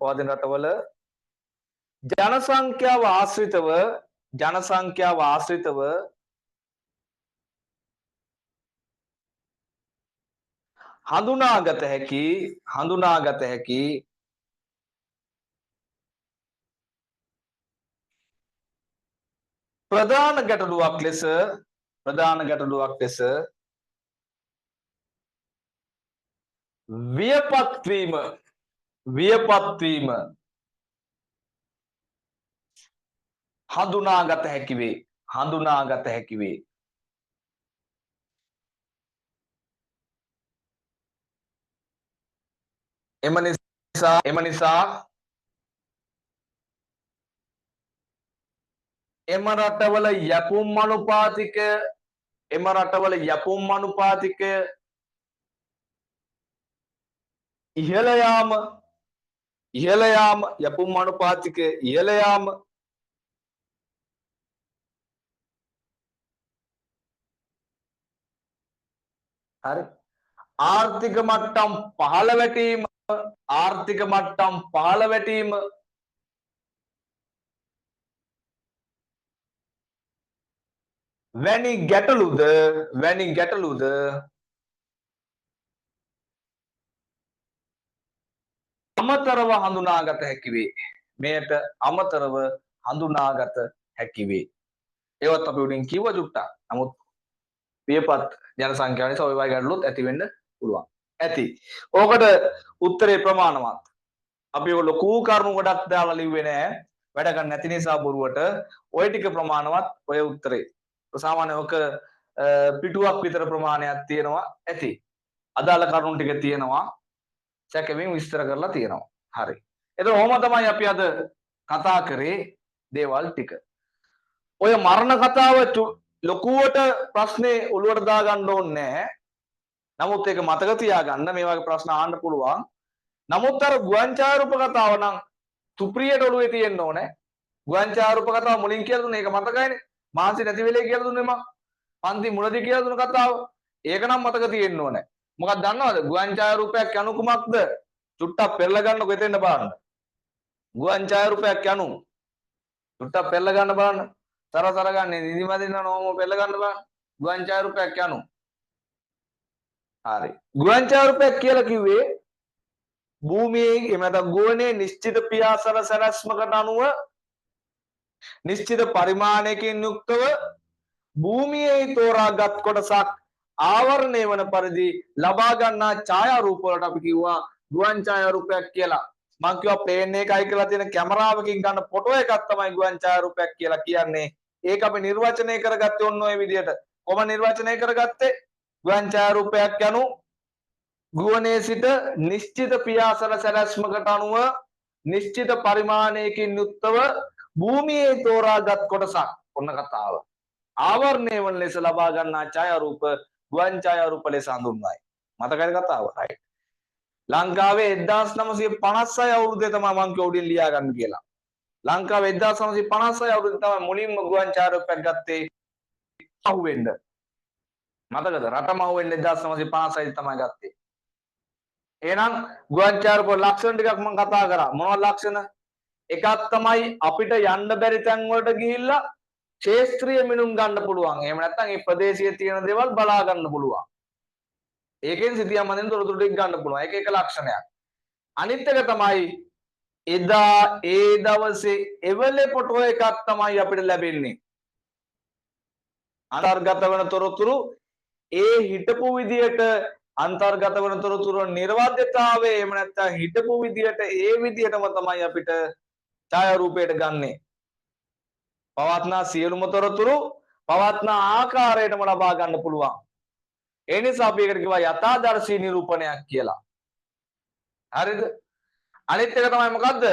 පවතින රටවල ජනසංඛ්‍යාව ආශ්‍රිතව හඳුනාගත හැකි ප්‍රධාන ගැටලුවක් ලෙස වියපත් වීම හඳුනාගත හැකි වේ. එම නිසා එම රටවල යැපුම් අනුපාතිකය ඉහළ යාම හරි ආර්ථික මට්ටම් පහළ වැටීම වැනි ගැටලුද අමතරව හඳුනාගත හැකි වේ. ඒවත් අපි උඩින් කිව්ව ජුට්ටා. නමුත් වියපත් ජන සංඛ්‍යාව නිසා ඔය වගේ ගැටලුත් ඇති වෙන්න පුළුවන්. ඕකට උත්තරේ ප්‍රමාණවත්. අපි ඔය ලොකු කරුණු ගොඩක් දාලා ලිව්වේ නෑ. වැඩ ගන්න නැති නිසා බොරුවට ඔය ටික ප්‍රමාණවත් ඔය උත්තරේ. සාමාන්‍ය ඔක පිටුවක් විතර ප්‍රමාණයක් තියෙනවා ඇති. අදාළ කරුණු ටික තියෙනවා. සැකෙමින් විස්තර කරලා තියෙනවා. හරි. එතකොට ඔහොම තමයි අපි අද කතා කරේ දේවල් ටික. ඔය මරණ කතාව ලොකුවට ප්‍රශ්නේ ඔළුවට දාගන්න ඕනේ නැහැ. නමුත් ඒක මතක තියාගන්න මේ වගේ ප්‍රශ්න අහන්න පුළුවන්. නමුත් අර ගුවන් ඡායාරූප කතාව නම් සුප්‍රියට ඔළුවේ තියෙන්න ඕනේ. ගුවන් ඡායාරූප කතාව මුලින් කියලා දුන්නේ ඒක මතකයිනේ. මාන්සි නැති වෙලේ කියලා දුන්නේ මම. පන්ති මුලදී කියලා දුන්න කතාව. ඒක නම් මතක තියෙන්න ඕනේ. මොකක්ද දන්නවද? ගුවන් ඡායාරූපයක් යනු කුමක්ද? චුට්ටක් පෙරලා ගන්නකො එතෙන්ද බලන්න. ගුවන් ඡායාරූපයක් යනු චුට්ටක් පෙරලා ගන්න බලන්න. සරසර ගන්න නිදිමදින්න නෝම පෙරලා ගන්න බලන්න. ගුවන් ඡායාරූපයක් යනු. හරි. ගුවන් ඡායාරූපයක් කියලා කිව්වේ භූමියේ එහෙම නැත්නම් ගෝලයේ නිශ්චිත පියාසර සැලැස්මකට අනුව නිශ්චිත පරිමාණයකින් යුක්තව භූමියේ තෝරාගත් කොටසක් ආවරණය වන පරිදි ලබා ගන්නා ඡායාරූප වලට අපි කිව්වා ගුවන් ඡායාරූපයක් කියලා. මම කිව්වා ප්ලේන් එකයි කියලා තියෙන කැමරාවකින් ගන්න ෆොටෝ එකක් තමයි ගුවන් ඡායාරූපයක් කියලා කියන්නේ. ඒක අපි නිර්වචනය කරගත්තේ ඔන්න ඔය විදිහට. කොහොම නිර්වචනය කරගත්තේ? ගුවන් ඡායාරූපයක් යනු ගුවනේ සිට නිශ්චිත පියාසර සැලැස්මකට අනුව නිශ්චිත පරිමාණයකින් යුක්තව භූමියේ තෝරාගත් කොටසක්. ඔන්න කතාව. ආවරණය වන ලෙස ලබා ගන්නා ඡායාරූප ගුවන් ඡායාරූප ලෙස හඳුන්වයි. මතකයි කතාව. right. ලංකාවේ 1956 අවුරුද්දේ තමයි මම කිය උඩින් ලියා ගන්න කියලා. ලංකාවේ 1956 අවුරුද්දේ තමයි මුලින්ම ගුවන් ඡායාරූපයක් ගත්තේ අහුවෙන්න. මතකද? රටම අහුවෙන්න 1956 තමයි ගත්තේ. එහෙනම් ගුවන් ඡායාරූප ලක්ෂණ ටිකක් මම කතා කරා. මොනවද ලක්ෂණ? එකක් තමයි අපිට යන්න බැරි තැන් වලට ගිහිල්ලා ක්ෂේත්‍රීය මිනුම් ගන්න පුළුවන්. එහෙම නැත්නම් මේ ප්‍රදේශයේ තියෙන දේවල් බලා ගන්න පුළුවන්. ඒකෙන් සිතියම් මනින් තොරතුරු ටික ගන්න පුළුවන්. ඒක එක ලක්ෂණයක්. අනිත් එක තමයි එදා ඒ දවසේ එවලේ ෆොටෝ එකක් තමයි අපිට ලැබෙන්නේ. අන්තර්ගත වෙන තොරතුරු ඒ හිටපු විදියට අන්තර්ගත වෙන තොරතුරු නිර්වද්‍යතාවය එහෙම නැත්නම් හිටපු විදියට ඒ විදියටම තමයි අපිට ඡායාරූපයට ගන්නෙ. පවත්නා සියලුම තොරතුරු පවත්නා ආකාරයටම ලබා ගන්න පුළුවන්. ඒ නිසා අපි ඒකට කියවා යථාදර්ශී නිරූපණයක් කියලා. හරිද? අනිත් එක තමයි මොකද්ද?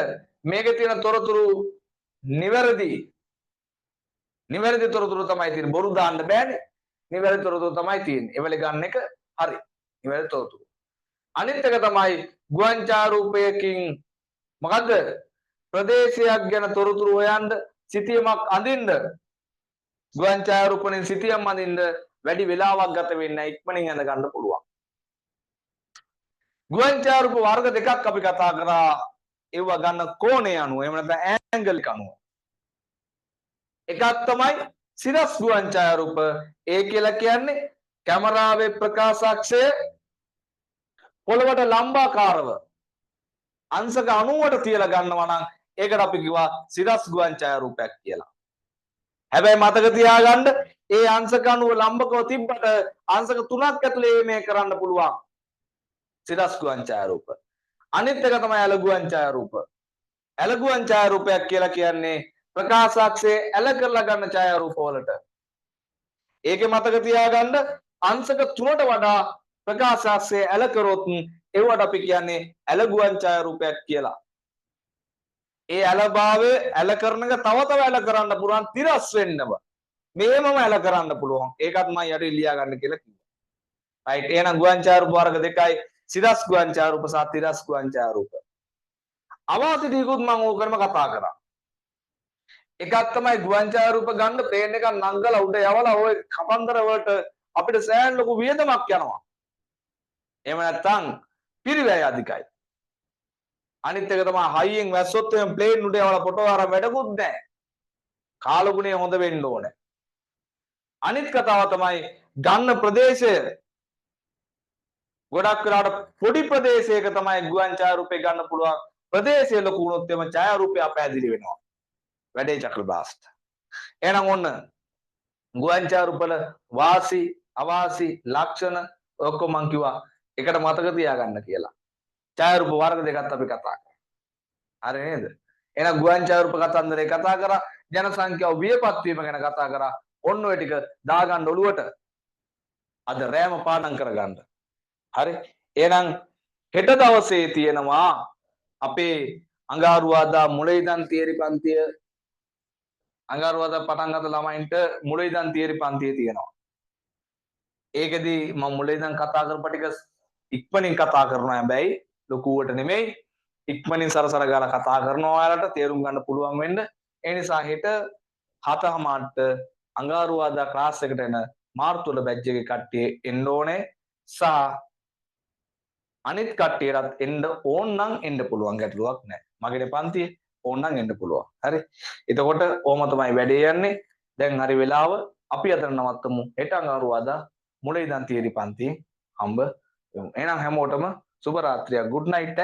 මේකේ තියෙන තොරතුරු නිවැරදි. නිවැරදි තොරතුරු තමයි තියෙන්නේ. බොරු දාන්න බෑනේ. නිවැරදි තොරතුරු තමයි තියෙන්නේ. ඒවල ගන්න එක හරි. නිවැරදි තොරතුරු. අනිත් එක තමයි ගුවන් ඡායාරූපයකින් මොකද්ද? ප්‍රදේශයක් ගැන තොරතුරු හොයන්න සිතියමක් අඳින්න ගුවන් ඡායාරූපණින් සිතියම් අඳින්න වැඩි වෙලාවක් ගත වෙන්නේ නැහැ. ඉක්මනින් අඳ ගන්න පුළුවන්. ගුවන් ඡායාරූප වර්ග දෙකක් අපි කතා කරා. ඒව ගන්න කෝණය අනුව එහෙම නැත්නම් ඇන්ගල් එක අනුව. එකක් තමයි සිරස් ගුවන් ඡායාරූප. ඒ කියලා කියන්නේ කැමරාවේ ප්‍රකාශාක්ෂය පොළවට ලම්බාකාරව අංශක 90ට තියලා ගන්නවා නම් ඒකට අපි කිව්වා සිරස් ගුවන් ඡායාරූපයක් කියලා. හැබැයි මතක තියාගන්න ඒ අංශක 90 ලම්බකව තිබ්බට අංශක 3ක් ඇතුලේ මේ කරන්න පුළුවන්. සිරස් ගුවන් ඡායාරූප. අනිත් එක තමයි ඇල ගුවන් ඡායාරූප. ඇල ගුවන් ඡායාරූපයක් කියලා කියන්නේ ප්‍රකාශාක්ෂයේ ඇල කරලා ගන්න ඡායාරූප වලට. ඒකේ මතක තියාගන්න අංශක 3ට වඩා ප්‍රකාශාක්ෂයේ ඇල කරොත් ඒවට අපි කියන්නේ ඇල ගුවන් ඡායාරූපයක් කියලා. ඒ ඇලභාවය ඇල කරන එක තව තව ඇල කරන්න පුළුවන් තිරස් වෙන්නව. මේමම ඇල කරන්න පුළුවන්. ඒකත් මම යට ලියා ගන්න කියලා කිව්වා. right. එහෙනම් ගුවන් ඡායාරූප වර්ග දෙකයි සිරස් ගුවන් ඡායාරූප සහ තිරස් ගුවන් ඡායාරූප. අවාසි ටිකුත් මම ඕකම කතා කරා. එකක් තමයි ගුවන් ඡායාරූප ගන්න ප්ලේන් එකක් නංගලා උඩ යවලා ওই කපන්දර වලට අපිට සෑහෙන ලොකු වියදමක් යනවා. එහෙම නැත්නම් පිරිවැය අධිකයි. අනිත් එක තමයි හයියෙන් වැස්සොත් එහෙම ප්ලේන් උඩ යවලා ෆොටෝ අරන් වැඩකුත් නැහැ. කාලගුණය හොඳ වෙන්න ඕනේ. අනිත් කතාව තමයි ගන්න ප්‍රදේශය ගොඩක් වෙලාවට පොඩි ප්‍රදේශයක තමයි ගුවන් ඡායාරූපේ ගන්න පුළුවන්. ප්‍රදේශය ලොකු වුණොත් එම ඡායාරූපය අපැදිලි වෙනවා. වැඩේ චක්‍රබාස්ත. එහෙනම් ඔන්න ගුවන් ඡායාරූපවල වාසි අවාසි ලක්ෂණ ඔක්කොම මං කිව්වා එකට මතක තියාගන්න කියලා. ඡායාරූප වර්ග දෙකක් අපි කතා කරා. හරි නේද? එහෙනම් ගුවන් ඡායාරූප කතන්දරේ කතා කරා, ජන සංඛ්‍යාව වියපත් වීම ගැන කතා කරා. ඔන්න ඔය ටික දාගන්න ඔළුවට. අද රෑම පාඩම් කරගන්න. හරි? එහෙනම් හෙට දවසේ තියෙනවා අපේ අඟහරුවාදා මුල ඉඳන් තියරි පන්තිය අඟහරුවාදා පටන් ගන්න ළමයින්ට මුල ඉඳන් තියරි පන්තිය තියෙනවා. ඒකෙදි මම මුල ඉඳන් කතා කරපු ටික ඉක්මනින් කතා කරනවා. හැබැයි ලොකුවට නෙමෙයි ඉක්මනින් සරසර ගාලා කතා කරනවා. ඔයාලට තේරුම් ගන්න පුළුවන් වෙන්න. ඒ නිසා හෙට 7:00ට අඟහරුවාදා ක්ලාස් එකට එන මාර්තු වල බැච් එකේ කට්ටිය එන්න ඕනේ. සහ අනිත් කට්ටියටත් එන්න ඕන නම් එන්න පුළුවන්, ගැටලුවක් නැහැ. මගේ පන්තියේ ඕන නම් එන්න පුළුවන්. හරි. එතකොට ඕම තමයි වැඩේ යන්නේ. දැන් හරි වෙලාව අපි අතන නවත්තමු. හෙට අඟහරුවාදා මුල ඉඳන් තියරි පන්තියේ හම්බ වෙමු. එහෙනම් හැමෝටම සුබ රාත්‍රියක්. good night.